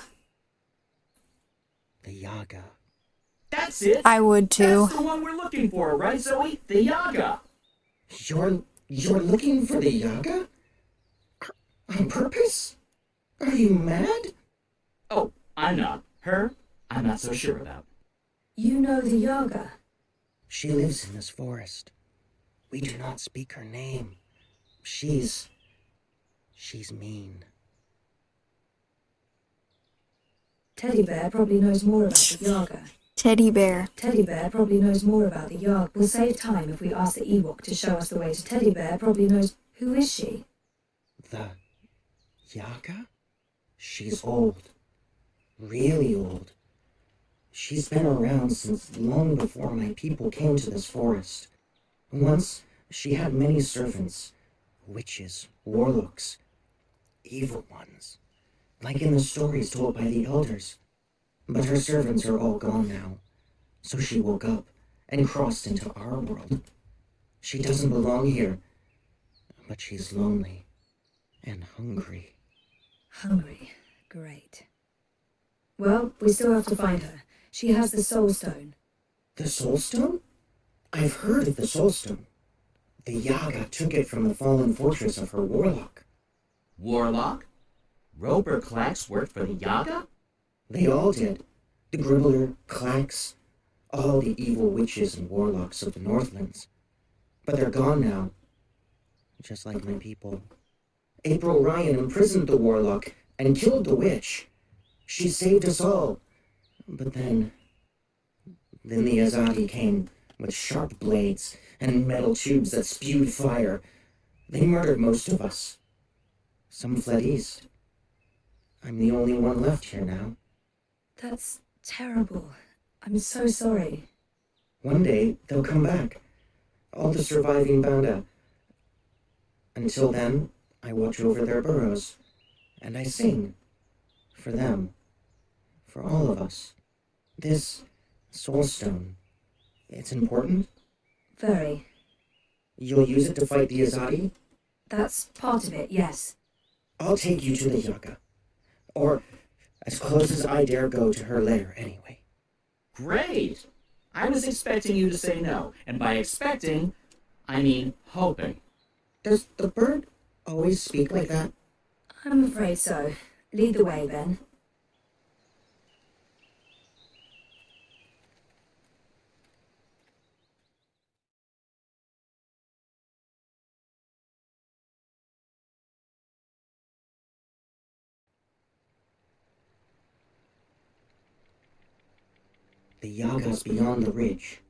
[SPEAKER 14] The Yaga.
[SPEAKER 2] That's it.
[SPEAKER 1] I would too.
[SPEAKER 2] That's the one we're looking for, right, Zoe? The Yaga.
[SPEAKER 14] You're looking for the Yaga? On purpose? Are you mad?
[SPEAKER 2] Oh, I'm not. Her, I'm not so sure about.
[SPEAKER 6] You know the Yaga.
[SPEAKER 14] She lives in this forest. We do not speak her name. She's mean.
[SPEAKER 6] Teddy Bear probably knows more about the Yaga.
[SPEAKER 1] Teddy bear.
[SPEAKER 6] Teddy Bear probably knows more about the Yaga. We'll save time if we ask the Ewok to show us the way to Teddy Bear. Probably knows. Who is she?
[SPEAKER 14] The Yaga? She's old. Really old. She's been around since long before my people came to this forest. Once, she had many servants. Witches, warlocks, evil ones. Like in the stories told by the elders. But her servants are all gone now. So she woke up and crossed into our world. She doesn't belong here. But she's lonely and hungry.
[SPEAKER 6] Hungry. Great. Well, we still have to find her. She has the Soul Stone.
[SPEAKER 14] The Soul Stone? I've heard of the Soul Stone. The Yaga took it from the fallen fortress of her warlock.
[SPEAKER 2] Warlock? Roper Clax worked for the Yaga?
[SPEAKER 14] They all did. The Gribbler, Clax, all the evil witches and warlocks of the Northlands. But they're gone now. Just like my people. April Ryan imprisoned the warlock and killed the witch. She saved us all. But then the Azadi came with sharp blades and metal tubes that spewed fire. They murdered most of us. Some fled east. I'm the only one left here now.
[SPEAKER 6] That's terrible. I'm so sorry.
[SPEAKER 14] One day, they'll come back. All the surviving Banda. Until then, I watch over their burrows. And I sing. For them. For all of us. This Soul Stone. It's important?
[SPEAKER 6] Very.
[SPEAKER 14] You'll use it to fight the Azadi?
[SPEAKER 6] That's part of it, yes.
[SPEAKER 14] I'll take you to the Yaga. Or as close as I dare go to her lair, anyway.
[SPEAKER 2] Great! I was expecting you to say no, and by expecting, I mean hoping.
[SPEAKER 14] Does the bird always speak like that?
[SPEAKER 6] I'm afraid so. Lead the way, then.
[SPEAKER 14] The Yaga's beyond the ridge.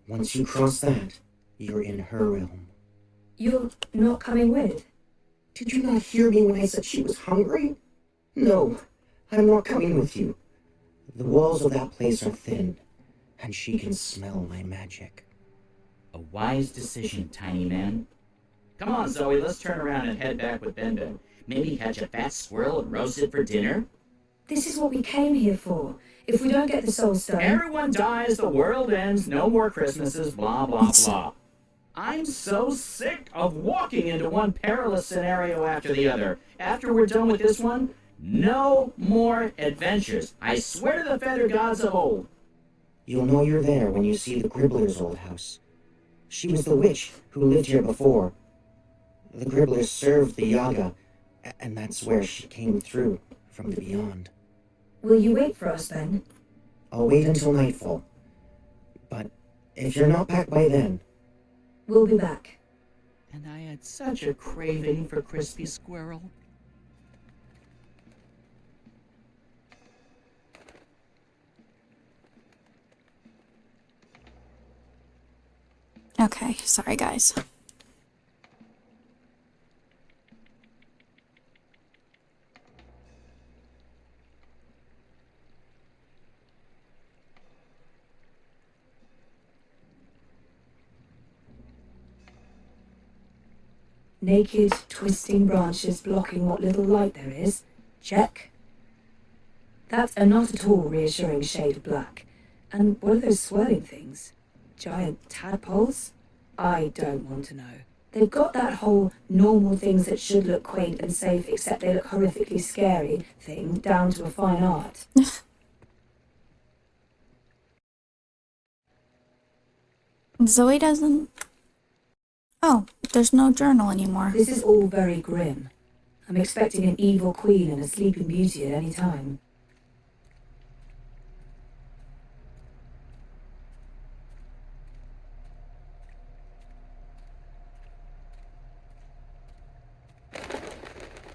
[SPEAKER 14] Once you cross that, you're in her realm.
[SPEAKER 6] You're not coming with?
[SPEAKER 14] Did you not hear me when I said she was hungry? No, I'm not coming with you. The walls of that place are thin, and she can smell my magic.
[SPEAKER 2] A wise decision, tiny man. Come on, Zoe, let's turn around and head back with Ben Ben. Maybe catch a fat squirrel and roast it for dinner?
[SPEAKER 6] This is what we came here for. If we don't get the Soul Stone...
[SPEAKER 2] Everyone dies, the world ends, no more Christmases, blah, blah, blah. I'm so sick of walking into one perilous scenario after the other. After we're done with this one, no more adventures. I swear to the feather gods of old.
[SPEAKER 14] You'll know you're there when you see the Gribbler's old house. She was the witch who lived here before. The Gribblers served the Yaga, and that's where she came through from the beyond.
[SPEAKER 6] Will you wait for us, then?
[SPEAKER 14] I'll wait until nightfall. But if you're not back by then...
[SPEAKER 6] We'll be back.
[SPEAKER 2] And I had such a craving for crispy squirrel.
[SPEAKER 1] Okay, sorry guys.
[SPEAKER 6] Naked, twisting branches blocking what little light there is. Check. That's a not at all reassuring shade of black. And what are those swirling things? Giant tadpoles? I don't want to know. They've got that whole normal things that should look quaint and safe except they look horrifically scary thing down to a fine art.
[SPEAKER 1] Zoe doesn't... Oh, there's no journal anymore.
[SPEAKER 6] This is all very grim. I'm expecting an evil queen and a sleeping beauty at any time.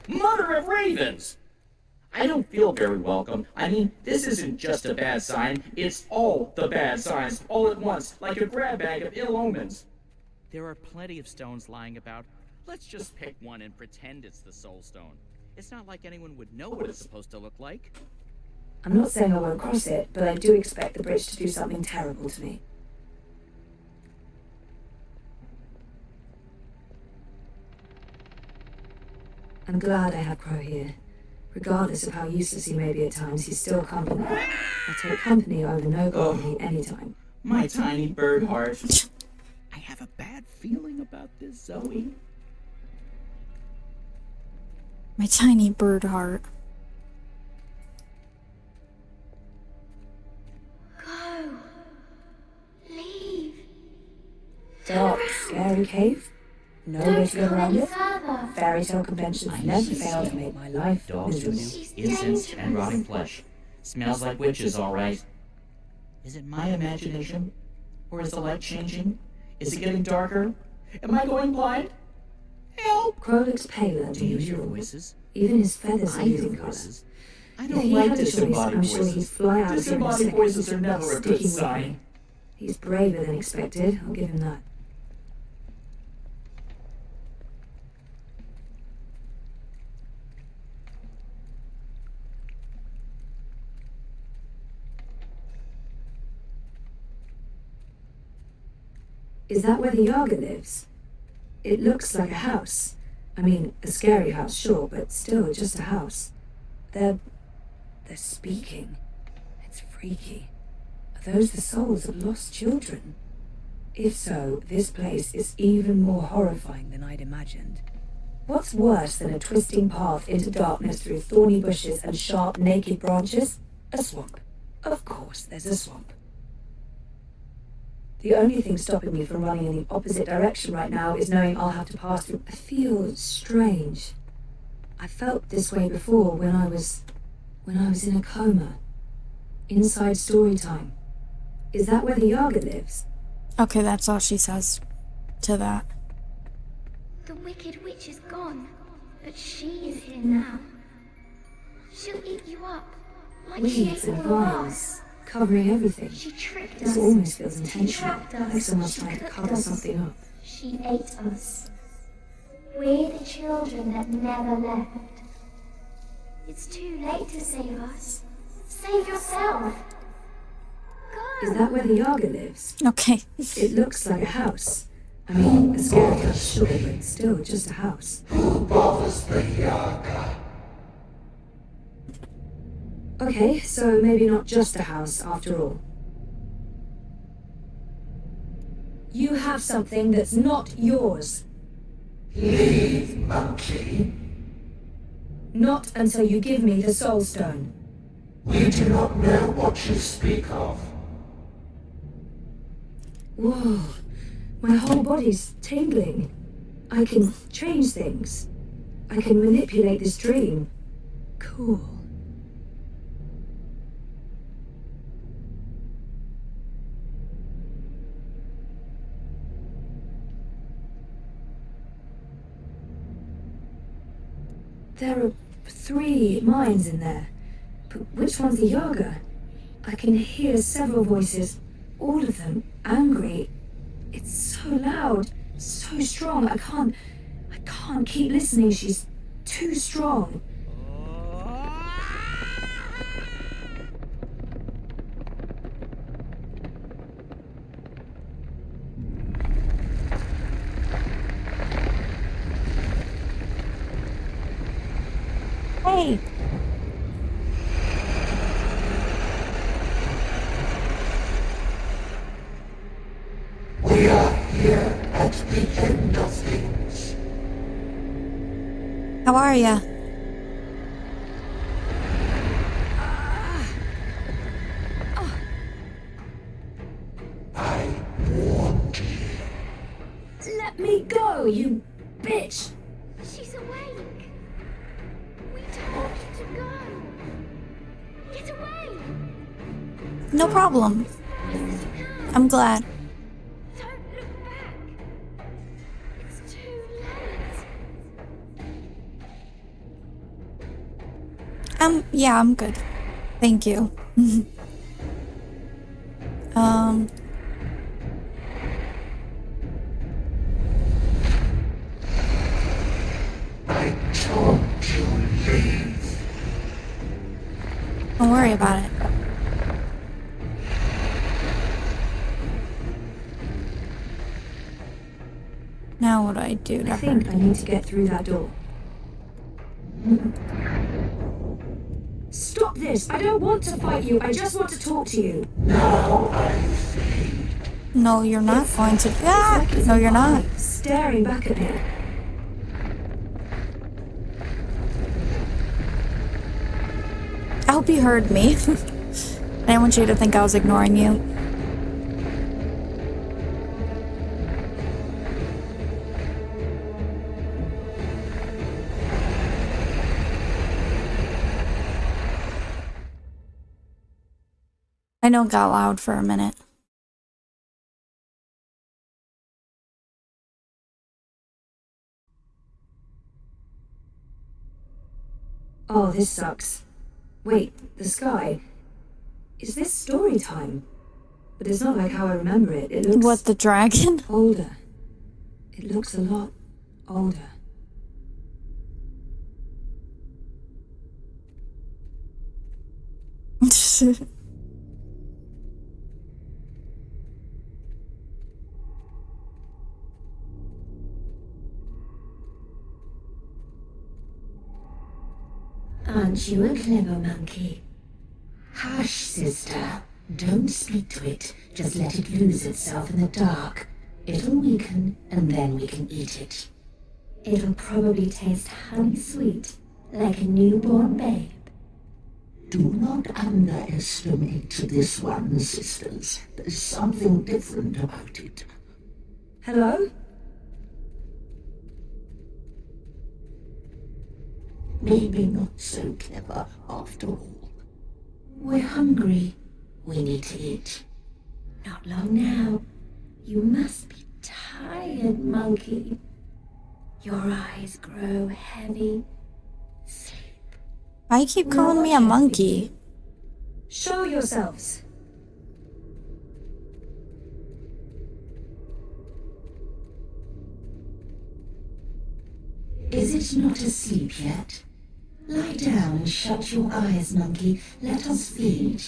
[SPEAKER 2] Mother of ravens! I don't feel very welcome. I mean, this isn't just a bad sign, it's all the bad signs, all at once, like a grab bag of ill omens. There are plenty of stones lying about. Let's just pick one and pretend it's the soul stone. It's not like anyone would know what it's supposed to look like.
[SPEAKER 6] I'm not saying I won't cross it, but I do expect the bridge to do something terrible to me. I'm glad I have Crow here. Regardless of how useless he may be at times, he's still company. I'll take company over no company anytime.
[SPEAKER 2] My tiny bird heart. I have a bad feeling about this, Zoe.
[SPEAKER 1] My tiny bird heart.
[SPEAKER 13] Go. Leave.
[SPEAKER 6] Dark, scary cave? No way to get around it?
[SPEAKER 13] Further.
[SPEAKER 6] Fairy tale conventions never fail to make my life
[SPEAKER 2] Dogs
[SPEAKER 6] miserable.
[SPEAKER 2] incense and rotting flesh. Smells like witches, all right. Is it my imagination? Or is the light changing? Is it getting darker? Am I going blind? Help!
[SPEAKER 6] Crow looks paler than
[SPEAKER 2] Do you hear
[SPEAKER 6] usual.
[SPEAKER 2] voices?
[SPEAKER 6] Even his feathers are
[SPEAKER 2] I hear
[SPEAKER 6] losing colour.
[SPEAKER 2] voices. I
[SPEAKER 6] If
[SPEAKER 2] don't
[SPEAKER 6] he
[SPEAKER 2] like
[SPEAKER 6] had a choice,
[SPEAKER 2] disembodied
[SPEAKER 6] I'm sure he'd
[SPEAKER 2] voices.
[SPEAKER 6] fly out of here in a
[SPEAKER 2] Disembodied
[SPEAKER 6] second.
[SPEAKER 2] voices are never a good
[SPEAKER 6] Sticking with
[SPEAKER 2] sign.
[SPEAKER 6] me. He's braver than expected, I'll give him that. Is that where the Yaga lives? It looks like a house. I mean, a scary house, sure, but still just a house. They're speaking. It's freaky. Are those the souls of lost children? If so, this place is even more horrifying than I'd imagined. What's worse than a twisting path into darkness through thorny bushes and sharp, naked branches? A swamp. Of course, there's a swamp. The only thing stopping me from running in the opposite direction right now is knowing I'll have to pass through. I feel strange. I felt this way before when I was in a coma. Inside story time. Is that where the Yaga lives?
[SPEAKER 1] Okay, that's all she says to that.
[SPEAKER 13] The Wicked Witch is gone, but she is here now. She'll eat you up, like she
[SPEAKER 6] Weeds
[SPEAKER 13] ate
[SPEAKER 6] and
[SPEAKER 13] all of
[SPEAKER 6] vines,
[SPEAKER 13] us.
[SPEAKER 6] covering everything.
[SPEAKER 13] She tricked
[SPEAKER 6] This
[SPEAKER 13] us.
[SPEAKER 6] almost feels
[SPEAKER 13] She
[SPEAKER 6] intentional,
[SPEAKER 13] trapped us.
[SPEAKER 6] like someone's
[SPEAKER 13] She
[SPEAKER 6] trying to
[SPEAKER 13] cooked
[SPEAKER 6] cover
[SPEAKER 13] us.
[SPEAKER 6] something up.
[SPEAKER 13] She ate us. We're the children that never left. It's too late to save us. Save yourself. Go.
[SPEAKER 6] Is that where the Yaga lives?
[SPEAKER 1] Okay.
[SPEAKER 6] It looks like a house. I mean, a scary house, sure, but still just a house.
[SPEAKER 15] Who bothers the Yaga?
[SPEAKER 6] Okay, so maybe not just a house after all. You have something that's not yours.
[SPEAKER 15] Leave, monkey.
[SPEAKER 6] Not until you give me the Soul Stone.
[SPEAKER 15] We do not know what you speak of.
[SPEAKER 6] Whoa, my whole body's tingling. I can change things. I can manipulate this dream. Cool. There are 3 minds in there, but which one's the Yaga? I can hear several voices, all of them angry. It's so loud, so strong. I can't keep listening. She's too strong.
[SPEAKER 1] Hey.
[SPEAKER 15] We are here at the end of things.
[SPEAKER 1] How are ya?
[SPEAKER 15] I warned you.
[SPEAKER 6] Let me go, you bitch!
[SPEAKER 13] She's awake. We told you to go. Get away.
[SPEAKER 1] No problem. I'm glad.
[SPEAKER 13] Don't look back. It's too late.
[SPEAKER 1] Yeah, I'm good. Thank you.
[SPEAKER 15] I told you leave.
[SPEAKER 1] Don't worry about it. Now what do I do to
[SPEAKER 6] I
[SPEAKER 1] her?
[SPEAKER 6] think I need to get through that door. Stop this! I don't want to fight you. I just want to talk to you.
[SPEAKER 15] Now I see.
[SPEAKER 1] No, you're not going to. Ah! No, you're not.
[SPEAKER 6] Staring back at me.
[SPEAKER 1] I hope you heard me. I didn't want you to think I was ignoring you. I know it got loud for a minute.
[SPEAKER 6] Oh, this sucks. Wait, the sky. Is this story time? But it's not like how I remember it. It looks...
[SPEAKER 1] What, the dragon?
[SPEAKER 6] Older. It looks a lot older.
[SPEAKER 5] Aren't you a clever monkey? Hush, sister. Don't speak to it. Just let it lose itself in the dark. It'll weaken, and then we can eat it. It'll probably taste honey sweet, like a newborn babe.
[SPEAKER 17] Do not underestimate this one, sisters. There's something different about it.
[SPEAKER 6] Hello?
[SPEAKER 17] Maybe not so clever after all. We're hungry. We need to eat. Not long now. You must be tired, monkey. Your eyes grow heavy.
[SPEAKER 1] Why you keep calling me a monkey?
[SPEAKER 6] Show yourselves.
[SPEAKER 17] Is it not asleep yet? Lie down and shut your eyes, monkey. Let us feed.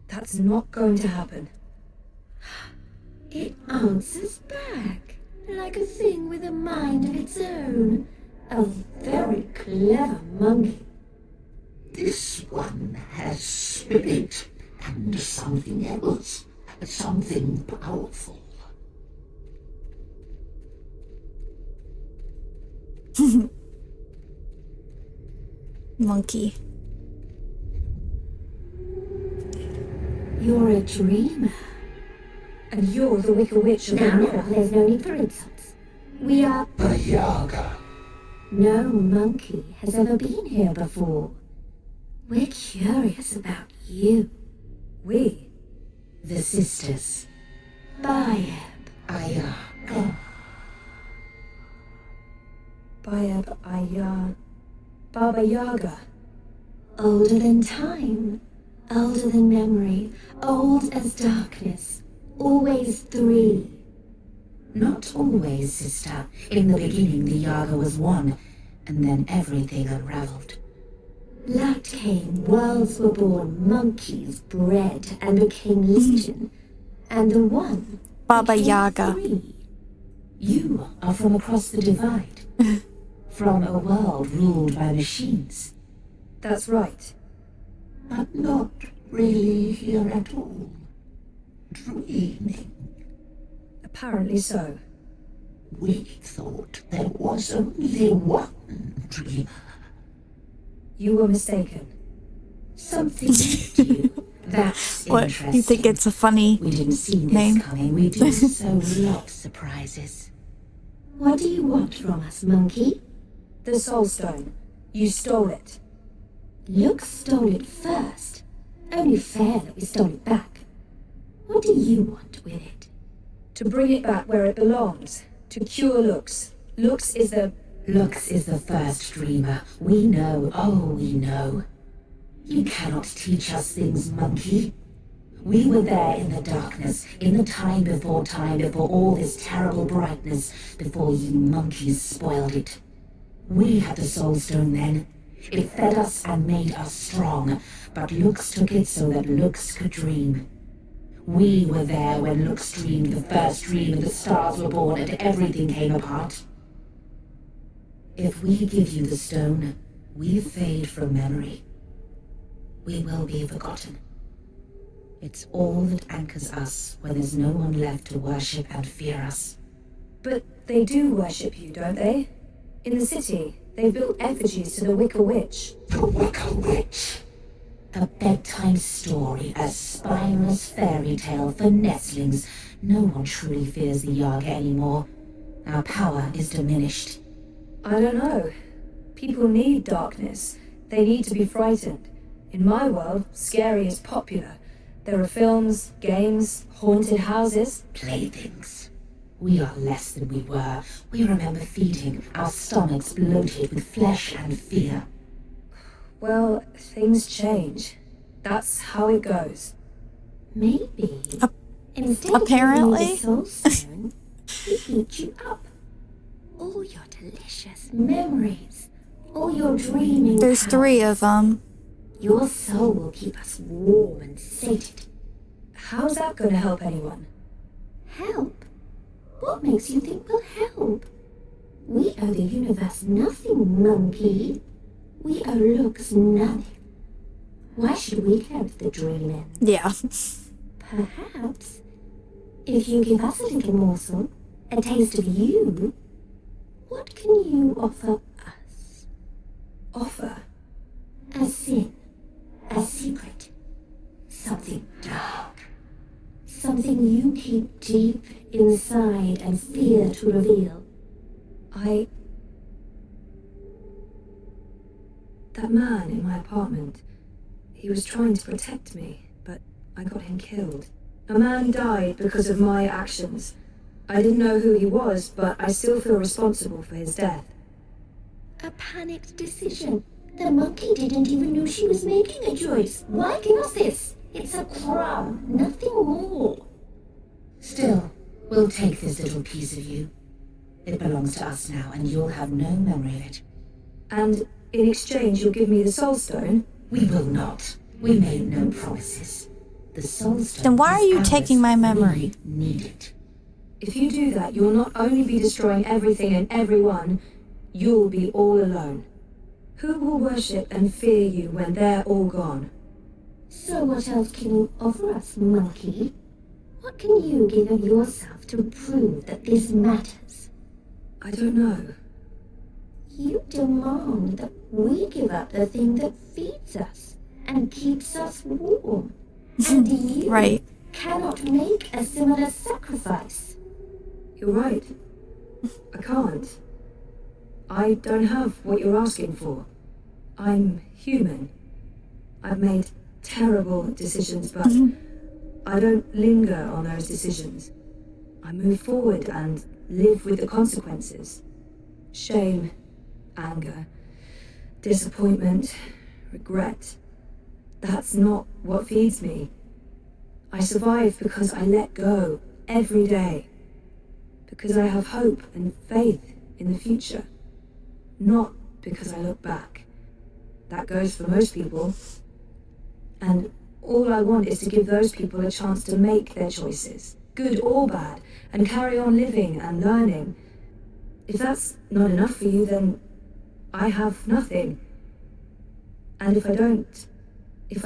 [SPEAKER 6] That's not going to happen.
[SPEAKER 17] It answers back, like a thing with a mind of its own. A very clever monkey. This one has spirit and something else, something powerful.
[SPEAKER 1] Monkey.
[SPEAKER 17] You're a dreamer.
[SPEAKER 6] And you're the Wicker Witch of
[SPEAKER 17] Now,
[SPEAKER 6] Mirror.
[SPEAKER 17] there's no need for insults. We are
[SPEAKER 15] A Yaga.
[SPEAKER 17] No monkey has ever been here before. We're curious about you.
[SPEAKER 6] We?
[SPEAKER 17] The sisters. Bayeb. Ayaga.
[SPEAKER 6] Bayeb Ayar. Baba Yaga.
[SPEAKER 17] Older than time. Older than memory. Old as darkness. Always three. Not always, sister. In the beginning, the Yaga was one, and then everything unraveled. Light came, worlds were born, monkeys bred and became legion, and the one
[SPEAKER 1] Baba
[SPEAKER 17] became
[SPEAKER 1] Yaga.
[SPEAKER 17] three. You are from across the divide, from a world ruled by machines.
[SPEAKER 6] That's right.
[SPEAKER 17] But not really here at all. Dreaming.
[SPEAKER 6] Apparently so.
[SPEAKER 17] We thought there was only one dreamer.
[SPEAKER 6] You were mistaken.
[SPEAKER 17] Something left you. That's
[SPEAKER 1] What?
[SPEAKER 17] interesting.
[SPEAKER 1] You think it's a funny
[SPEAKER 17] We didn't see this
[SPEAKER 1] name?
[SPEAKER 17] coming. We do so love surprises. What do you want from us, monkey?
[SPEAKER 6] The Soul Stone. You stole it.
[SPEAKER 17] Lux stole it first. Only fair that we stole it back. What do you want with it?
[SPEAKER 6] To bring it back where it belongs. To cure Lux. Lux is the...
[SPEAKER 17] Lux is the first dreamer. We know, oh, we know. You cannot teach us things, monkey. We were there in the darkness, in the time, before all this terrible brightness, before you monkeys spoiled it. We had the Soul Stone then. It fed us and made us strong, but Lux took it so that Lux could dream. We were there when Lux dreamed the first dream and the stars were born and everything came apart. If we give you the stone, we fade from memory. We will be forgotten. It's all that anchors us when there's no one left to worship and fear us.
[SPEAKER 6] But they do worship you, don't they? In the city, they've built effigies to the Wicker Witch.
[SPEAKER 17] The Wicker Witch. A bedtime story, a spineless fairy tale for nestlings. No one truly fears the Yaga anymore. Our power is diminished.
[SPEAKER 6] I don't know. People need darkness. They need to be frightened. In my world, scary is popular. There are films, games, haunted houses.
[SPEAKER 17] Playthings. We are less than we were. We remember feeding, our stomachs bloated with flesh and fear.
[SPEAKER 6] Well, things change. That's how it goes.
[SPEAKER 17] Maybe. Instead
[SPEAKER 1] Apparently.
[SPEAKER 17] of giving you the soul stone, we eat you up. All your delicious memories. All your dreaming.
[SPEAKER 1] There's
[SPEAKER 17] powers.
[SPEAKER 1] 3 of them.
[SPEAKER 17] Your soul will keep us warm and sated.
[SPEAKER 6] How's that going to help anyone?
[SPEAKER 17] Help? What makes you think we'll help? We owe the universe nothing, monkey. We owe Lux nothing. Why should we care if the dream ends?
[SPEAKER 1] Yeah.
[SPEAKER 17] Perhaps, if you give us a little morsel, a taste of you, what can you offer us?
[SPEAKER 6] Offer?
[SPEAKER 17] A sin, A secret. Something dark. Something you keep deep inside and fear to reveal.
[SPEAKER 6] That man in my apartment, he was trying to protect me, but I got him killed. A man died because of my actions. I didn't know who he was, but I still feel responsible for his death.
[SPEAKER 17] A panicked decision. The monkey didn't even know she was making a choice. Why give us this? It's a crumb, nothing more. Still, we'll take this little piece of you. It belongs to us now, and you'll have no memory of it.
[SPEAKER 6] And in exchange, you'll give me the Soul Stone?
[SPEAKER 17] We will not. We made no promises. The Soul Stone.
[SPEAKER 1] Then why are you taking my memory?
[SPEAKER 17] We need it.
[SPEAKER 6] If you do that, you'll not only be destroying everything and everyone, you'll be all alone. Who will worship and fear you when they're all gone?
[SPEAKER 17] So what else can you offer us, monkey? What can you give of yourself to prove that this matters?
[SPEAKER 6] I don't know.
[SPEAKER 17] You demand that we give up the thing that feeds us and keeps us warm. And you
[SPEAKER 1] Right.
[SPEAKER 17] cannot make a similar sacrifice.
[SPEAKER 6] You're right. I can't. I don't have what you're asking for. I'm human. I've made terrible decisions, but I don't linger on those decisions. I move forward and live with the consequences. Shame, anger, disappointment, regret. That's not what feeds me. I survive because I let go every day. Because I have hope and faith in the future. Not because I look back. That goes for most people. And all I want is to give those people a chance to make their choices, good or bad, and carry on living and learning. If that's not enough for you, then I have nothing. And if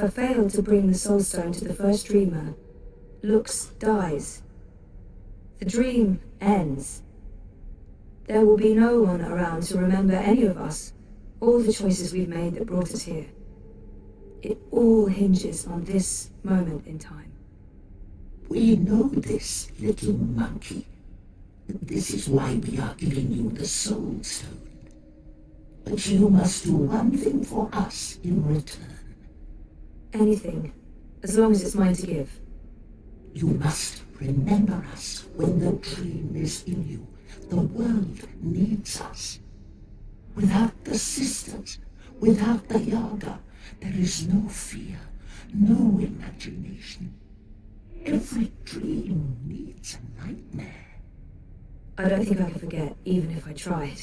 [SPEAKER 6] I fail to bring the Soul Stone to the first dreamer, Lux dies. The dream ends. There will be no one around to remember any of us, all the choices we've made that brought us here. It all hinges on this moment in time.
[SPEAKER 17] We know this, little monkey. This is why we are giving you the Soul Stone. But you must do one thing for us in return.
[SPEAKER 6] Anything, as long as it's mine to give.
[SPEAKER 17] You must remember us when the dream is in you. The world needs us. Without the sisters, without the Yaga, there is no fear, no imagination. Every dream needs a nightmare.
[SPEAKER 6] I don't think I could forget, even if I tried.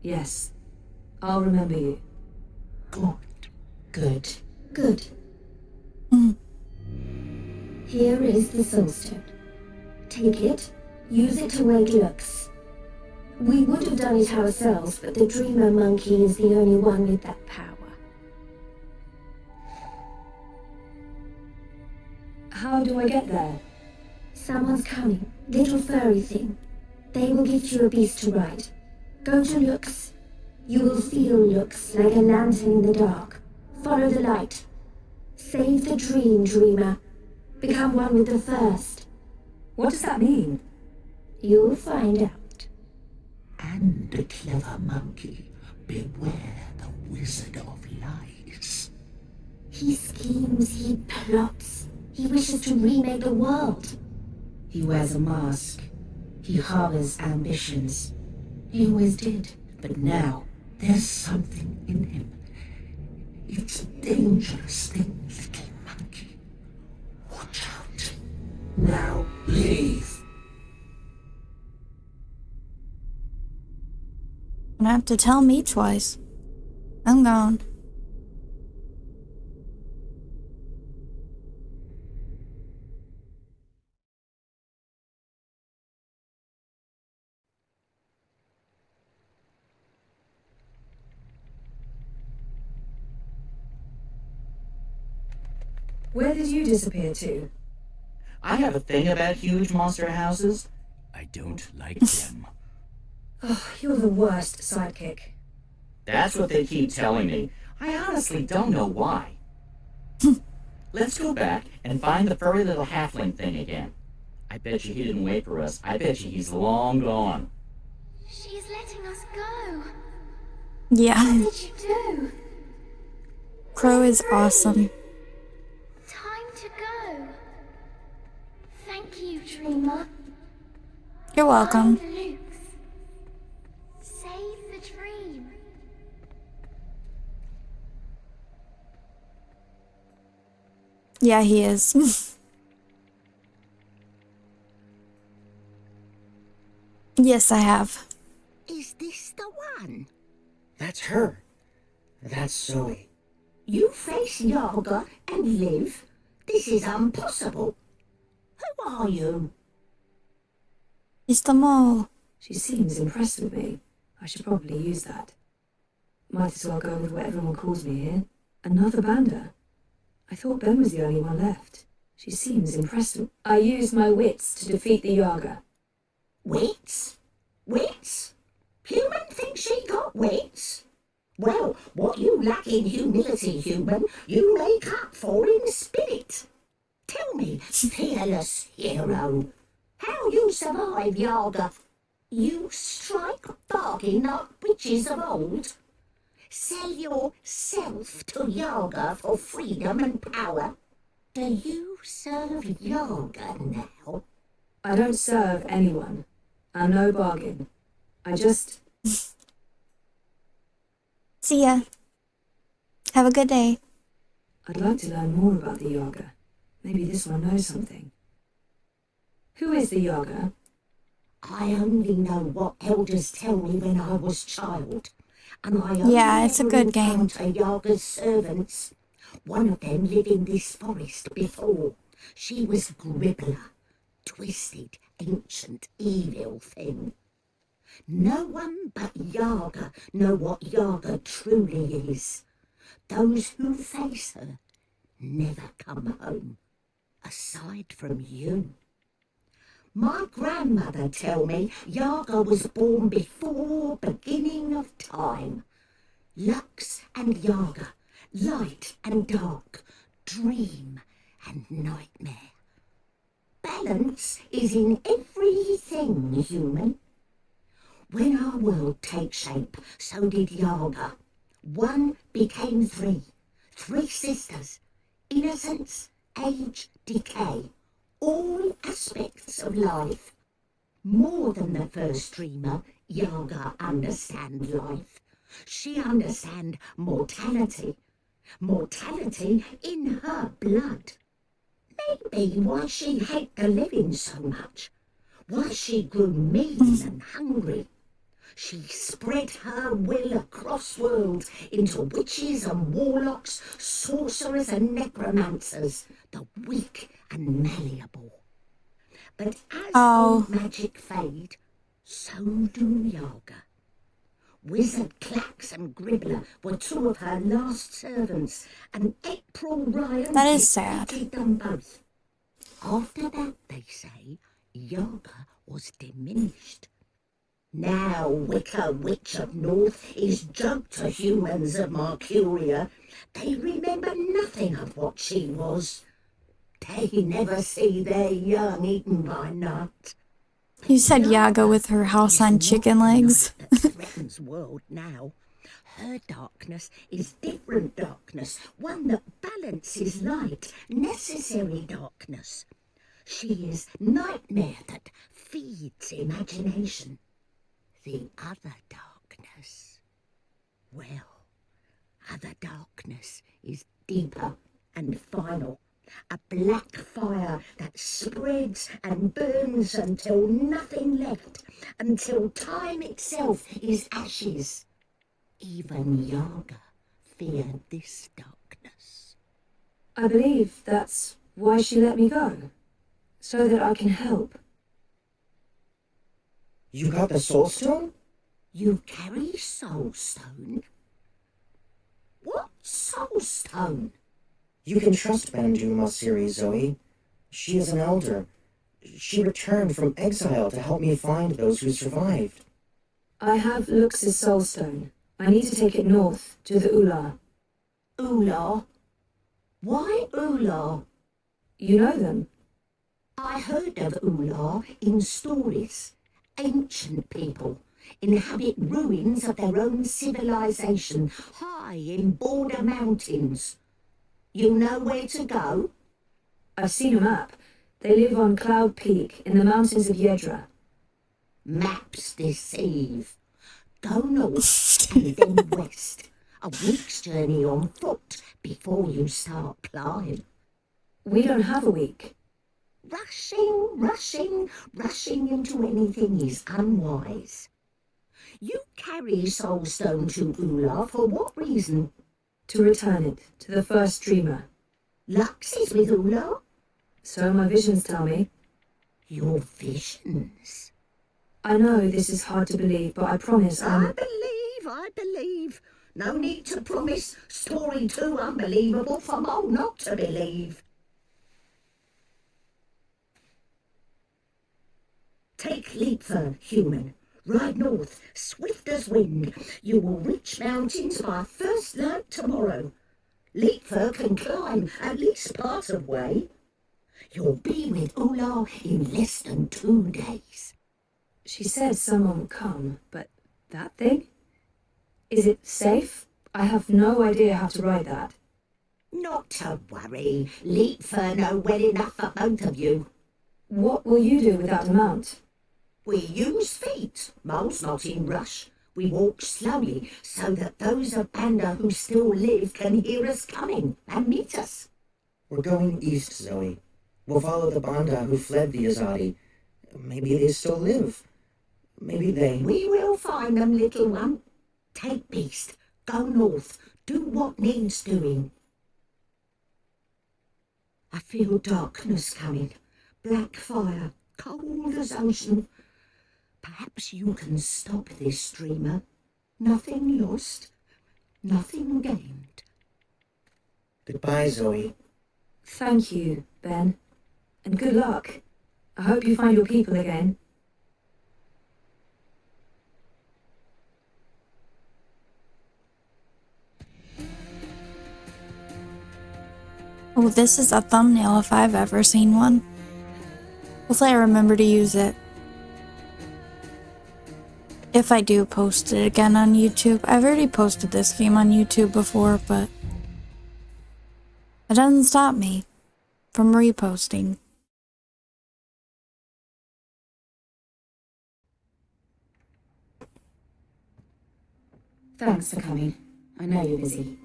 [SPEAKER 6] Yes, I'll remember you.
[SPEAKER 17] Good. Here is the Soul Stone. Take it, use it to wake Lux. We would have done it ourselves, but the Dreamer Monkey is the only one with that power.
[SPEAKER 6] How do I get there?
[SPEAKER 17] Someone's coming. Little furry thing. They will gift you a beast to ride. Go to Lux. You will feel Lux like a lantern in the dark. Follow the light. Save the dream, Dreamer. Become one with the first.
[SPEAKER 6] What does that mean?
[SPEAKER 17] You'll find out. And the clever monkey, beware the wizard of lies. He schemes, he plots. He wishes to remake the world. He wears a mask. He harbors ambitions. He always did, but now there's something in him. It's a dangerous thing, little monkey. Watch out. Now leave.
[SPEAKER 1] You don't have to tell me twice. I'm gone.
[SPEAKER 6] Where did you disappear to?
[SPEAKER 2] I have a thing about huge monster houses. I don't like them.
[SPEAKER 6] Oh, you're the worst sidekick.
[SPEAKER 2] That's what they keep telling me. I honestly don't know why. Let's go back and find the furry little halfling thing again. I bet you he didn't wait for us. I bet you he's long gone.
[SPEAKER 13] She's letting us go.
[SPEAKER 1] Yeah.
[SPEAKER 13] What did you do?
[SPEAKER 1] Crow is awesome.
[SPEAKER 13] Time to go. Thank you, Dreamer.
[SPEAKER 1] You're welcome.
[SPEAKER 13] Find Luke's. Save the dream.
[SPEAKER 1] Yeah, he is. Yes, I have.
[SPEAKER 17] Is this the one?
[SPEAKER 14] That's her. That's Zoe.
[SPEAKER 17] You face Yaga and live? This is impossible. Who are you?
[SPEAKER 1] It's the mole.
[SPEAKER 6] She seems impressed with me. I should probably use that. Might as well go with what everyone calls me here. Another bander. I thought Ben was the only one left. She seems impressed with... I used my wits to defeat the Yaga.
[SPEAKER 17] Wits? Wits? Human thinks she got wits? Well, what you lack in humility, human, you make up for in spirit. Tell me, fearless hero, how you survive Yaga? You strike bargain like witches of old? Sell yourself to Yaga for freedom and power? Do you serve Yaga now?
[SPEAKER 6] I don't serve anyone. I'm no bargain. I just...
[SPEAKER 1] See ya. Have a good day.
[SPEAKER 6] I'd like to learn more about the Yaga. Maybe this one knows something. Who is the Yaga?
[SPEAKER 17] I only know what elders tell me when I was child. And I only
[SPEAKER 1] Yeah, it's a good game.
[SPEAKER 17] encounter Yaga's servants. One of them lived in this forest before. She was Gribbler. Twisted, ancient, evil thing. No one but Yaga know what Yaga truly is. Those who face her never come home, aside from you. My grandmother tell me Yaga was born before beginning of time. Lux and Yaga, light and dark, dream and nightmare. Balance is in everything human. When our world takes shape, so did Yaga. One became three. Three sisters. Innocence, age, decay. All aspects of life. More than the first dreamer, Yaga understand life. She understand mortality. Mortality in her blood. Maybe why she hate the living so much. Why she grew mean and hungry. She spread her will across worlds into witches and warlocks, sorcerers and necromancers, the weak and malleable. But as old magic fade, so do Yaga. Wizard Clax and Gribbler were two of her last servants, and April Ryan
[SPEAKER 1] That is sad.
[SPEAKER 17] defeated them both. After that, they say, Yaga was diminished. Now Wicker Witch of North is joke to humans of Marcuria. They remember nothing of what she was. They never see their young eaten by night.
[SPEAKER 1] You said Yaga with her house on chicken legs.
[SPEAKER 17] That threatens world now. Her darkness is different darkness, one that balances light, necessary darkness. She is nightmare that feeds imagination. The other darkness, well, other darkness is deeper and final. A black fire that spreads and burns until nothing left, until time itself is ashes. Even Yaga feared this darkness.
[SPEAKER 6] I believe that's why she let me go. So that I can help.
[SPEAKER 14] You got the Soul Stone?
[SPEAKER 17] You carry Soul Stone? What Soul Stone?
[SPEAKER 14] You can trust Bandu Mossiri, Zoe. She is an elder. She returned from exile to help me find those who survived.
[SPEAKER 6] I have Lux's soul stone. I need to take it north, to the Ula.
[SPEAKER 17] Ula?
[SPEAKER 18] Why Ular?
[SPEAKER 6] You know them?
[SPEAKER 18] I heard of Ular in stories. Ancient people inhabit ruins of their own civilization high in border mountains. You know where to go?
[SPEAKER 6] I've seen a map. They live on Cloud Peak in the mountains of Yedra.
[SPEAKER 18] Maps deceive. Go north and then west. A week's journey on foot before you start climbing.
[SPEAKER 6] We don't have a week.
[SPEAKER 18] Rushing into anything is unwise. You carry Soulstone to Ular for what reason?
[SPEAKER 6] To return it to the first dreamer.
[SPEAKER 18] Lux is with Ular?
[SPEAKER 6] So my visions tell me.
[SPEAKER 18] Your visions?
[SPEAKER 6] I know this is hard to believe, but I promise
[SPEAKER 18] I believe. No need to promise. Story too unbelievable for Mole not to believe. Take Leapfern, human. Ride north, swift as wind. You will reach mountains by first light tomorrow. Leapfern can climb at least part of way. You'll be with Ular in less than 2 days.
[SPEAKER 6] She said someone would come, but that thing? Is it safe? I have no idea how to ride that.
[SPEAKER 18] Not to worry. Leapfern know well enough for both of you.
[SPEAKER 6] What will you do without a mount?
[SPEAKER 18] We use feet. Mole's not in rush. We walk slowly so that those of Banda who still live can hear us coming and meet us.
[SPEAKER 14] We're going east, Zoe. We'll follow the Banda who fled the Azadi. Maybe they still live. Maybe they...
[SPEAKER 18] We will find them, little one. Take Beast. Go north. Do what needs doing. I feel darkness coming. Black fire. Cold as ocean. Perhaps you can stop this dreamer. Nothing lost. Nothing gained.
[SPEAKER 14] Goodbye, Zoe.
[SPEAKER 6] Thank you, Ben. And good luck. I hope you find your people again.
[SPEAKER 1] Oh, this is a thumbnail if I've ever seen one. Hopefully I remember to use it. If I do post it again on YouTube. I've already posted this game on YouTube before, but it doesn't stop me from reposting.
[SPEAKER 5] Thanks for coming. I know you're busy.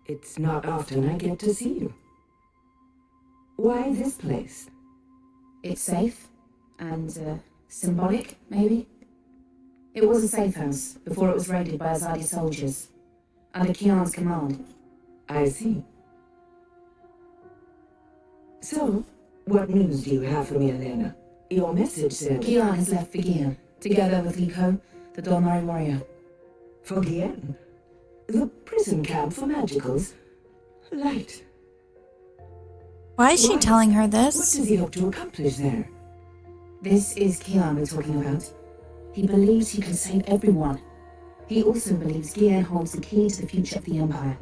[SPEAKER 5] It's not often I get to see you. Why this place? It's safe and symbolic, maybe? It was a safe house before it was raided by Azadi soldiers, under Kian's command. I see. So, what news do you have for me, Elena? Your message said... Kian has left for Gian, together with Liko, the Dolmari warrior. For Gian? The prison camp for magicals? Right.
[SPEAKER 1] Why is she telling her this?
[SPEAKER 5] What does he hope to accomplish there? This is Kian we're talking about. He believes he can save everyone. He also believes Gian holds the key to the future of the Empire.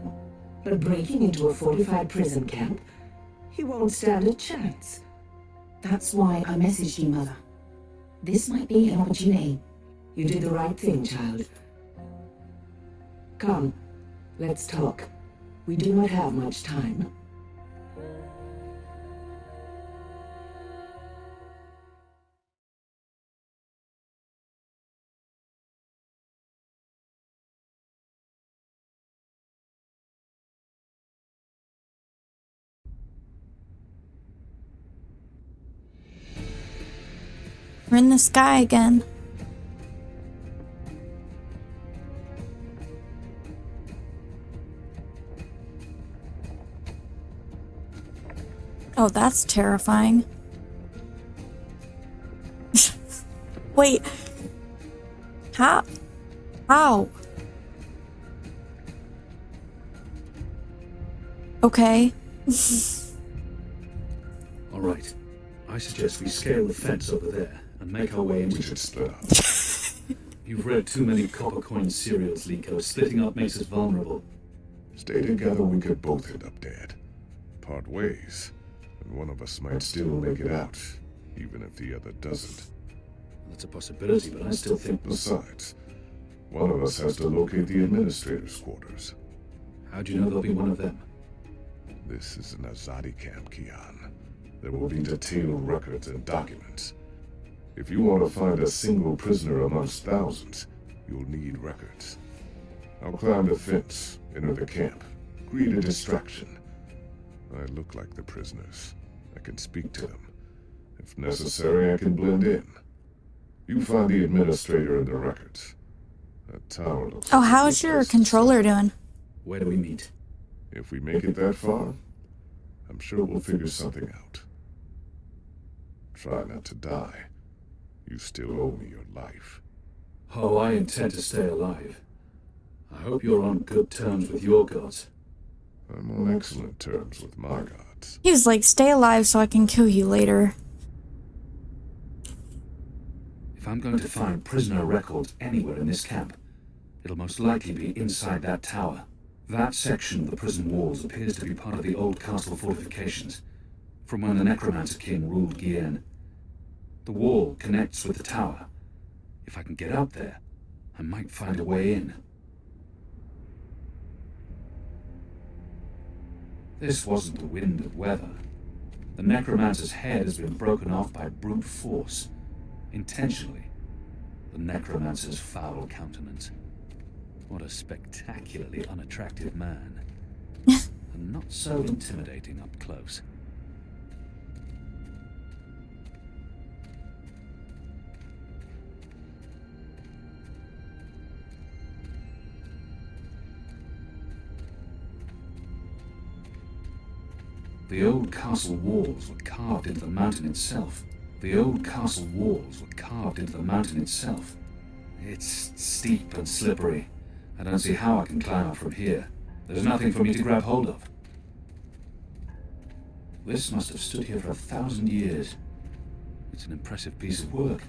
[SPEAKER 5] But breaking into a fortified prison camp? He won't stand a chance. That's why I messaged you, Mother. This might be an opportunity. You did the right thing, child. Come, let's talk. We do not have much time.
[SPEAKER 1] We're in the sky again. Oh, that's terrifying. Wait. How? How? Okay.
[SPEAKER 16] All right. I suggest we scale the fence over there and make our way into...
[SPEAKER 15] We should split up.
[SPEAKER 16] You've read too many copper coin serials, Liko. Splitting up makes us vulnerable.
[SPEAKER 15] Stay together, we could both end up dead. part ways, and one of us might still make it out, even if the other doesn't.
[SPEAKER 16] That's a possibility, but I still think...
[SPEAKER 15] Besides, one of us has to locate the administrator's quarters.
[SPEAKER 16] How do you know there'll be one of them?
[SPEAKER 15] This is an Azadi camp, Kian. There will be detailed records and documents. If you want to find a single prisoner amongst thousands, you'll need records. I'll climb the fence, enter the camp, create a distraction. I look like the prisoners. I can speak to them. If necessary, I can blend in. You find the administrator and the records. That tower looks
[SPEAKER 1] Oh,
[SPEAKER 15] like a
[SPEAKER 1] how's
[SPEAKER 15] good
[SPEAKER 1] your
[SPEAKER 15] place to
[SPEAKER 1] controller doing?
[SPEAKER 16] Where do we meet?
[SPEAKER 15] If we make it that far, I'm sure we'll figure something out. Try not to die. You still owe me your life.
[SPEAKER 16] Oh, I intend to stay alive. I hope you're on good terms with your gods.
[SPEAKER 15] I'm on excellent terms with my gods.
[SPEAKER 1] He was like, stay alive so I can kill you later.
[SPEAKER 16] If I'm going to find prisoner records anywhere in this camp, it'll most likely be inside that tower. That section of the prison walls appears to be part of the old castle fortifications, from when the Necromancer King ruled Gien. The wall connects with the tower. If I can get up there, I might find a way in. This wasn't the wind of weather. The Necromancer's head has been broken off by brute force, intentionally. The Necromancer's foul countenance. What a spectacularly unattractive man. And not so intimidating up close. The old castle walls were carved into the mountain itself. The old castle walls were carved into the mountain itself. It's steep and slippery. I don't see how I can climb up from here. There's nothing for me to grab hold of. This must have stood here for 1,000 years. It's an impressive piece of work.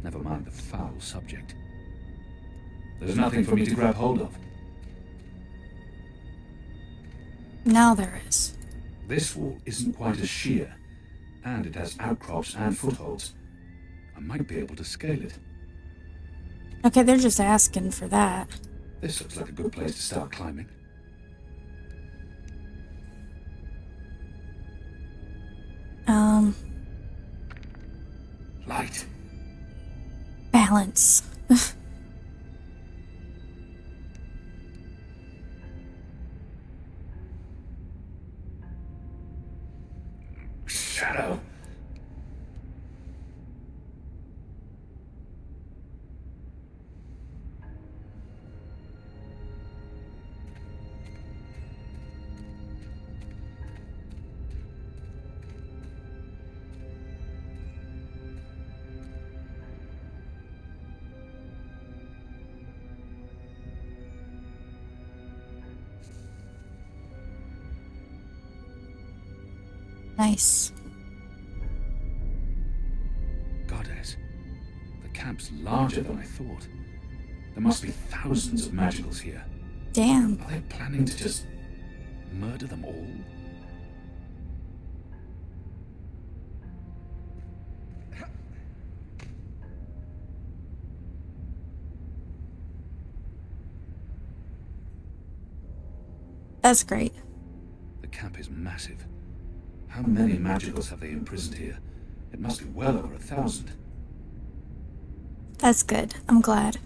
[SPEAKER 16] Never mind the foul subject. There's nothing for me to grab hold of.
[SPEAKER 1] Now there is.
[SPEAKER 16] This wall isn't quite as sheer, and it has outcrops and footholds. I might be able to scale it.
[SPEAKER 1] Okay, they're just asking for that.
[SPEAKER 16] This looks like a good place to start climbing. Light.
[SPEAKER 1] Balance.
[SPEAKER 16] Shadow.
[SPEAKER 1] Nice.
[SPEAKER 16] Goddess, the camp's larger than I thought. There must be thousands of magicals here.
[SPEAKER 1] Damn.
[SPEAKER 16] Are they planning to just murder them all?
[SPEAKER 1] That's great.
[SPEAKER 16] The camp is massive. How many magicals have they imprisoned here? It must be well over 1,000.
[SPEAKER 1] That's good. I'm glad.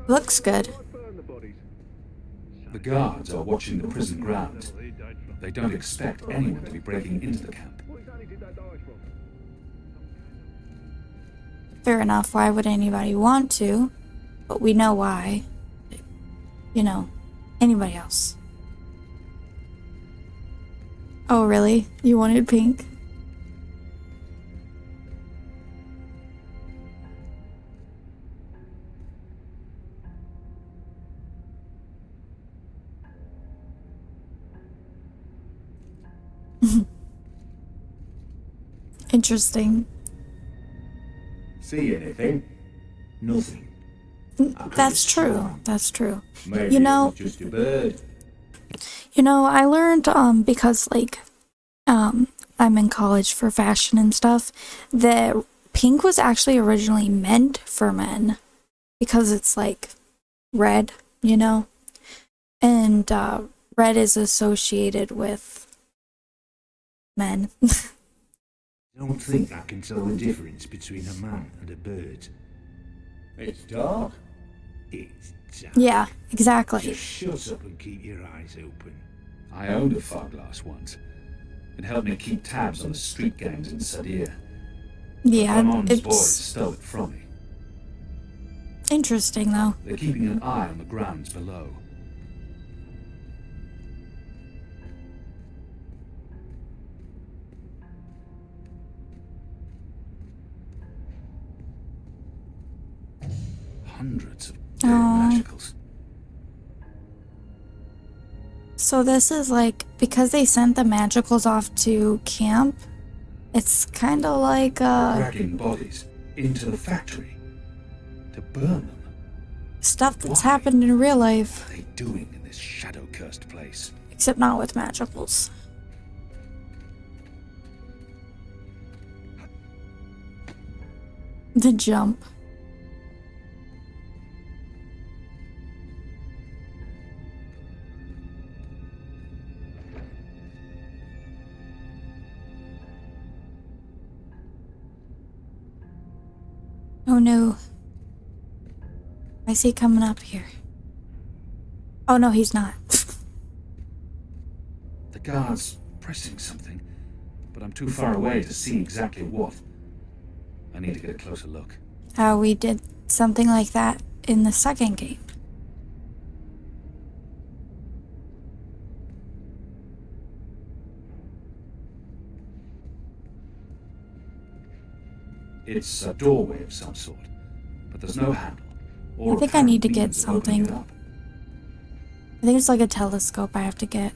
[SPEAKER 1] Looks good.
[SPEAKER 16] The guards are watching the prison grounds. They don't expect anyone to be breaking into the camp.
[SPEAKER 1] Fair enough. Why would anybody want to? But we know why. You know, anybody else. Oh, really? You wanted pink? Interesting.
[SPEAKER 19] See anything? Nothing.
[SPEAKER 1] That's true. That's true.
[SPEAKER 19] Maybe
[SPEAKER 1] You know,
[SPEAKER 19] it's just a bird.
[SPEAKER 1] You know, I learned because like I'm in college for fashion and stuff that pink was actually originally meant for men because it's like red, you know? And red is associated with men.
[SPEAKER 9] Don't think I can tell the difference between a man and a bird.
[SPEAKER 15] It's dark.
[SPEAKER 9] It's dark.
[SPEAKER 1] Yeah, exactly.
[SPEAKER 9] Just shut up and keep your eyes open.
[SPEAKER 16] I owned a fog glass once. It helped me keep tabs on the street gangs in Sadir.
[SPEAKER 1] Yeah,
[SPEAKER 16] Ramon's boys
[SPEAKER 1] it's
[SPEAKER 16] stole it from me.
[SPEAKER 1] interesting though.
[SPEAKER 16] They're keeping an eye on the grounds below. Hundreds of dead magicals.
[SPEAKER 1] So this is like, because they sent the magicals off to camp, it's kind of like
[SPEAKER 16] Dragging bodies into the factory to burn them.
[SPEAKER 1] stuff that's happened in real life,
[SPEAKER 16] What are they doing in this shadow-cursed place?
[SPEAKER 1] except not with magicals. The jump. Oh no. I see coming up here. Oh no, he's not.
[SPEAKER 16] The guard's pressing something, but I'm too far away to see exactly what. I need to get a closer look.
[SPEAKER 1] We did something like that in the second game.
[SPEAKER 16] It's a doorway of some sort, but there's no handle.
[SPEAKER 1] I think I need to get something. I think it's like a telescope I have to get.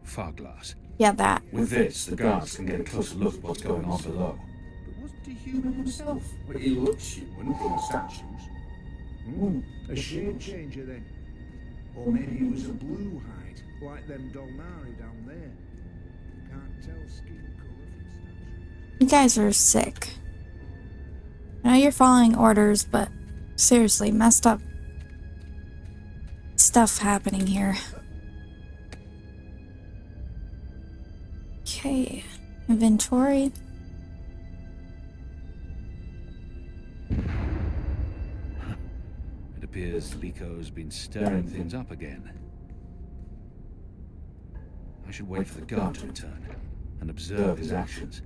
[SPEAKER 16] Fog glass.
[SPEAKER 1] Yeah, that.
[SPEAKER 16] With this, the guards can get a closer look at what's going on below.
[SPEAKER 9] But wasn't he human himself?
[SPEAKER 15] Well, he looks human from the statues.
[SPEAKER 9] A shape changer then. Or maybe he was a blue hide, like them Dolmari down there. Can't tell skin colour from statues.
[SPEAKER 1] You guys are sick. I know you're following orders, but seriously, messed up stuff happening here. Okay, inventory.
[SPEAKER 16] It appears Lico's been stirring things up again. I should wait for the guard to return and observe his actions.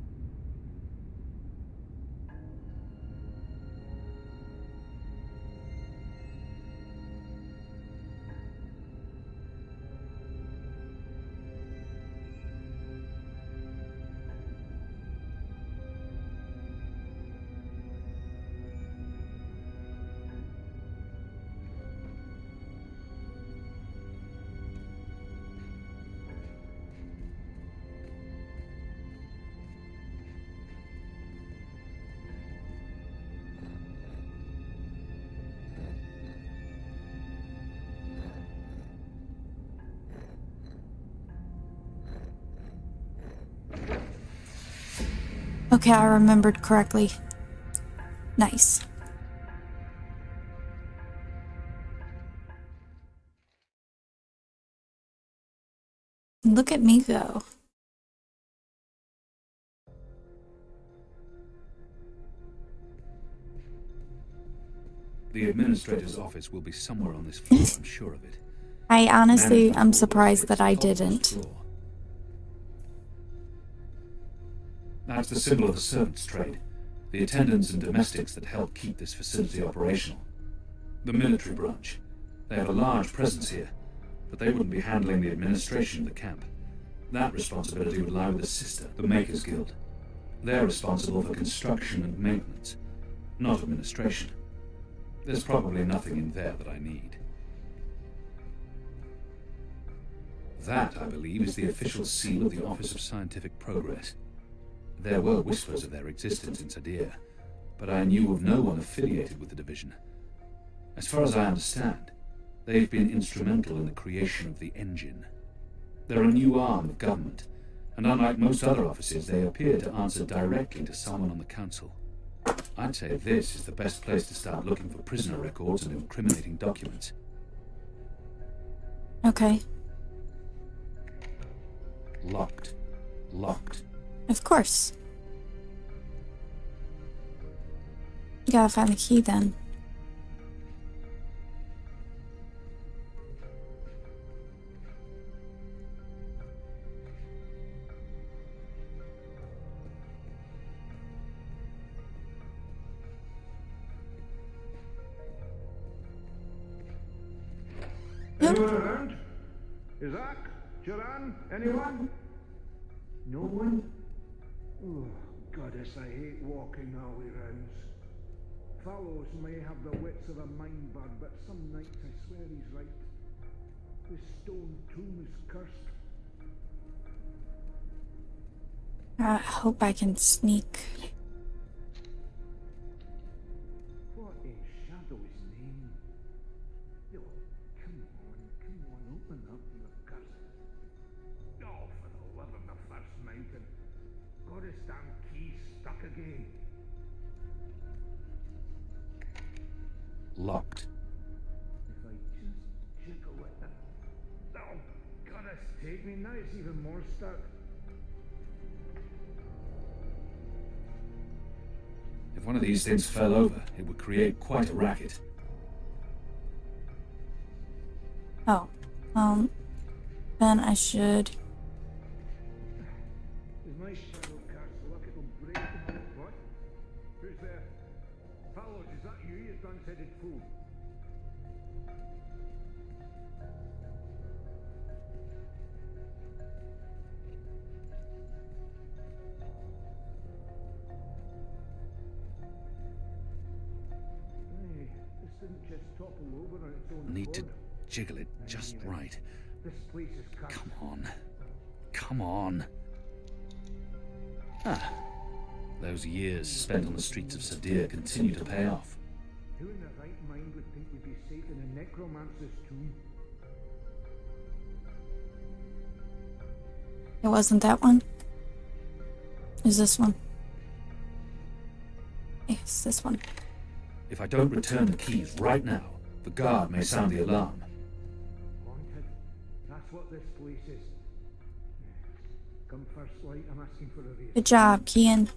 [SPEAKER 1] Okay, I remembered correctly. Nice. Look at me go.
[SPEAKER 16] The administrator's office will be somewhere on this floor, I'm sure of it.
[SPEAKER 1] I honestly, I'm surprised that I didn't.
[SPEAKER 16] That's the symbol of the servants' trade. The attendants and domestics that help keep this facility operational. The military branch. They have a large presence here, but they wouldn't be handling the administration of the camp. That responsibility would lie with the sister, the Makers Guild. They're responsible for construction and maintenance, not administration. There's probably nothing in there that I need. That, I believe, is the official seal of the Office of Scientific Progress. There were whispers of their existence in Sadir, but I knew of no one affiliated with the division. As far as I understand, they've been instrumental in the creation of the engine. They're a new arm of government, and unlike most other offices, they appear to answer directly to someone on the council. I'd say this is the best place to start looking for prisoner records and incriminating documents.
[SPEAKER 1] Okay.
[SPEAKER 16] Locked. Locked.
[SPEAKER 1] Of course. You gotta find the key then.
[SPEAKER 9] Anyone around? Isaac? Joran? Anyone? No one? Oh, goddess, I hate walking alley rounds. Fallows may have the wits of a mind bug, but some nights I swear he's right. This stone tomb is cursed.
[SPEAKER 1] I hope I can sneak.
[SPEAKER 9] What in Shadow's name? Oh, come on, open up, you cursed. Oh, for the love of the first mountain. Goddess damn key stuck again.
[SPEAKER 16] Locked.
[SPEAKER 9] If I just jiggle it. Oh, goddess take me, now it's even more stuck.
[SPEAKER 16] If one of these things fell over, it would create quite a racket.
[SPEAKER 1] Oh. Then I should...
[SPEAKER 9] Is my shadow cast luck it'll break them? What? Who's there? Fallows, is that you, you dun-headed fool? Hey, this didn't just topple over on its own
[SPEAKER 16] Need to
[SPEAKER 9] accord.
[SPEAKER 16] jiggle it just right.
[SPEAKER 9] This place is cursed.
[SPEAKER 16] Come on. Come on. Ah. Those years spent on the streets of Sadir continue to pay off.
[SPEAKER 9] Who in their right mind would think we'd be safe in a necromancer's tomb?
[SPEAKER 1] It wasn't that one. Is this one? Yes, this one.
[SPEAKER 16] If I don't return the keys right now, the guard may sound the alarm.
[SPEAKER 9] Haunted? That's what this place is. Come first light, I'm asking for a raise.
[SPEAKER 1] Good job, Kian.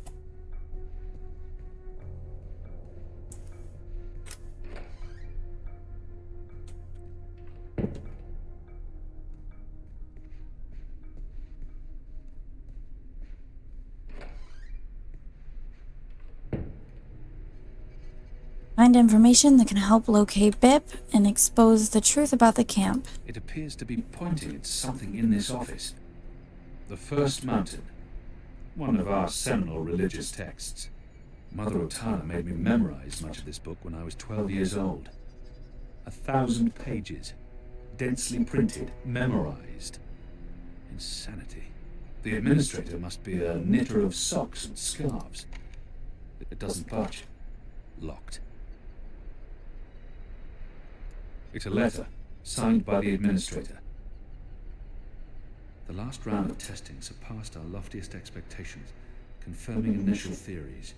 [SPEAKER 1] Find information that can help locate Bip and expose the truth about the camp.
[SPEAKER 16] It appears to be pointing at something in this office. The First Mountain. One of our seminal religious texts. Mother Otana made me memorize much of this book when I was 12 years old. 1,000 pages. Densely printed. Memorized. Insanity. The administrator must be a knitter of socks and scarves. It doesn't budge. Locked. It's a letter, signed by the administrator. The last round of testing surpassed our loftiest expectations, confirming initial theories.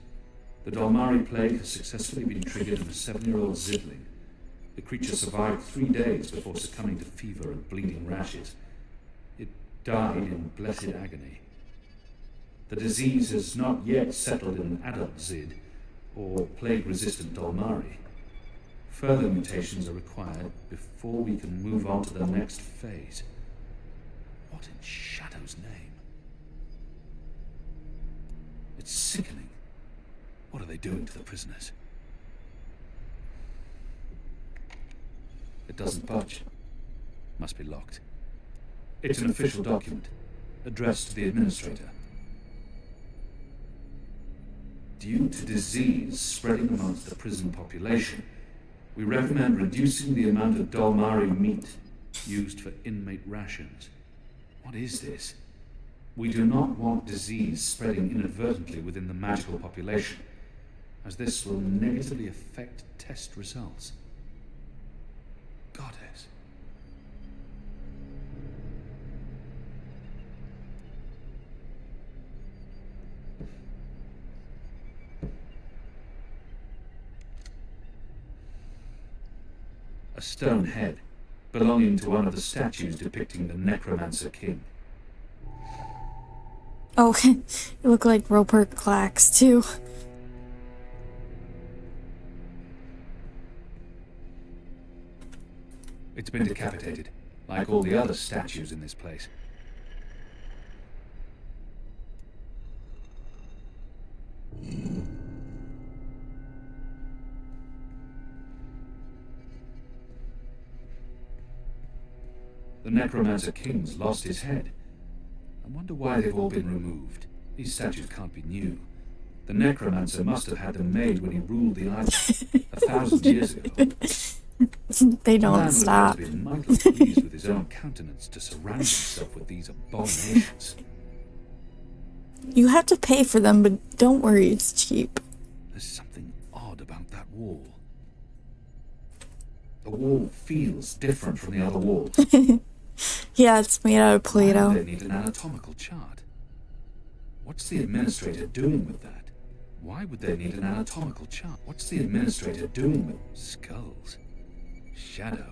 [SPEAKER 16] The Dolmari plague has successfully been triggered in a 7-year-old Zidling. The creature survived 3 days before succumbing to fever and bleeding rashes. It died in blessed agony. The disease has not yet settled in an adult Zid, or plague-resistant Dolmari. Further mutations are required before we can move on to the next phase. What in Shadow's name? It's sickening. What are they doing to the prisoners? It doesn't budge. Must be locked. It's an official document, addressed to the administrator. Due to disease spreading amongst the prison population, We recommend reducing the amount of Dalmari meat used for inmate rations. What is this? We do not want disease spreading inadvertently within the magical population, as this will negatively affect test results. Goddess. A stone head, belonging to one of the statues depicting the Necromancer King.
[SPEAKER 1] Oh, you look like Roper Clacks, too.
[SPEAKER 16] It's been decapitated, like all the other statues in this place. The Necromancer King's lost his head. I wonder why they've all been removed. These statues can't be new. The Necromancer must have had them made when he ruled the island 1,000 years ago.
[SPEAKER 1] They don't stop.
[SPEAKER 16] The man would have been mightily pleased with his own countenance to surround himself with these abominations.
[SPEAKER 1] You have to pay for them, but don't worry, it's cheap.
[SPEAKER 16] There's something odd about that wall. The wall feels different from the other walls.
[SPEAKER 1] Yeah, it's made out of Play-Doh.
[SPEAKER 16] Why do they need an anatomical chart? What's the administrator doing with that? Why would they need an anatomical chart? What's the administrator doing with skulls? Shadow.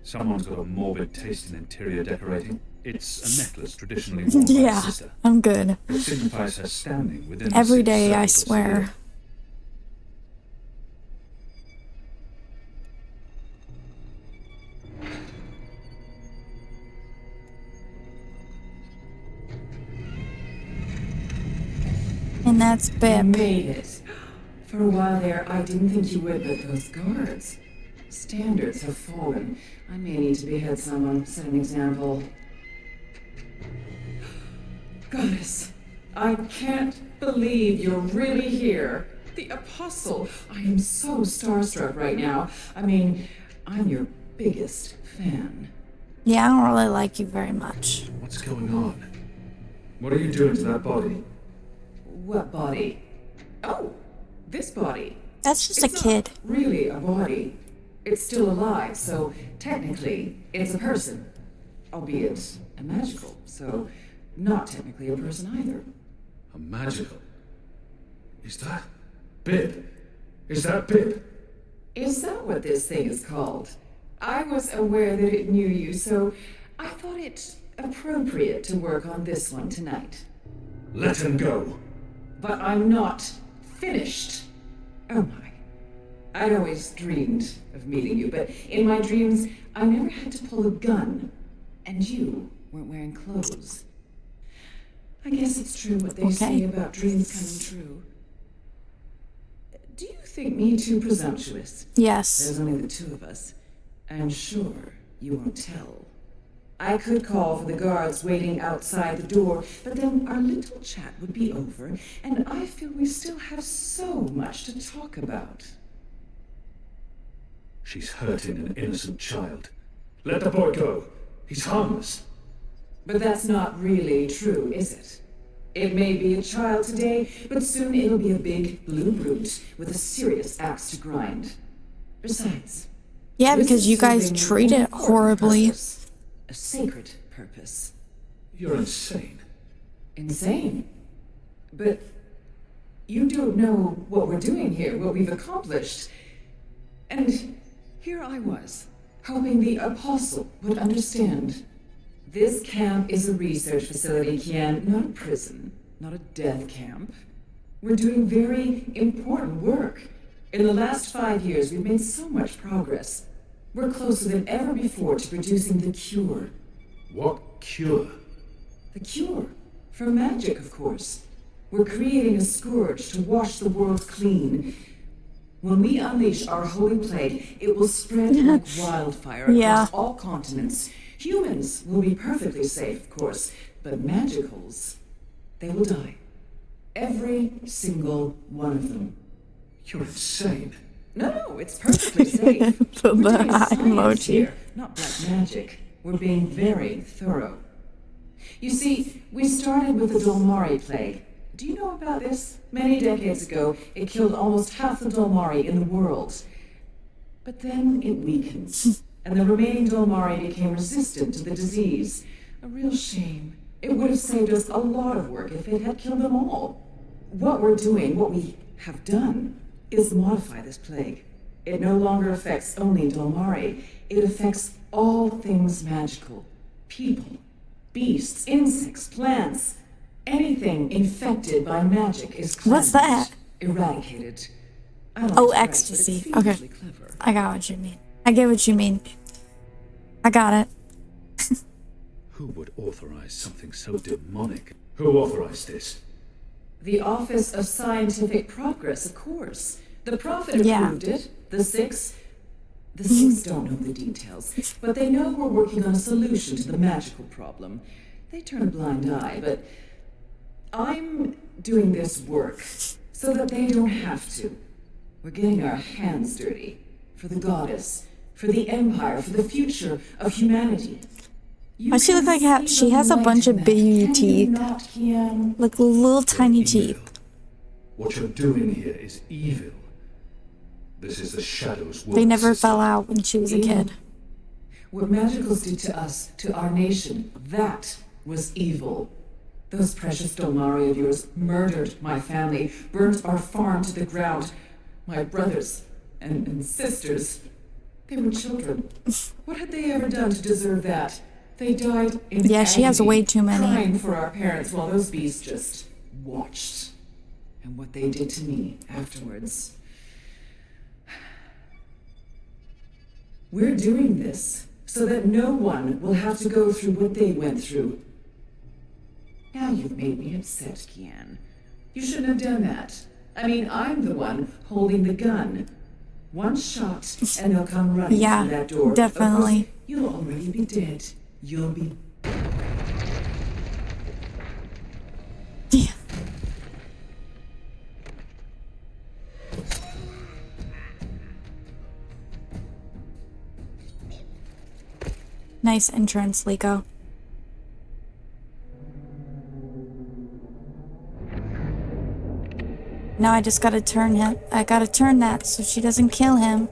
[SPEAKER 16] Someone's got a morbid taste in interior decorating. It's a necklace traditionally worn by
[SPEAKER 1] Yeah,
[SPEAKER 16] a sister.
[SPEAKER 1] I'm good.
[SPEAKER 16] It signifies her standing within
[SPEAKER 1] Every
[SPEAKER 16] the
[SPEAKER 1] day, I
[SPEAKER 16] six circles
[SPEAKER 1] swear.
[SPEAKER 16] here.
[SPEAKER 1] And that's
[SPEAKER 19] You
[SPEAKER 1] Bip.
[SPEAKER 19] made it. For a while there, I didn't think you would, but those guards. Standards have fallen. I may need to behead someone, set an example. Goddess, I can't believe you're really here. The Apostle. I am so starstruck right now. I mean, I'm your biggest fan.
[SPEAKER 1] Yeah, I don't really like you very much.
[SPEAKER 16] What's going on? What are you doing to that body?
[SPEAKER 19] What body? Oh, this body.
[SPEAKER 1] That's just
[SPEAKER 19] It's
[SPEAKER 1] a kid.
[SPEAKER 19] not really a body. It's still alive, so technically it's a person. Albeit a magical, so not technically a person either.
[SPEAKER 16] A magical? Is that Bib? Is that Bib?
[SPEAKER 19] Is that what this thing is called? I was aware that it knew you, so I thought it appropriate to work on this one tonight.
[SPEAKER 16] Let him go.
[SPEAKER 19] But I'm not finished. Oh my. I'd always dreamed of meeting you, but in my dreams, I never had to pull a gun. And you weren't wearing clothes. I guess it's true what they say about dreams coming true. Do you think me too presumptuous?
[SPEAKER 1] Yes.
[SPEAKER 19] There's only the two of us. I'm sure you won't tell. I could call for the guards waiting outside the door, but then our little chat would be over, and I feel we still have so much to talk about.
[SPEAKER 16] She's hurting an innocent child. Let the boy go. He's harmless.
[SPEAKER 19] But that's not really true, is it? It may be a child today, but soon it'll be a big blue brute with a serious axe to grind. Besides,
[SPEAKER 1] Yeah,
[SPEAKER 19] this
[SPEAKER 1] because
[SPEAKER 19] is
[SPEAKER 1] you guys
[SPEAKER 19] serving an
[SPEAKER 1] treat it
[SPEAKER 19] important
[SPEAKER 1] horribly.
[SPEAKER 19] purpose. A sacred purpose.
[SPEAKER 16] You're insane.
[SPEAKER 19] Insane? But you don't know what we're doing here, what we've accomplished. And here I was, hoping the Apostle would understand. This camp is a research facility, Kian, not a prison, not a death camp. We're doing very important work. In the last 5 years, we've made so much progress. We're closer than ever before to producing the cure.
[SPEAKER 16] What cure?
[SPEAKER 19] The cure. For magic, of course. We're creating a scourge to wash the world clean. When we unleash our holy plague, it will spread like wildfire across
[SPEAKER 1] Yeah.
[SPEAKER 19] all continents. Humans will be perfectly safe, of course, but magicals, they will die. Every single one of them.
[SPEAKER 16] You're insane.
[SPEAKER 19] No, it's perfectly safe.
[SPEAKER 1] The
[SPEAKER 19] We're doing
[SPEAKER 1] eye
[SPEAKER 19] science
[SPEAKER 1] emoji.
[SPEAKER 19] here, not black magic. We're being very thorough. You see, we started with the Dolmari plague. Do you know about this? Many decades ago, it killed almost half the Dolmari in the world. But then it weakened, and the remaining Dolmari became resistant to the disease. A real shame. It would have saved us a lot of work if it had killed them all. What we're doing, what we have done, is modify this plague. It no longer affects only Dolmari. It affects all things magical. People, beasts, insects, plants. Anything infected by magic is cleansed,
[SPEAKER 1] What's that?
[SPEAKER 19] eradicated. I don't
[SPEAKER 1] Oh,
[SPEAKER 19] know,
[SPEAKER 1] ecstasy.
[SPEAKER 19] but it's
[SPEAKER 1] Okay.
[SPEAKER 19] fiendishly clever.
[SPEAKER 1] I got what you mean. I get what you mean. I got it.
[SPEAKER 16] Who would authorize something so demonic? Who authorized this?
[SPEAKER 19] The Office of Scientific Progress, of course. The Prophet
[SPEAKER 1] Yeah.
[SPEAKER 19] approved it. The Six don't know the details, but they know we're working on a solution to the magical problem. They turn a blind eye, but I'm doing this work so that they don't have to. We're getting our hands dirty. For the goddess, for the empire, for the future of humanity.
[SPEAKER 1] Why she look like she has a bunch of baby teeth, like little tiny teeth.
[SPEAKER 16] What you're doing here is evil. This is the Shadow's work.
[SPEAKER 1] They never fell out when she was a kid.
[SPEAKER 19] What magicals did to us, to our nation, that was evil. Those precious Dolmari of yours murdered my family, burnt our farm to the ground. My brothers and sisters, they were children. What had they ever done to deserve that? They died in
[SPEAKER 1] Yeah, she has
[SPEAKER 19] agony,
[SPEAKER 1] way too many.
[SPEAKER 19] crying for our parents while those beasts just watched. And what they did to me afterwards. We're doing this so that no one will have to go through what they went through. Now you've made me upset, Kian. You shouldn't have done that. I mean, I'm the one holding the gun. One shot, and they'll come running
[SPEAKER 1] Yeah,
[SPEAKER 19] through that door.
[SPEAKER 1] definitely.
[SPEAKER 19] Of course, you'll already be dead. You'll be...
[SPEAKER 1] Nice entrance, Liko. Now I just gotta turn him. I gotta turn that so she doesn't kill him.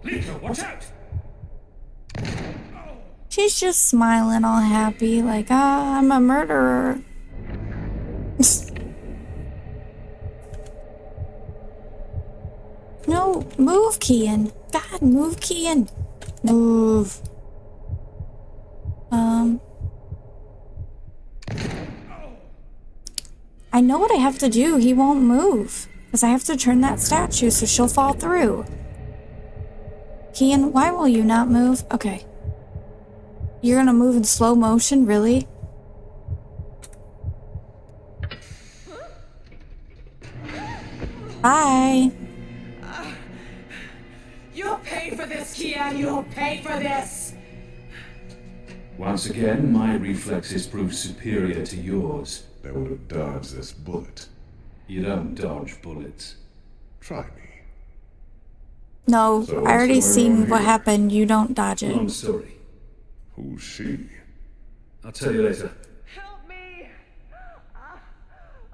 [SPEAKER 16] Liko, watch out!
[SPEAKER 1] She's just smiling all happy, like, ah, I'm a murderer. No, move, Kian. God, move, Kian. Move. I know what I have to do. He won't move. Because I have to turn that statue so she'll fall through. Kian, why will you not move? Okay. You're gonna move in slow motion, really? Bye.
[SPEAKER 19] You'll pay for this, Kian! You'll pay for this!
[SPEAKER 16] Once again, my reflexes prove superior to yours.
[SPEAKER 15] They would have dodged this bullet.
[SPEAKER 16] You don't dodge bullets.
[SPEAKER 15] Try me.
[SPEAKER 1] No,
[SPEAKER 15] So
[SPEAKER 1] I
[SPEAKER 15] what's
[SPEAKER 1] already
[SPEAKER 15] going
[SPEAKER 1] seen
[SPEAKER 15] on
[SPEAKER 1] what
[SPEAKER 15] here?
[SPEAKER 1] happened. You don't dodge
[SPEAKER 16] Long
[SPEAKER 1] it.
[SPEAKER 16] story.
[SPEAKER 15] Who's she?
[SPEAKER 16] I'll tell you later.
[SPEAKER 20] Help me!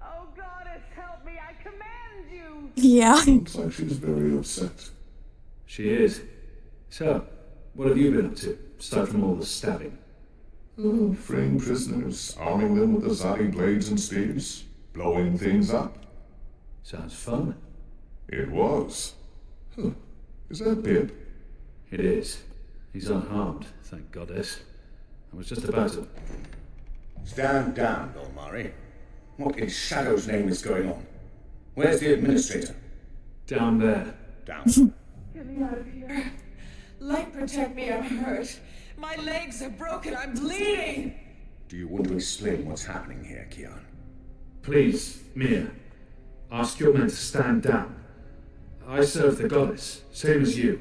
[SPEAKER 20] Oh, goddess, help me! I command you!
[SPEAKER 1] Yeah.
[SPEAKER 15] Looks like she's very upset.
[SPEAKER 16] She is. So, what have you been up to, aside from all the stabbing?
[SPEAKER 15] Oh, freeing prisoners, arming them with Azadi blades and spears, blowing things up.
[SPEAKER 16] Sounds fun.
[SPEAKER 15] It was. Huh. Is that Bib?
[SPEAKER 16] It is. He's unharmed, thank goddess. I was just about to...
[SPEAKER 3] Stand down, Dolmari. What in Shadow's name is going on? Where's the administrator?
[SPEAKER 16] Down there.
[SPEAKER 3] Down.
[SPEAKER 19] Get me out of here. Light, protect me, I'm hurt. My legs are broken, I'm bleeding!
[SPEAKER 3] Do you want to explain what's happening here, Kian?
[SPEAKER 16] Please, Mia. Ask your men to stand down. I serve the goddess, same as you.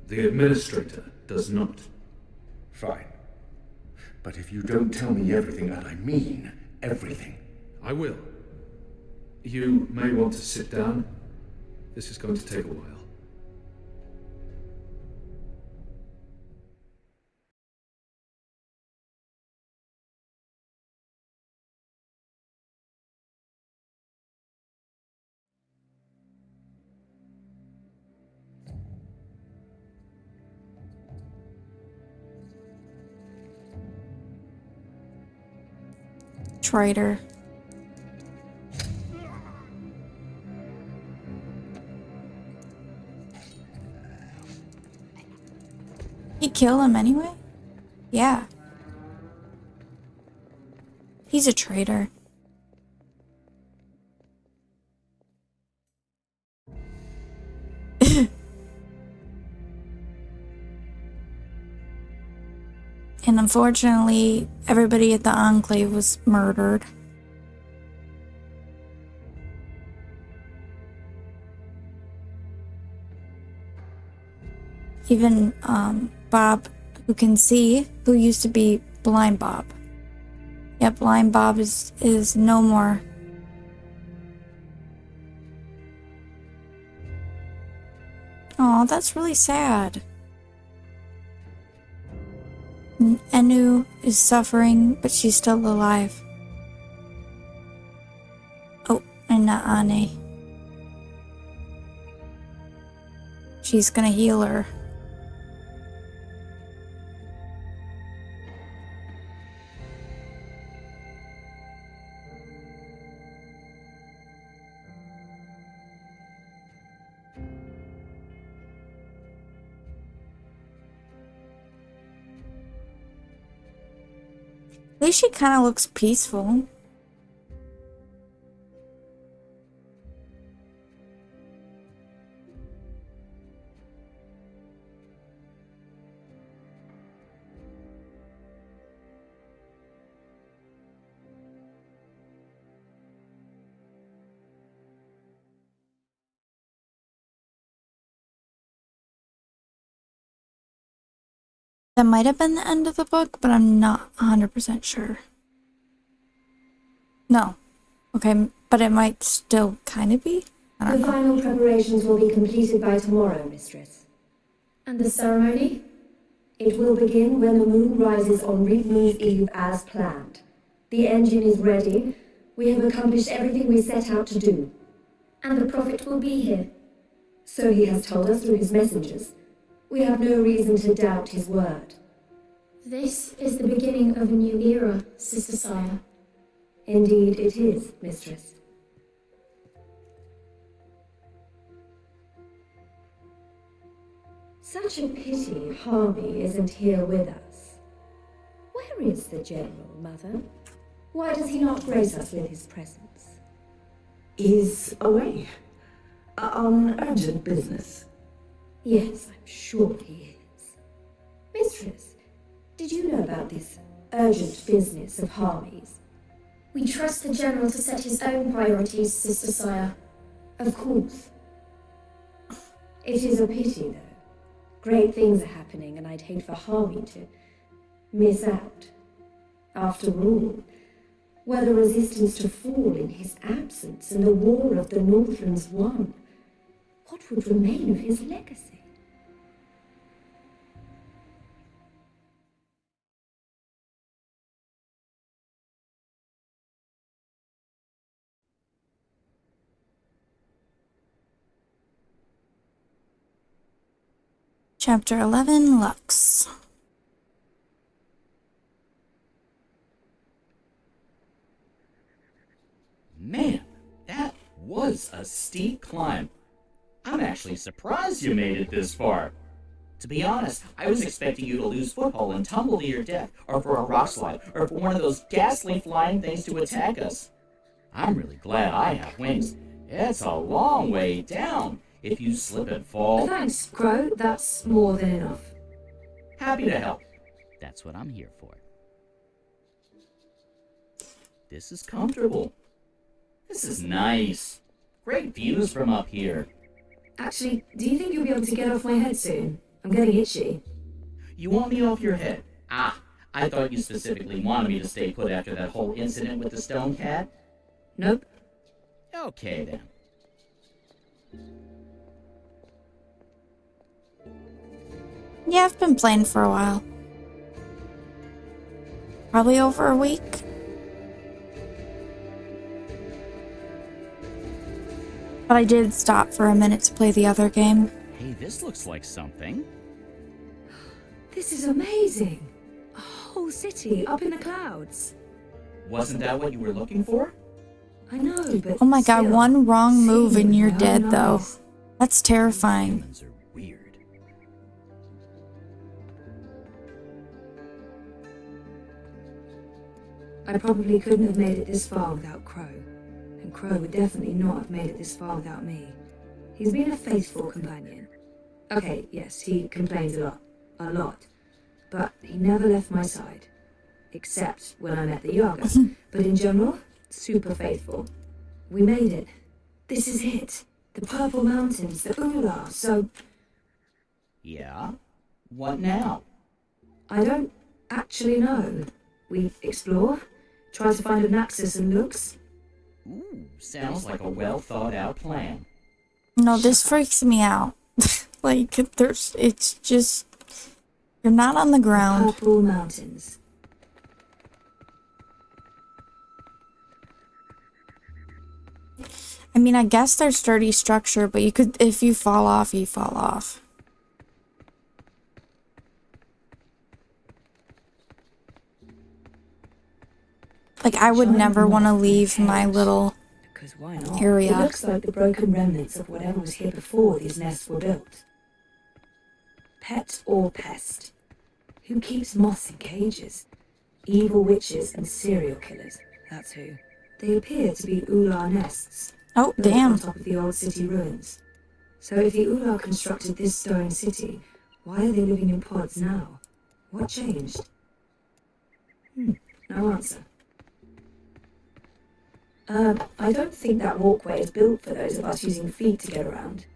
[SPEAKER 16] The administrator does not.
[SPEAKER 3] Fine. But if you don't tell me everything, and I mean everything...
[SPEAKER 16] I will. You may want to sit down. This is going to take a while.
[SPEAKER 1] Traitor. He kill him anyway? Yeah. He's a traitor. And unfortunately, everybody at the Enclave was murdered. Even Bob, who can see, who used to be Blind Bob. Yep, Blind Bob is no more. Oh, that's really sad. Enu is suffering, but she's still alive. Oh, and not Ane. She's gonna heal her. At least she kind of looks peaceful. That might have been the end of the book, but I'm not 100% sure. No. Okay, but it might still kind of be? I don't
[SPEAKER 21] The
[SPEAKER 1] know.
[SPEAKER 21] final preparations will be completed by tomorrow, Mistress.
[SPEAKER 7] And the ceremony?
[SPEAKER 21] It will begin when the moon rises on Reap Moon's Eve as planned. The engine is ready. We have accomplished everything we set out to do.
[SPEAKER 7] And the Prophet will be here.
[SPEAKER 21] So he has told us through his messengers. We have no reason to doubt his word.
[SPEAKER 7] This is the beginning of a new era, Sister Saya.
[SPEAKER 21] Indeed it is, Mistress. Such a pity Harvey isn't here with us. Where is the General, Mother? Why does he not grace us with his presence?
[SPEAKER 18] He's away. On urgent business.
[SPEAKER 21] Yes, I'm sure he is. Mistress, did you know about this urgent business of Harvey's?
[SPEAKER 7] We trust the General to set his own priorities, Sister Saya.
[SPEAKER 21] Of course. It is a pity, though. Great things are happening, and I'd hate for Harvey to miss out. After all, were the resistance to fall in his absence and the war of the Northlands won, what would remain of his legacy?
[SPEAKER 1] Chapter 11, Lux.
[SPEAKER 2] Man, that was a steep climb. I'm actually surprised you made it this far. To be honest, I was expecting you to lose foothold and tumble to your death, or for a rock slide, or for one of those ghastly flying things to attack us. I'm really glad I have wings. It's a long way down. If you slip and fall...
[SPEAKER 6] Thanks, Crow. That's more than enough.
[SPEAKER 2] Happy to help. That's what I'm here for. This is comfortable. This is nice. Great views from up here.
[SPEAKER 6] Actually, do you think you'll be able to get off my head soon? I'm getting itchy.
[SPEAKER 2] You want me off your head? Ah, I thought you specifically wanted me to stay put after that whole incident with the stone cat.
[SPEAKER 6] Nope.
[SPEAKER 2] Okay then.
[SPEAKER 1] Yeah, I've been playing for a while. Probably over a week. But I did stop for a minute to play the other game.
[SPEAKER 2] Hey, this looks like something.
[SPEAKER 6] This is amazing. A whole city up in the clouds.
[SPEAKER 2] Wasn't that what you were looking for?
[SPEAKER 6] I know, but
[SPEAKER 1] Oh my god,
[SPEAKER 6] still,
[SPEAKER 1] one wrong move
[SPEAKER 6] seeing
[SPEAKER 1] and
[SPEAKER 6] it
[SPEAKER 1] you're
[SPEAKER 6] with my
[SPEAKER 1] dead
[SPEAKER 6] own
[SPEAKER 1] though.
[SPEAKER 6] eyes.
[SPEAKER 1] That's terrifying.
[SPEAKER 2] Humans are weird.
[SPEAKER 6] I probably couldn't have made it this far without Crow. And Crow would definitely not have made it this far without me. He's been a faithful companion. Okay, yes, he complains a lot. But he never left my side. Except when I met the Yaga. But in general, super faithful. We made it. This is it. The Purple Mountains, the Ula, so...
[SPEAKER 2] Yeah? What now?
[SPEAKER 6] I don't actually know. We explore, try to find a Naxos and Lux.
[SPEAKER 2] Ooh, sounds like a well-thought-out plan.
[SPEAKER 1] No, this freaks me out. Like, it's just... You're not on the ground.
[SPEAKER 6] Purple Mountains.
[SPEAKER 1] I mean, I guess there's sturdy structure, but you could, if you fall off, you fall off. Like, I would never want to leave my little
[SPEAKER 6] Because why not?
[SPEAKER 1] area.
[SPEAKER 6] It looks like the broken remnants of whatever was here before these nests were built. Pet or pest? Who keeps moths in cages? Evil witches and serial killers. That's who. They appear to be Ular nests.
[SPEAKER 1] Oh,
[SPEAKER 6] built
[SPEAKER 1] damn.
[SPEAKER 6] on top of the old city ruins. So if the Ular constructed this stone city, why are they living in pods now? What changed? No answer. I don't think that walkway is built for those of us using feet to get around.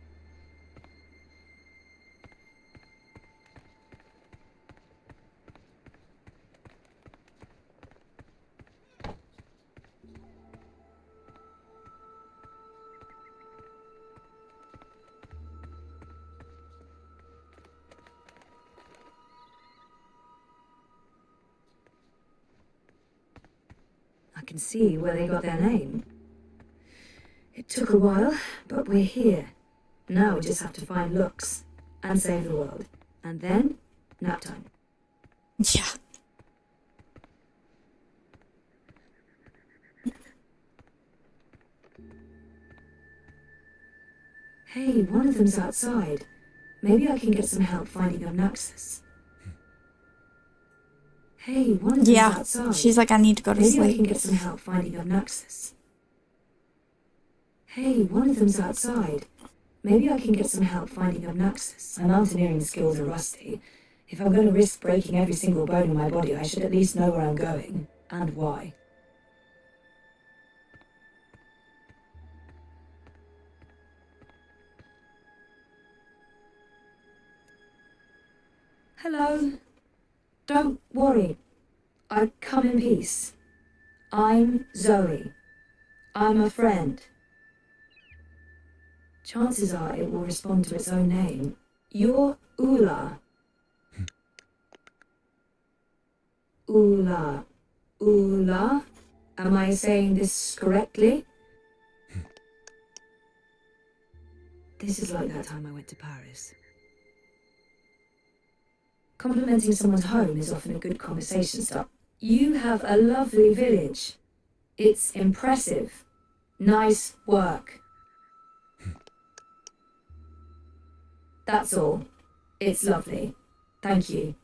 [SPEAKER 6] I can see where they got their name. It took a while, but we're here. Now we just have to find Lux and save the world. And then, nap time.
[SPEAKER 1] Yeah.
[SPEAKER 6] Hey, one of them's outside. Maybe I can get some help finding Obnaxus. Hey, one of them's
[SPEAKER 1] Yeah.
[SPEAKER 6] outside.
[SPEAKER 1] She's like, I need to go to
[SPEAKER 6] Maybe I
[SPEAKER 1] sleep.
[SPEAKER 6] can get some help finding Obnaxus. Hey, one of them's outside. Maybe I can get some help finding Obnaxus. My mountaineering skills are rusty. If I'm going to risk breaking every single bone in my body, I should at least know where I'm going. And why. Hello. Don't worry. I come in peace. I'm Zoe. I'm a friend. Chances are it will respond to its own name. You're Ula. Ula. Ula? Am I saying this correctly? This is like that time I went to Paris. Complimenting someone's home is often a good conversation start. You have a lovely village. It's impressive. Nice work. That's all. It's lovely. Thank you.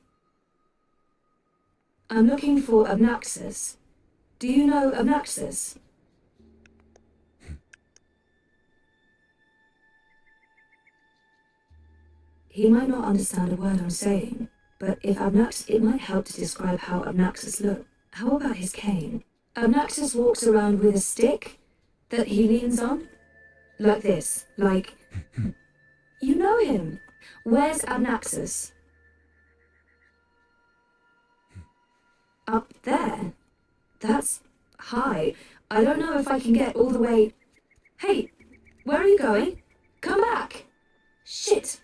[SPEAKER 6] I'm looking for Obnaxus. Do you know Obnaxus? He might not understand a word I'm saying, but if Obnaxus, it might help to describe how Obnaxus looked. How about his cane? Obnaxus walks around with a stick that he leans on? Like this, like... You know him. Where's Obnaxus? Up there? That's high. I don't know if I can get all the way... Hey, where are you going? Come back! Shit!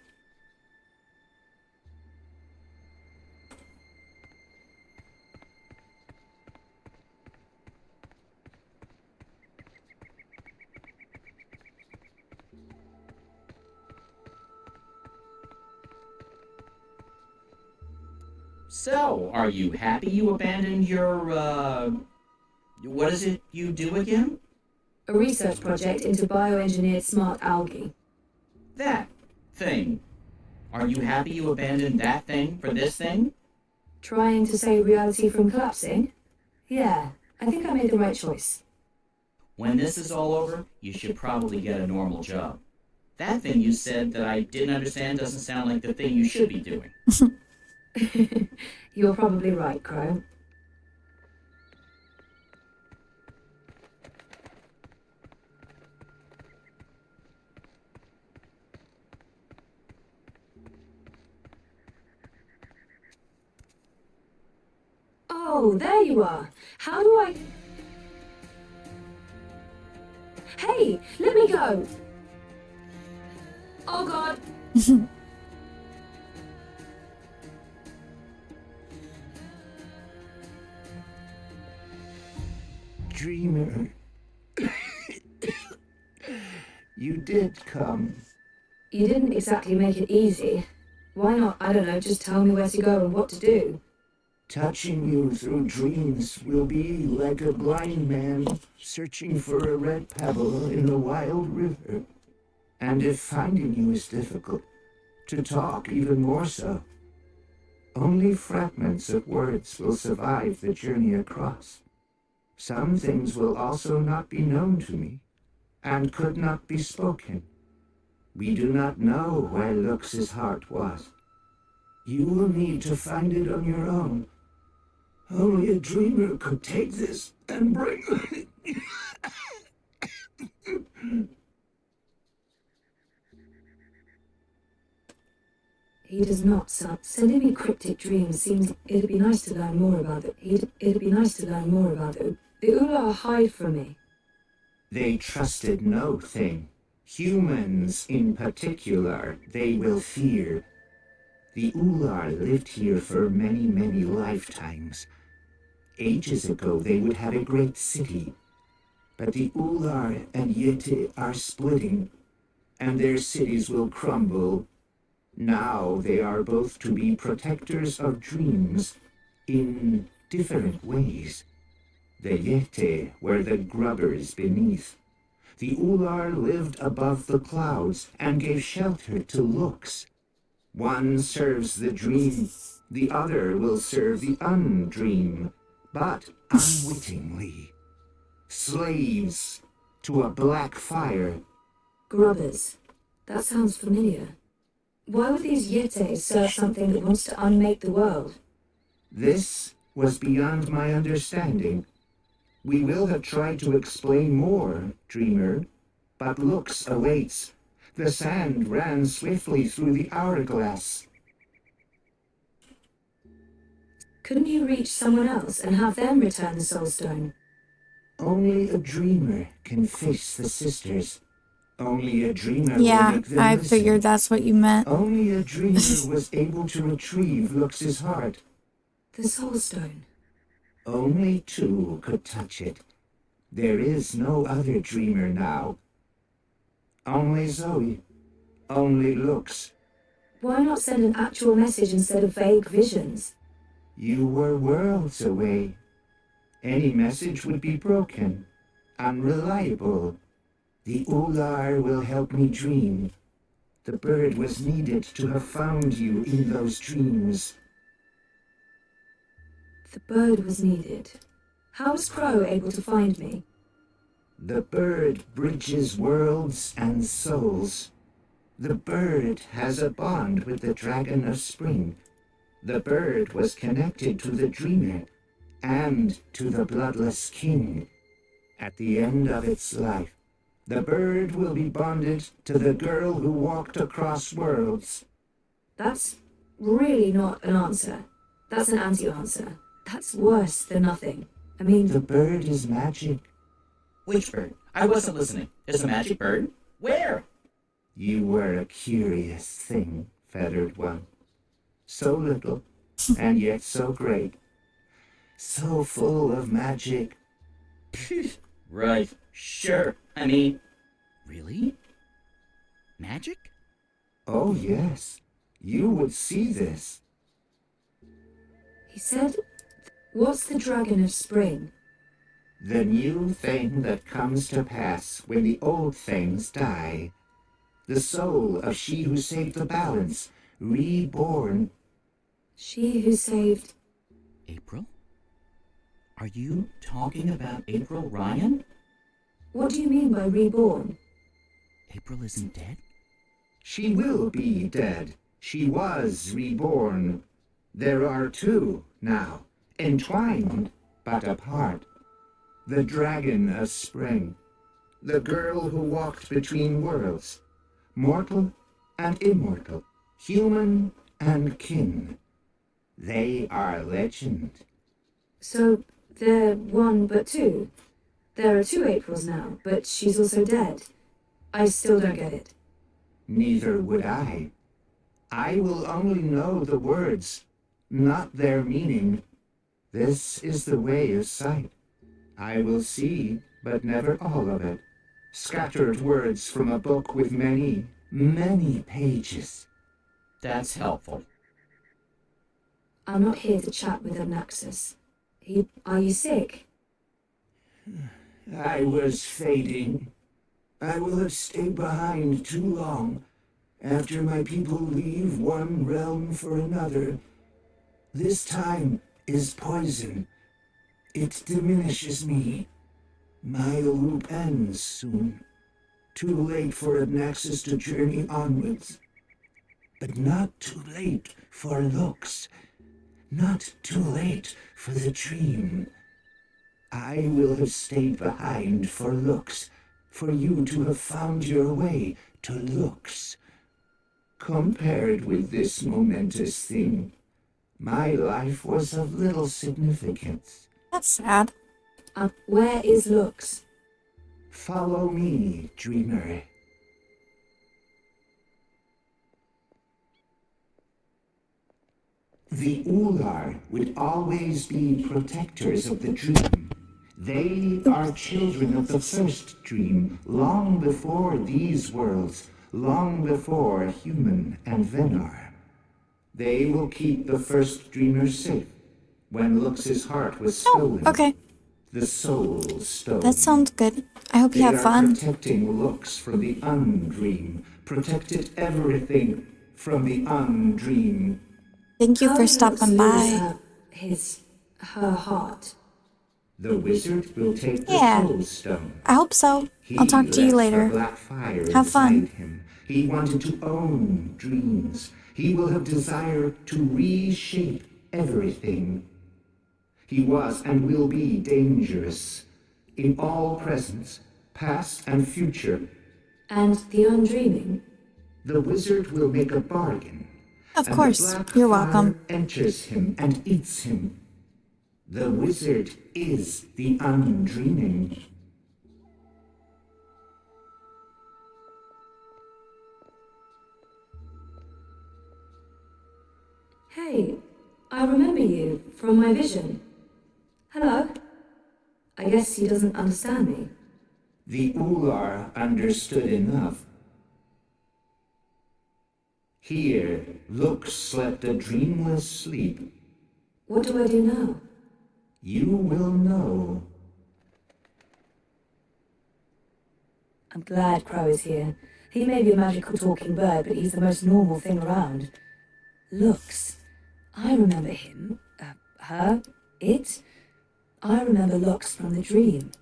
[SPEAKER 2] So, are you happy you abandoned your, what is it you do again?
[SPEAKER 6] A research project into bioengineered smart algae.
[SPEAKER 2] That thing. Are you happy you abandoned that thing for this thing?
[SPEAKER 6] Trying to save reality from collapsing? Yeah, I think I made the right choice.
[SPEAKER 2] When this is all over, you should probably get a normal job. That thing you said that I didn't understand doesn't sound like the thing you should be doing.
[SPEAKER 6] You're probably right, Crow. Oh, there you are. How do I... Hey, let me go! Oh god!
[SPEAKER 18] Dreamer. You did come.
[SPEAKER 6] You didn't exactly make it easy. Why not, I don't know, just tell me where to go and what to do?
[SPEAKER 18] Touching you through dreams will be like a blind man searching for a red pebble in the wild river. And if finding you is difficult, to talk even more so. Only fragments of words will survive the journey across. Some things will also not be known to me, and could not be spoken. We do not know where Lux's heart was. You will need to find it on your own. Only a dreamer could take this and bring...
[SPEAKER 6] He does not, son. Sending me cryptic dreams seems it'd be nice to learn more about it. It'd be nice to learn more about it. The Ula hide from me.
[SPEAKER 18] They trusted no thing. Humans in particular, they will fear. The Ular lived here for many, many lifetimes. Ages ago, they would have a great city. But the Ular and Yeti are splitting, and their cities will crumble. Now they are both to be protectors of dreams in different ways. The Yeti were the grubbers beneath. The Ular lived above the clouds and gave shelter to Lux. One serves the dream, the other will serve the undream, but unwittingly. Slaves to a black fire.
[SPEAKER 6] Grubbers. That sounds familiar. Why would these Yetes serve something that wants to unmake the world?
[SPEAKER 18] This was beyond my understanding. We will have tried to explain more, Dreamer, but Lux awaits. The sand ran swiftly through the hourglass.
[SPEAKER 6] Couldn't you reach someone else and have them return the Soul Stone?
[SPEAKER 18] Only a dreamer can face the sisters. Only a dreamer
[SPEAKER 1] Yeah,
[SPEAKER 18] will make them
[SPEAKER 1] I
[SPEAKER 18] listen.
[SPEAKER 1] figured that's what you meant.
[SPEAKER 18] Only a dreamer was able to retrieve Lux's heart.
[SPEAKER 6] The Soul Stone.
[SPEAKER 18] Only two could touch it. There is no other dreamer now. Only Zoe. Only Lux.
[SPEAKER 6] Why not send an actual message instead of vague visions?
[SPEAKER 18] You were worlds away. Any message would be broken, unreliable. The Ular will help me dream. The bird was needed to have found you in those dreams.
[SPEAKER 6] The bird was needed. How was Crow able to find me?
[SPEAKER 18] The bird bridges worlds and souls. The bird has a bond with the Dragon of Spring. The bird was connected to the Dreamer and to the Bloodless King. At the end of its life, the bird will be bonded to the girl who walked across worlds.
[SPEAKER 6] That's really not an answer. That's an anti-answer. That's worse than nothing. I mean...
[SPEAKER 18] The bird is magic.
[SPEAKER 2] Which bird? I wasn't listening. There's a magic bird? Where?
[SPEAKER 4] You were a curious thing, feathered one. So little, and yet so great. So full of magic.
[SPEAKER 2] Right, sure. I mean, really? Magic?
[SPEAKER 4] Oh, yes. You would see this.
[SPEAKER 6] He said, what's the dragon of spring?
[SPEAKER 4] The new thing that comes to pass when the old things die. The soul of she who saved the balance, reborn.
[SPEAKER 6] She who saved...
[SPEAKER 2] April? Are you talking about April Ryan?
[SPEAKER 6] What do you mean by reborn?
[SPEAKER 2] April isn't dead?
[SPEAKER 4] She will be dead. She was reborn. There are two now, entwined but apart. The dragon of spring, the girl who walked between worlds, mortal and immortal, human and kin. They are legend.
[SPEAKER 6] So, they're one but two? There are two Aprils now, but she's also dead. I still don't get it.
[SPEAKER 4] Neither would I. I will only know the words, not their meaning. This is the way of sight. I will see, but never all of it. Scattered words from a book with many, many pages.
[SPEAKER 2] That's helpful.
[SPEAKER 6] I'm not here to chat with Anaxus. Are you sick?
[SPEAKER 4] I was fading. I will have stayed behind too long. After my people leave one realm for another, this time is poison. It diminishes me. My loop ends soon. Too late for Anaxus to journey onwards. But not too late for looks. Not too late for the dream. I will have stayed behind for looks, for you to have found your way to looks. Compared with this momentous thing, my life was of little significance.
[SPEAKER 1] That's sad.
[SPEAKER 6] Where is Lux?
[SPEAKER 4] Follow me, dreamer. The Ular would always be protectors of the dream. They are children of the first dream, long before these worlds, long before human and Venar. They will keep the first dreamer safe when Lux's heart was stolen.
[SPEAKER 1] Oh, okay.
[SPEAKER 4] The soul stone.
[SPEAKER 1] That sounds good. I hope you have fun.
[SPEAKER 4] They are protecting Lux from the undream, protected everything from the undream.
[SPEAKER 1] Thank you for stopping by.
[SPEAKER 6] Her heart.
[SPEAKER 4] The wizard will take the
[SPEAKER 1] Yeah.
[SPEAKER 4] soul stone.
[SPEAKER 1] I hope so. I'll talk to you later. Have fun.
[SPEAKER 4] Him. He wanted to own dreams. He will have desire to reshape everything. He was and will be dangerous in all presence, past and future.
[SPEAKER 6] And the undreaming?
[SPEAKER 4] The wizard will make a bargain.
[SPEAKER 1] Of course. You're welcome.
[SPEAKER 4] Enters him and eats him. The wizard is the undreaming.
[SPEAKER 6] Hey, I remember you from my vision. Hello? I guess he doesn't understand me.
[SPEAKER 4] The Ular understood enough. Here, Lux slept a dreamless sleep.
[SPEAKER 6] What do I do now?
[SPEAKER 4] You will know.
[SPEAKER 6] I'm glad Crow is here. He may be a magical talking bird, but he's the most normal thing around. Lux. I remember him. Her. It. I remember Lux from the dream.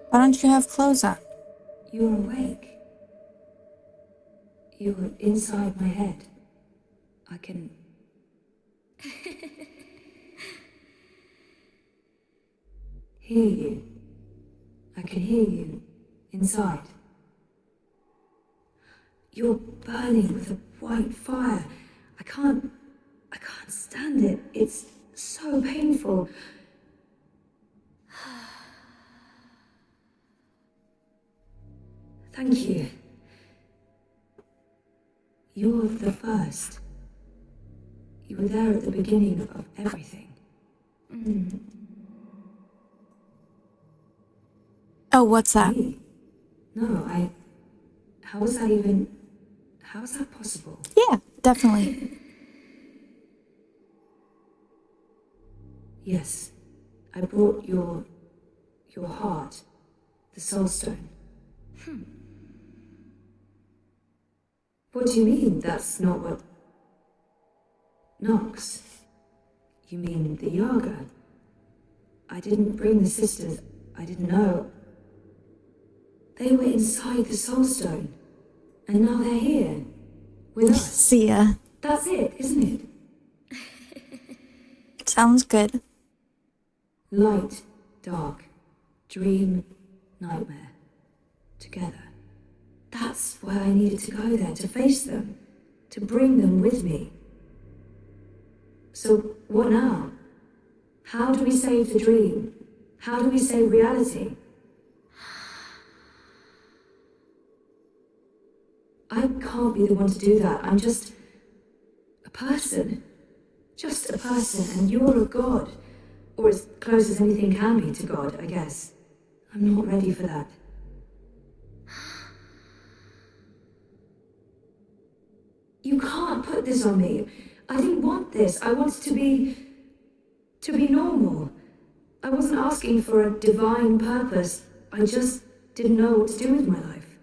[SPEAKER 1] Why don't you have clothes on?
[SPEAKER 6] You were awake. You were inside my head. I can... hear you. I can hear you inside. You're burning with a white fire. I can't stand it. It's so painful. Thank you. You're the first. You were there at the beginning of everything.
[SPEAKER 1] Oh, what's that?
[SPEAKER 6] Me? No, how is that possible?
[SPEAKER 1] Yeah, definitely.
[SPEAKER 6] Yes, I brought your heart, the soul stone. What do you mean that's not what... Nox? You mean the Yaga? I didn't bring the sisters. I didn't know. They were inside the soul stone. And now they're here. With us.
[SPEAKER 1] See ya.
[SPEAKER 6] That's it, isn't it?
[SPEAKER 1] Sounds good.
[SPEAKER 6] Light, dark, dream, nightmare. Together. That's why I needed to go there, to face them. To bring them with me. So, what now? How do we save the dream? How do we save reality? I can't be the one to do that. I'm just a person. Just a person, and you're a god. Or as close as anything can be to God, I guess. I'm not ready for that. You can't put this on me. I didn't want this. I wanted to be normal. I wasn't asking for a divine purpose. I just didn't know what to do with my life.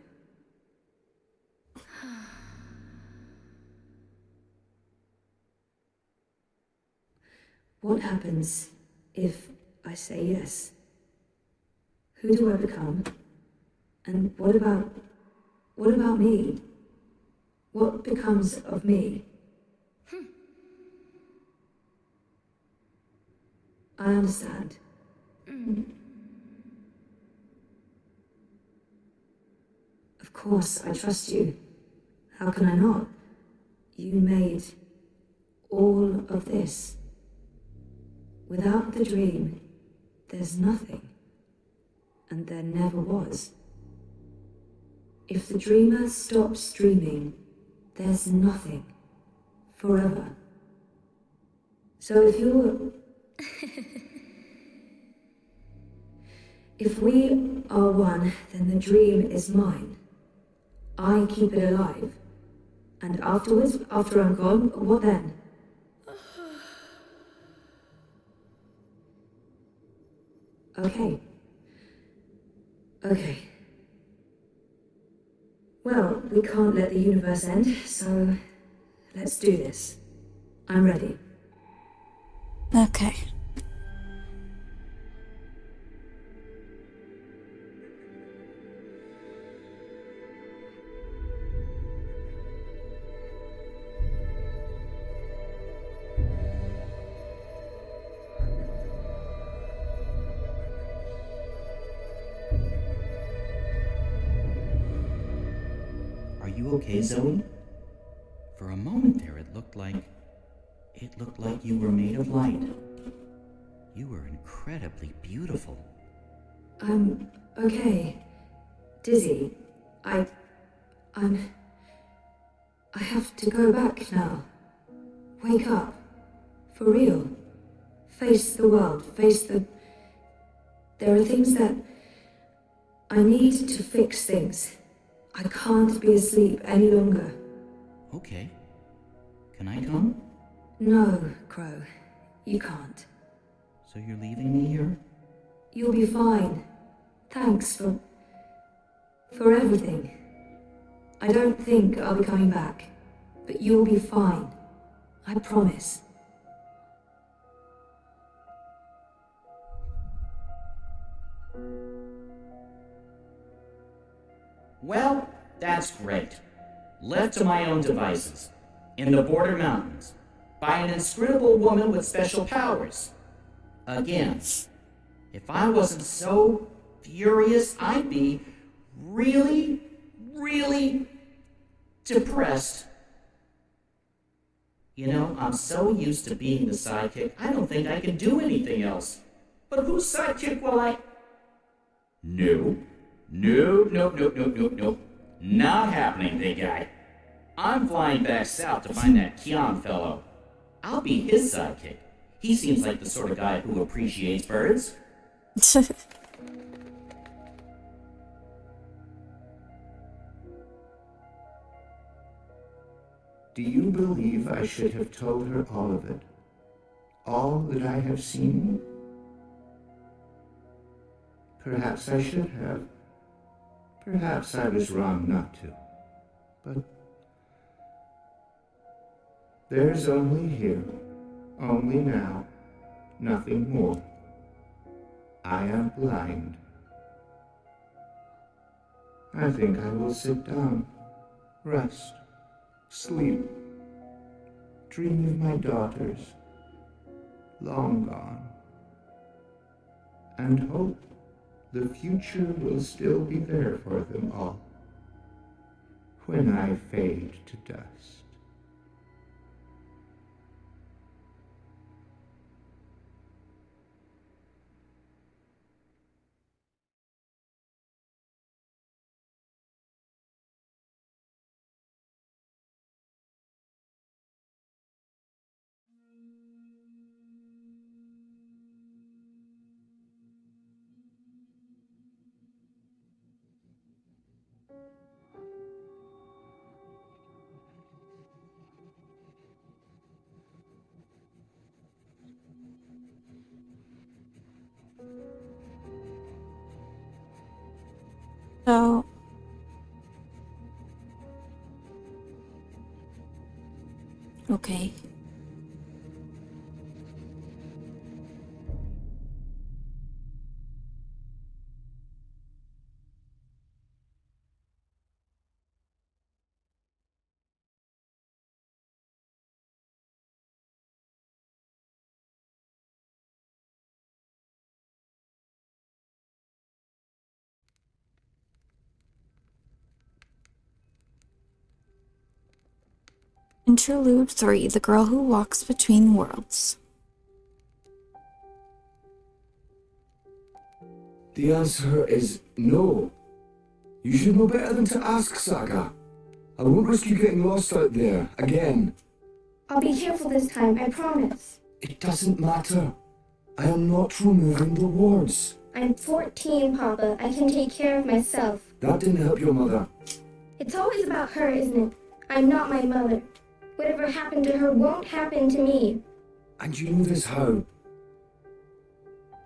[SPEAKER 6] What happens if I say yes? Who do I become? And what about me? What becomes of me? I understand. Of course, I trust you. How can I not? You made all of this. Without the dream, there's nothing. And there never was. If the dreamer stops dreaming, there's nothing. Forever. So if you're... If we are one, then the dream is mine. I keep it alive. And afterwards, after I'm gone, what then? Okay. Okay. Well, we can't let the universe end, so let's do this. I'm ready.
[SPEAKER 1] Okay.
[SPEAKER 2] Are you okay, Zoe? For a moment there, it looked like you were made of light. You were incredibly beautiful.
[SPEAKER 6] I'm okay. Dizzy. I have to go back now. Wake up. For real. Face the world. There are things that... I need to fix things. I can't be asleep any longer.
[SPEAKER 2] Okay. Can I come?
[SPEAKER 6] No, Crow. You can't.
[SPEAKER 2] So you're leaving me here?
[SPEAKER 6] You'll be fine. Thanks for everything. I don't think I'll be coming back, but you'll be fine. I promise.
[SPEAKER 2] Well, that's great. Left to my own devices, in the Border Mountains, by an inscrutable woman with special powers. Again, if I wasn't so
[SPEAKER 12] furious. I'd be really, really depressed. You know, I'm so used to being the sidekick, I don't think I can do anything else. But whose sidekick will I... No. No. Not happening, big guy. I'm flying back south to find that Kian fellow. I'll be his sidekick. He seems like the sort of guy who appreciates birds.
[SPEAKER 4] Do you believe I should have told her all of it? All that I have seen? Perhaps I should have. Perhaps I was wrong not to. But there's only here, only now, nothing more. I am blind. I think I will sit down, rest, sleep, dream of my daughters, long gone, and hope the future will still be there for them all when I fade to dust.
[SPEAKER 1] So, okay. Interlude 3, The Girl Who Walks Between Worlds.
[SPEAKER 4] The answer is no. You should know better than to ask, Saga. I won't risk you getting lost out there, again.
[SPEAKER 13] I'll be careful this time, I promise.
[SPEAKER 4] It doesn't matter. I am not removing the wards.
[SPEAKER 13] I'm 14, Papa. I can take care of myself.
[SPEAKER 4] That didn't help your mother.
[SPEAKER 13] It's always about her, isn't it? I'm not my mother. Whatever happened to her won't happen to me.
[SPEAKER 4] And you know this how?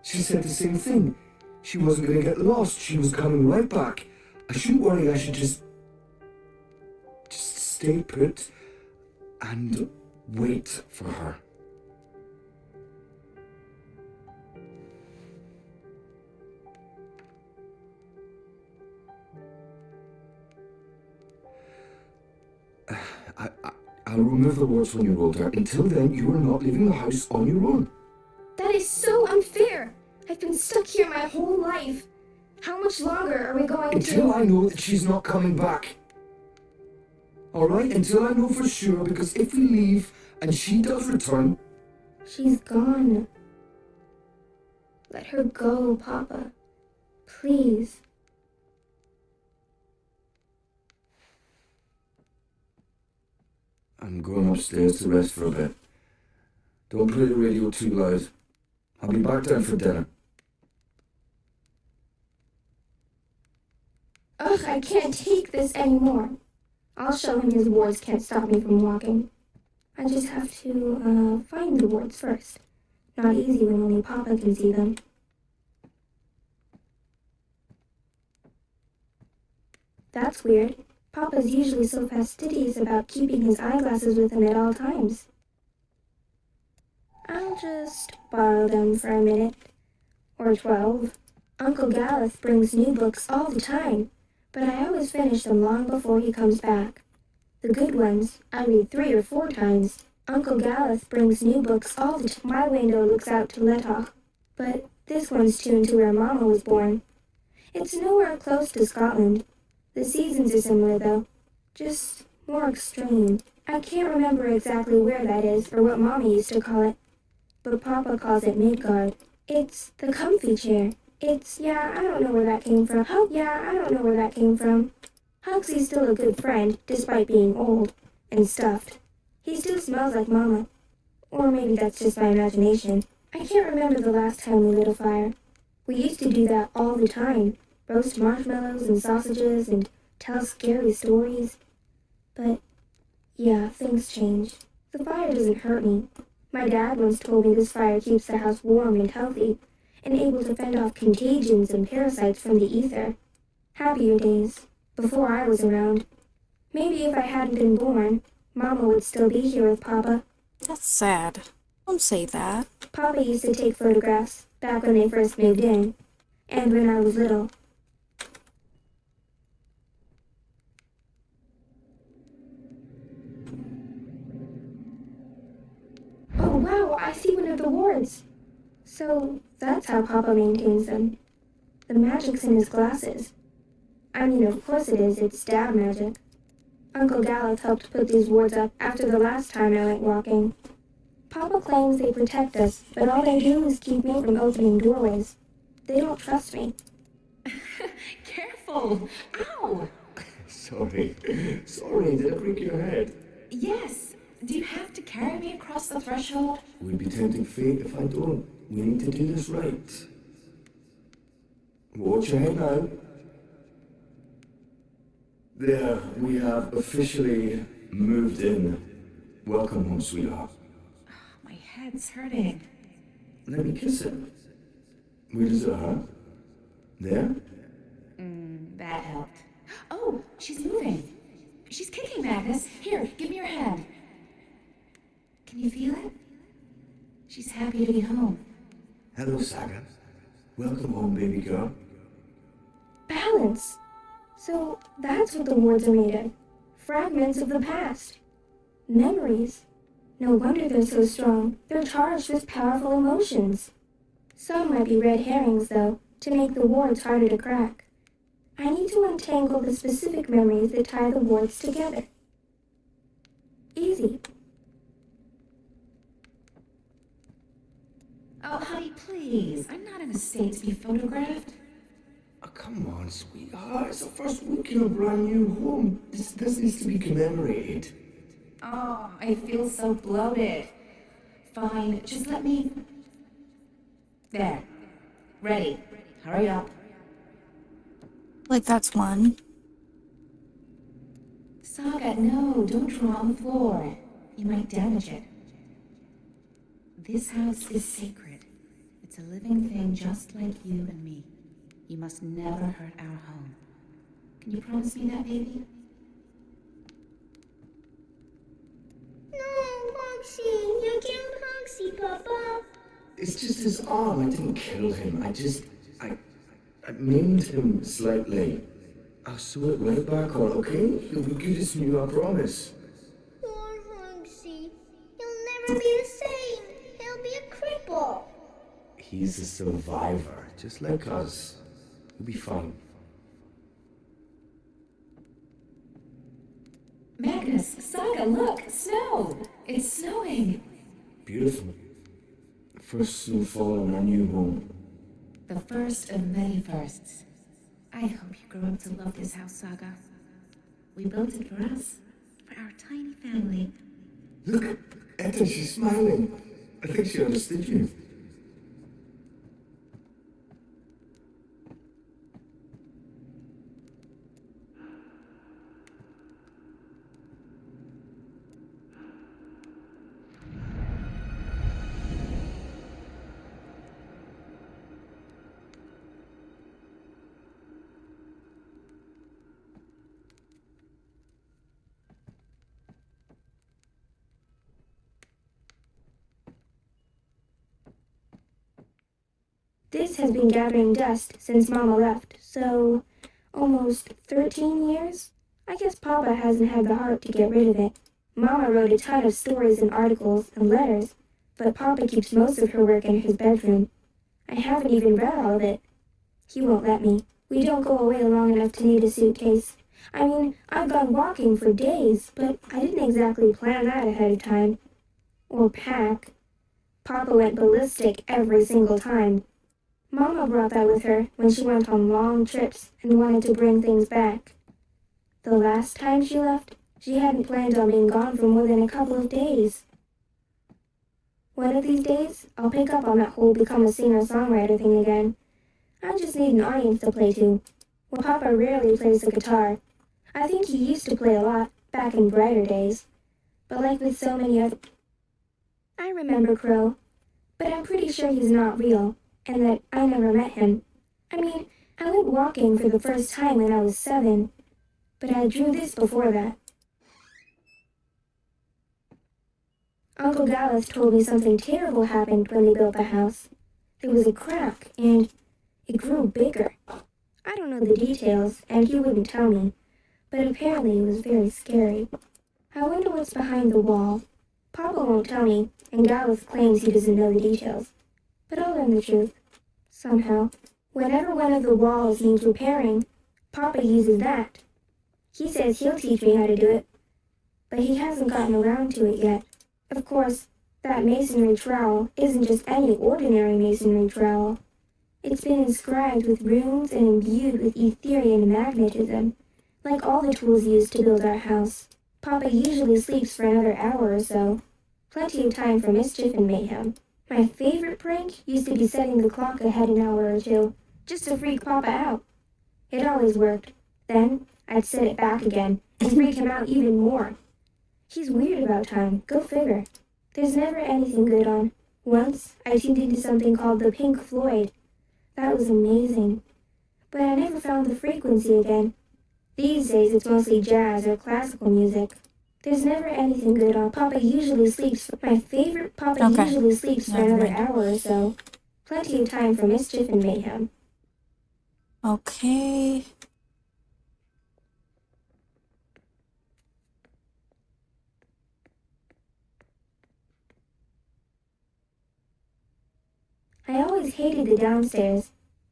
[SPEAKER 4] She said the same thing. She wasn't going to get lost. She was coming right back. I shouldn't worry. I should just stay put and wait for her. I'll remove the wards when you're older. Until then, you are not leaving the house on your own.
[SPEAKER 13] That is so unfair. I've been stuck here my whole life. How much longer are we going to...
[SPEAKER 4] Until I know that she's not coming back. Alright? Until I know for sure, because if we leave and she does return...
[SPEAKER 13] She's gone. Let her go, Papa. Please.
[SPEAKER 4] I'm going upstairs to rest for a bit. Don't play the radio too loud. I'll be back down for dinner.
[SPEAKER 13] Ugh, I can't take this anymore. I'll show him his wards can't stop me from walking. I just have to, find the wards first. Not easy when only Papa can see them. That's weird. Papa's usually so fastidious about keeping his eyeglasses with him at all times. I'll just borrow them for a minute. Or 12. Uncle Galeth brings new books all the time, but I always finish them long before he comes back. The good ones, I read 3 or 4 times. Uncle Galeth brings new books all the time. My window looks out to Letach, but this one's tuned to where Mama was born.
[SPEAKER 11] It's nowhere close to Scotland. The seasons are similar, though. Just more extreme. I can't remember exactly where that is or what Mommy used to call it, but Papa calls it Midgard. It's the comfy chair. I don't know where that came from. I don't know where that came from. Huxley's still a good friend, despite being old and stuffed. He still smells like Mama. Or maybe that's just my imagination. I can't remember the last time we lit a fire. We used to do that all the time. Roast marshmallows and sausages and tell scary stories. But, yeah, things change. The fire doesn't hurt me. My dad once told me this fire keeps the house warm and healthy, and able to fend off contagions and parasites from the ether. Happier days, before I was around. Maybe if I hadn't been born, Mama would still be here with Papa.
[SPEAKER 1] That's sad. Don't say that.
[SPEAKER 11] Papa used to take photographs, back when they first moved in, and when I was little. Oh wow, I see one of the wards. So, that's how Papa maintains them. The magic's in his glasses. I mean, of course it is, it's dad magic. Uncle Gallup helped put these wards up after the last time I went walking. Papa claims they protect us, but all they do is keep me from opening doorways. They don't trust me.
[SPEAKER 19] Careful! Ow!
[SPEAKER 16] Sorry. Sorry, did I break your head?
[SPEAKER 19] Yes. Do you have to carry me across the threshold?
[SPEAKER 16] We'd be tempting fate if I don't. We need to do this right. Watch your head now. There, we have officially moved in. Welcome home, sweetheart.
[SPEAKER 19] My head's hurting.
[SPEAKER 16] Let me kiss it. Where does it hurt? There?
[SPEAKER 19] That helped. Oh, she's moving. She's kicking, Magnus. Here, give me your hand. Can you feel it? She's happy to be home.
[SPEAKER 16] Hello, Saga. Welcome home, baby girl.
[SPEAKER 11] Balance. So that's what the wards are made of. Fragments of the past. Memories. No wonder they're so strong. They're charged with powerful emotions. Some might be red herrings, though, to make the wards harder to crack. I need to untangle the specific memories that tie the wards together. Easy.
[SPEAKER 19] Oh, honey, please. I'm not in a state to be photographed.
[SPEAKER 16] Oh, come on, sweetheart. It's the first week in a brand new home. This needs to be commemorated.
[SPEAKER 19] Oh, I feel so bloated. Fine, just let me... There. Ready. Hurry up.
[SPEAKER 1] Like that's one.
[SPEAKER 19] Saga, no, don't draw on the floor. You might damage it. This house is sacred. It's a living thing just like you and me. You must never hurt our home. Can you promise me that, baby?
[SPEAKER 13] No, Hoxie, you killed Hoxie, Papa.
[SPEAKER 16] It's just his arm. I didn't kill him. I maimed him slightly. I'll sew it right back on, okay? He'll be good as new, I promise.
[SPEAKER 13] Poor Hoxie. He'll never be the same. He'll be a cripple.
[SPEAKER 16] He's a survivor, just like us. He'll be fine.
[SPEAKER 19] Magnus, Saga, look! Snow! It's snowing!
[SPEAKER 16] Beautiful. First snowfall in our new home.
[SPEAKER 19] The first of many firsts. I hope you grow up to love this house, Saga. We built it for us, for our tiny family.
[SPEAKER 16] Look, Etta, she's smiling. I think she understood you.
[SPEAKER 11] This has been gathering dust since Mama left, so almost 13 years? I guess Papa hasn't had the heart to get rid of it. Mama wrote a ton of stories and articles and letters, but Papa keeps most of her work in his bedroom. I haven't even read all of it. He won't let me. We don't go away long enough to need a suitcase. I mean, I've gone walking for days, but I didn't exactly plan that ahead of time. Or pack. Papa went ballistic every single time. Mama brought that with her when she went on long trips and wanted to bring things back. The last time she left, she hadn't planned on being gone for more than a couple of days. One of these days, I'll pick up on that whole become a singer-songwriter thing again. I just need an audience to play to. Well, Papa rarely plays the guitar. I think he used to play a lot, back in brighter days. But like with so many other... I remember Crow, but I'm pretty sure he's not real, and that I never met him. I mean, I went walking for the first time when I was 7, but I drew this before that. Uncle Gallup told me something terrible happened when they built the house. There was a crack, and it grew bigger. I don't know the details, and he wouldn't tell me, but apparently it was very scary. I wonder what's behind the wall. Papa won't tell me, and Gallup claims he doesn't know the details. But I'll learn the truth. Somehow. Whenever one of the walls needs repairing, Papa uses that. He says he'll teach me how to do it, but he hasn't gotten around to it yet. Of course, that masonry trowel isn't just any ordinary masonry trowel. It's been inscribed with runes and imbued with Etherian magnetism, like all the tools used to build our house. Papa usually sleeps for another hour or so. Plenty of time for mischief and mayhem. My favorite prank used to be setting the clock ahead an hour or two, just to freak Papa out. It always worked. Then, I'd set it back again, and freak him out even more. He's weird about time, go figure. There's never anything good on. Once, I tuned into something called the Pink Floyd. That was amazing. But I never found the frequency again. These days it's mostly jazz or classical music. There's never anything good on. Papa usually sleeps for usually sleeps for another hour or so. Plenty of time for mischief and mayhem.
[SPEAKER 1] Okay.
[SPEAKER 11] I always hated the downstairs.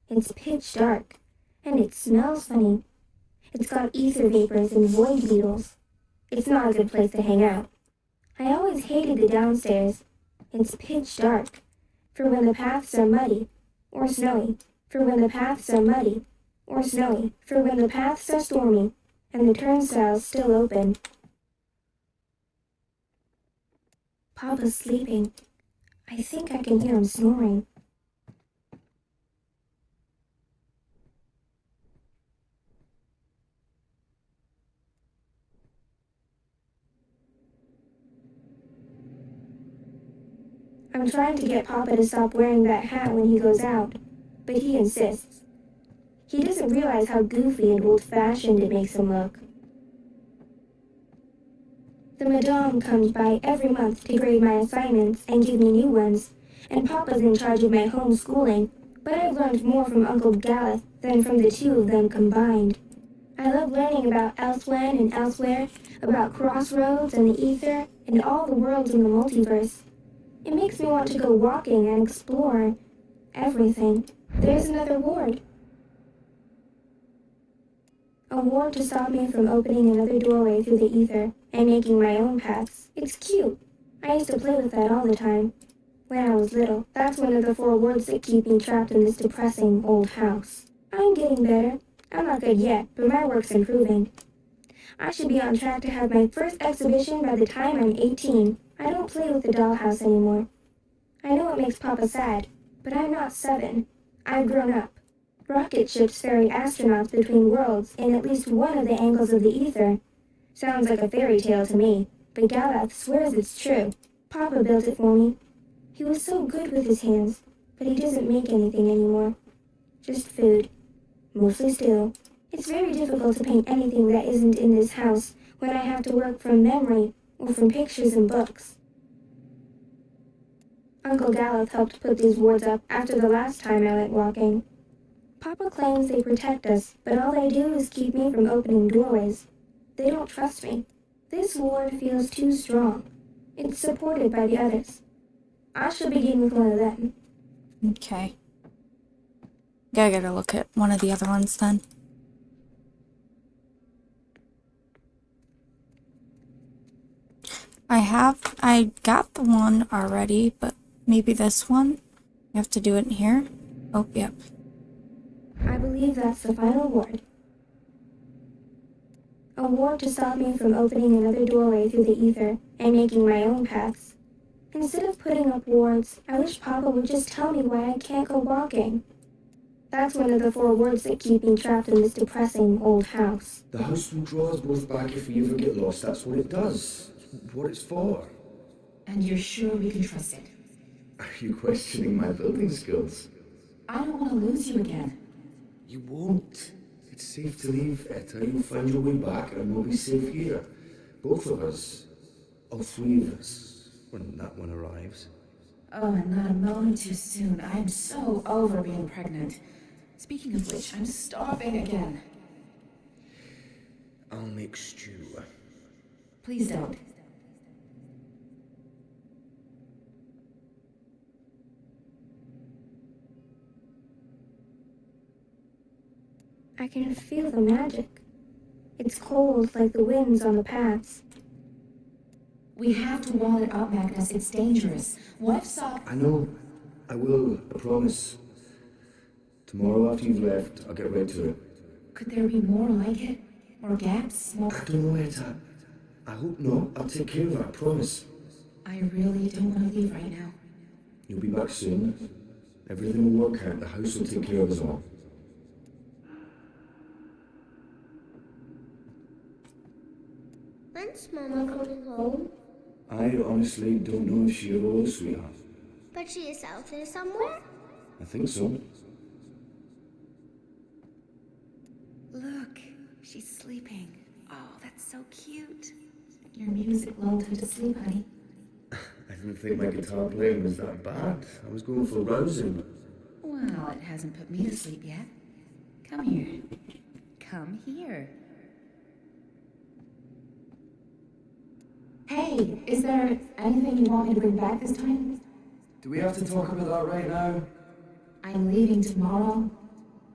[SPEAKER 11] It's pitch dark, and it smells funny. It's got ether vapors and void beetles. It's not a good place to hang out. I always hated the downstairs. It's pitch dark, for when the paths are muddy, or snowy, for when the paths are muddy, or snowy, for when the paths are stormy, and the turnstiles still open. Papa's sleeping. I think I can hear him snoring. I'm trying to get Papa to stop wearing that hat when he goes out, but he insists. He doesn't realize how goofy and old-fashioned it makes him look. The madame comes by every month to grade my assignments and give me new ones, and Papa's in charge of my homeschooling, but I've learned more from Uncle Gallup than from the two of them combined. I love learning about Elsewhen and Elsewhere, about crossroads and the ether, and all the worlds in the multiverse. It makes me want to go walking and explore everything. There's another ward. A ward to stop me from opening another doorway through the ether and making my own paths. It's cute. I used to play with that all the time. When I was little, that's one of the 4 wards that keep me trapped in this depressing old house. I'm getting better. I'm not good yet, but my work's improving. I should be on track to have my first exhibition by the time I'm 18. I don't play with the dollhouse anymore. I know it makes Papa sad, but I'm not 7. I've grown up. Rocket ships ferry astronauts between worlds in at least one of the angles of the ether. Sounds like a fairy tale to me, but Galath swears it's true. Papa built it for me. He was so good with his hands, but he doesn't make anything anymore. Just food. Mostly stew. It's very difficult to paint anything that isn't in this house when I have to work from memory or from pictures and books. Uncle Gallup helped put these wards up after the last time I went walking. Papa claims they protect us, but all they do is keep me from opening doorways. They don't trust me. This ward feels too strong. It's supported by the others. I shall begin with one of them.
[SPEAKER 1] Okay. Gotta look at one of the other ones then. I got the one already, but maybe this one? You have to do it in here? Oh, yep.
[SPEAKER 11] I believe that's the final ward. A ward to stop me from opening another doorway through the ether and making my own paths. Instead of putting up wards, I wish Papa would just tell me why I can't go walking. That's one of the 4 words that keep me trapped in this depressing old house.
[SPEAKER 8] The house will draw us both back if we ever get lost. That's what it does. What it's for.
[SPEAKER 17] And you're sure we can trust it?
[SPEAKER 8] Are you questioning my building skills?
[SPEAKER 17] I don't want to lose you again.
[SPEAKER 8] You won't. It's safe to leave, Etta. You'll find your way back and we'll be safe here. Both of us. All 3 of us. When that one arrives.
[SPEAKER 17] Oh, and not a moment too soon. I'm so over being pregnant. Speaking of which, I'm starving again.
[SPEAKER 8] I'll make stew.
[SPEAKER 17] Please don't.
[SPEAKER 11] I can feel the magic. It's cold like the winds on the paths.
[SPEAKER 17] We have to wall it up, Magnus. It's dangerous. What if Sock...
[SPEAKER 8] I know. I will. I promise. Tomorrow after you've left, I'll get right to it.
[SPEAKER 17] Could there be more like it? More gaps? More...
[SPEAKER 8] I don't know, Etta. I hope not. I'll take care of it, I promise.
[SPEAKER 17] I really don't want to leave right now.
[SPEAKER 8] You'll be back soon. Everything will work out. The house will take care of us all.
[SPEAKER 13] When's Mama coming home?
[SPEAKER 8] I honestly don't know if she will, sweetheart.
[SPEAKER 13] But she is out there somewhere?
[SPEAKER 8] I think so.
[SPEAKER 17] Look, she's sleeping. Oh, that's so cute. Your music lulled her to sleep, honey.
[SPEAKER 8] I didn't think my guitar playing was that bad. I was going for rousing.
[SPEAKER 17] Well, it hasn't put me to sleep yet. Come here. Come here. Hey, is there anything you want me to bring back this time?
[SPEAKER 8] Do we have to talk about that right now?
[SPEAKER 17] I'm leaving tomorrow.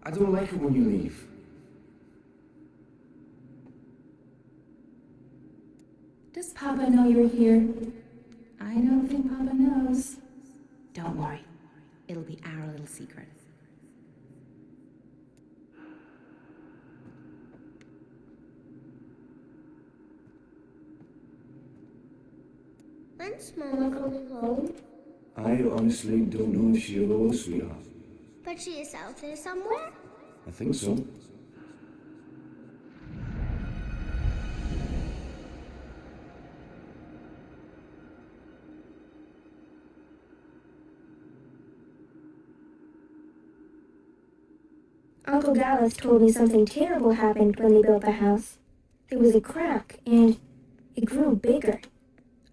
[SPEAKER 8] I don't like it when you leave.
[SPEAKER 17] Does Papa know you're here? I don't think Papa knows. Don't worry. It'll be our little secret.
[SPEAKER 13] When's Mama coming home?
[SPEAKER 8] I honestly don't know if she will, sweetheart.
[SPEAKER 13] But she is out there somewhere?
[SPEAKER 8] I think so.
[SPEAKER 11] Uncle Gallus told me something terrible happened when they built the house. There was a crack, and it grew bigger.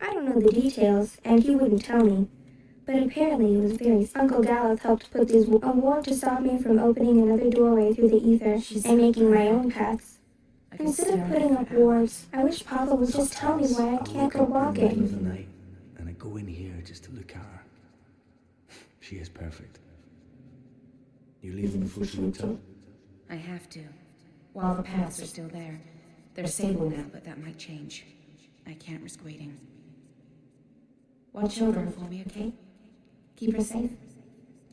[SPEAKER 11] I don't know the details, and he wouldn't tell me. But apparently it was very... Uncle Gallus helped put these... A ward to stop me from opening another doorway through the ether and making my own paths. Instead of putting up wards, I wish Papa would just tell me why I can't go
[SPEAKER 8] In the
[SPEAKER 11] walking.
[SPEAKER 8] middle of the night, and I go in here just to look at her. She is perfect. You leaving before she wakes up?
[SPEAKER 17] I have to. While the paths are still there. They're sable now, but that might change. I can't risk waiting. Watch over her for me, okay? Keep her safe.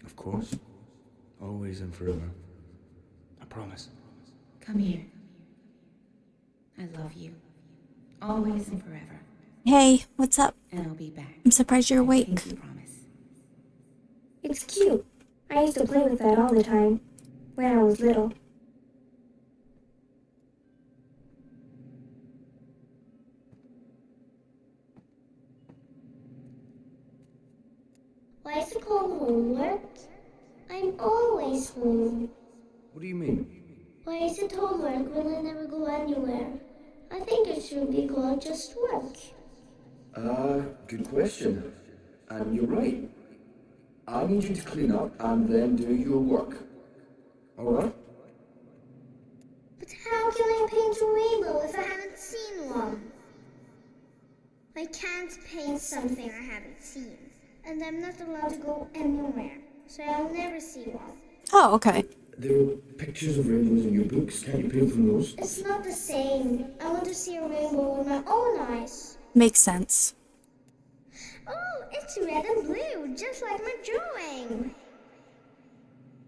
[SPEAKER 8] Of course. Always and forever. I promise.
[SPEAKER 17] Come here. I love you. Always and forever.
[SPEAKER 1] Hey, what's up?
[SPEAKER 17] And I'll be back.
[SPEAKER 1] I'm surprised you're awake.
[SPEAKER 17] You promise.
[SPEAKER 11] It's cute. I used to play with that all the time, when I was little.
[SPEAKER 13] Why is it called homework? I'm always home.
[SPEAKER 8] What do you mean?
[SPEAKER 13] Why is it homework when I never go anywhere? I think it should be called just work.
[SPEAKER 8] Good question. And you're right. I need you to clean up and then do your work. Alright?
[SPEAKER 13] But how can I paint a rainbow if I haven't seen one? I can't paint something I haven't seen. And I'm not allowed to go anywhere, so I'll never see one.
[SPEAKER 1] Oh, okay.
[SPEAKER 8] There are pictures of rainbows in your books. Can't you paint from those?
[SPEAKER 13] It's not the same. I want to see a rainbow with my own eyes.
[SPEAKER 1] Makes sense.
[SPEAKER 13] Oh, it's red and blue, just like my drawing.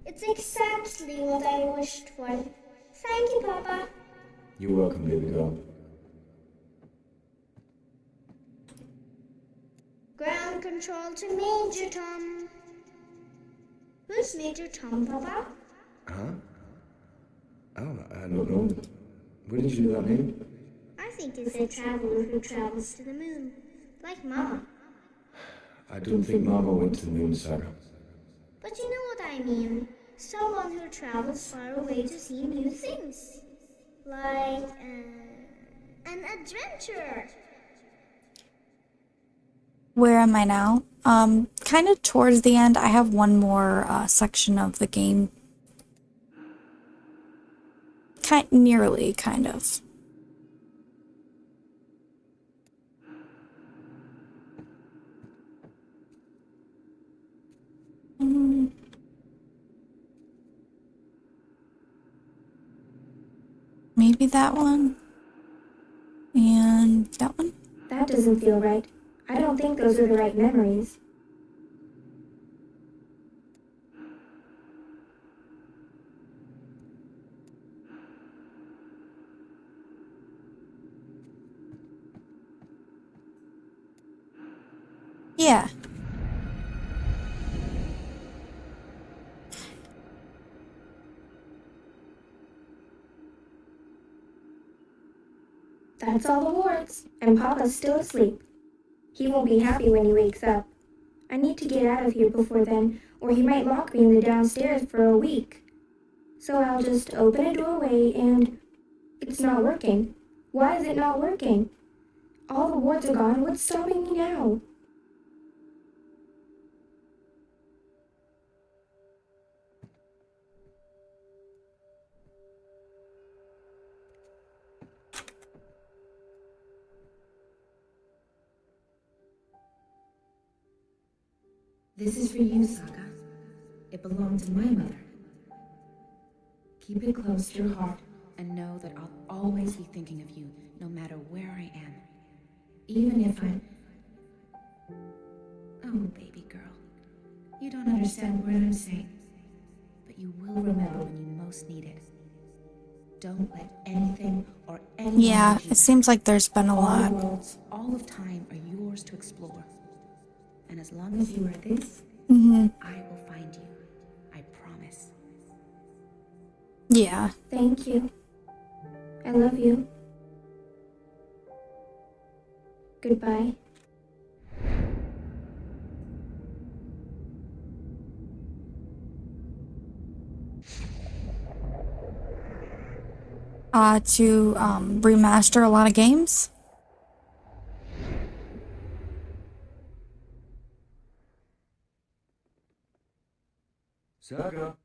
[SPEAKER 13] It's exactly what I wished for. Thank you, Papa.
[SPEAKER 8] You're welcome, baby girl.
[SPEAKER 13] Ground control to Major Tom. Who's Major Tom, Papa?
[SPEAKER 8] Huh? I don't know. Where did you know that name?
[SPEAKER 13] I think it's a traveler who travels to the moon, like Mama.
[SPEAKER 8] I don't think Mama went to the moon, Saga.
[SPEAKER 13] But you know what I mean. Someone who travels far away to see new things. Like, an adventurer.
[SPEAKER 1] Where am I now? Kind of towards the end. I have one more section of the game. Nearly, kind of. Maybe that one. And that one?
[SPEAKER 11] That doesn't feel right. I don't think those are the right memories.
[SPEAKER 1] Yeah.
[SPEAKER 11] That's all the wards, and Papa's still asleep. He won't be happy when he wakes up. I need to get out of here before then, or he might lock me in the downstairs for a week. So I'll just open a doorway and... It's not working. Why is it not working? All the wards are gone. What's stopping me now?
[SPEAKER 17] This is for you, Saga. It belonged to my mother. Keep it close to your heart and know that I'll always be thinking of you, no matter where I am. Even if I'm... Oh, baby girl. You don't understand what I'm saying. But you will remember when you most need it. Don't let anything or anyone...
[SPEAKER 1] Yeah, it seems like there's been a lot.
[SPEAKER 17] All worlds, all of time are yours to explore. And as long as you are this, I will find you. I promise.
[SPEAKER 1] Yeah.
[SPEAKER 11] Thank you. I love you. Goodbye.
[SPEAKER 1] To remaster a lot of games.
[SPEAKER 9] Saga.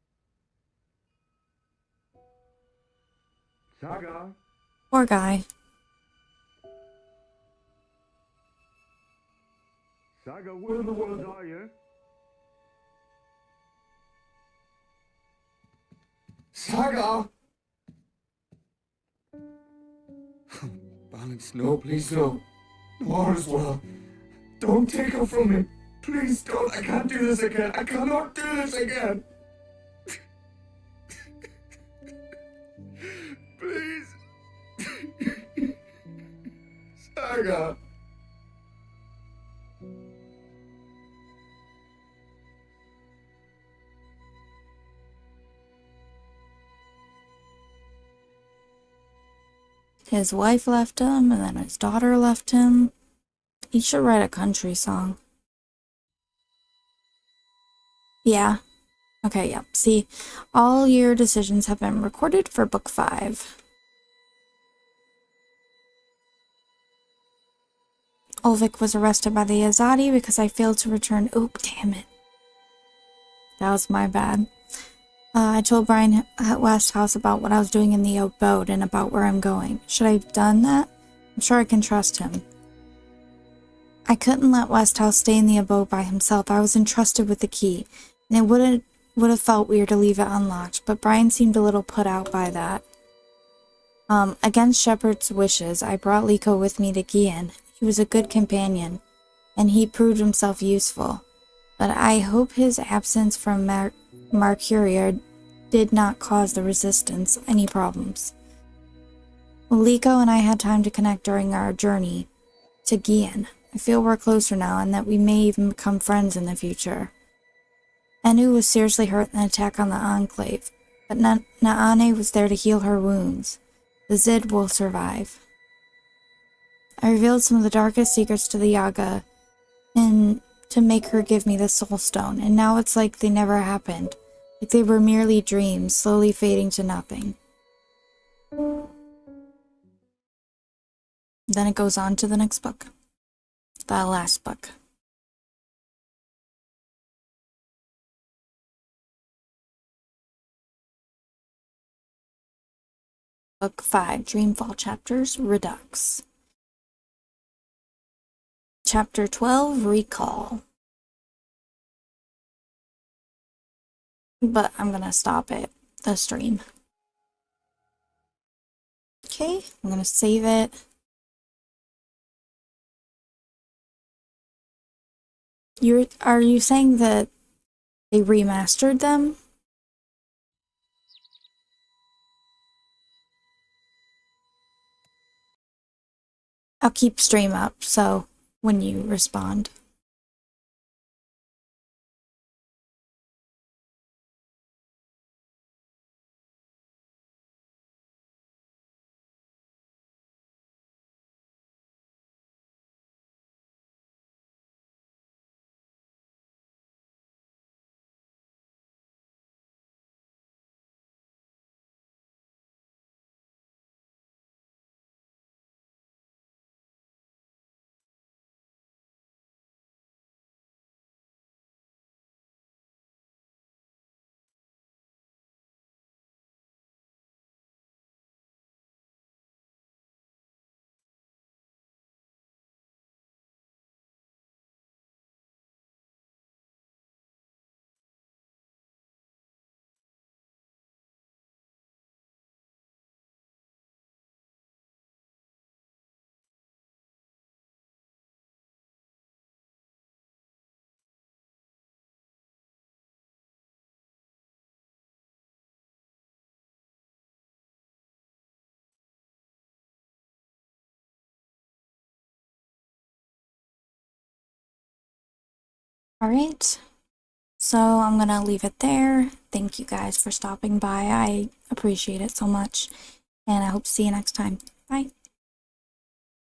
[SPEAKER 9] Saga.
[SPEAKER 1] Poor guy.
[SPEAKER 9] Saga, where in the world are you?
[SPEAKER 8] Saga! Balance, no, please no. No, as well. Don't take her from me. Please don't. I can't do this again. I cannot do this again. Please. Saga.
[SPEAKER 1] His wife left him, and then his daughter left him. He should write a country song. Yeah. Okay, yep. See, all your decisions have been recorded for book 5. Ulvik was arrested by the Azadi because I failed to return. Oh, damn it. That was my bad. I told Brian at Westhouse about what I was doing in the boat and about where I'm going. Should I have done that? I'm sure I can trust him. I couldn't let Westhouse stay in the abode by himself. I was entrusted with the key, and it would have felt weird to leave it unlocked, but Brian seemed a little put out by that. Against Shepard's wishes, I brought Liko with me to Gian. He was a good companion, and he proved himself useful. But I hope his absence from Mercuria did not cause the Resistance any problems. Liko and I had time to connect during our journey to Gian. I feel we're closer now and that we may even become friends in the future. Enu was seriously hurt in the attack on the Enclave, but Naane was there to heal her wounds. The Zid will survive. I revealed some of the darkest secrets to the Yaga and to make her give me the Soul Stone, and now it's like they never happened, like they were merely dreams, slowly fading to nothing. Then it goes on to the next book. The last book. Book 5, Dreamfall Chapters, Redux. Chapter 12, Recall. But I'm gonna stop it, the stream. Okay, I'm gonna save it. Are you saying that they remastered them? I'll keep stream up, so when you respond. Alright, so I'm gonna leave it there. Thank you guys for stopping by. I appreciate it so much, and I hope to see you next time. Bye.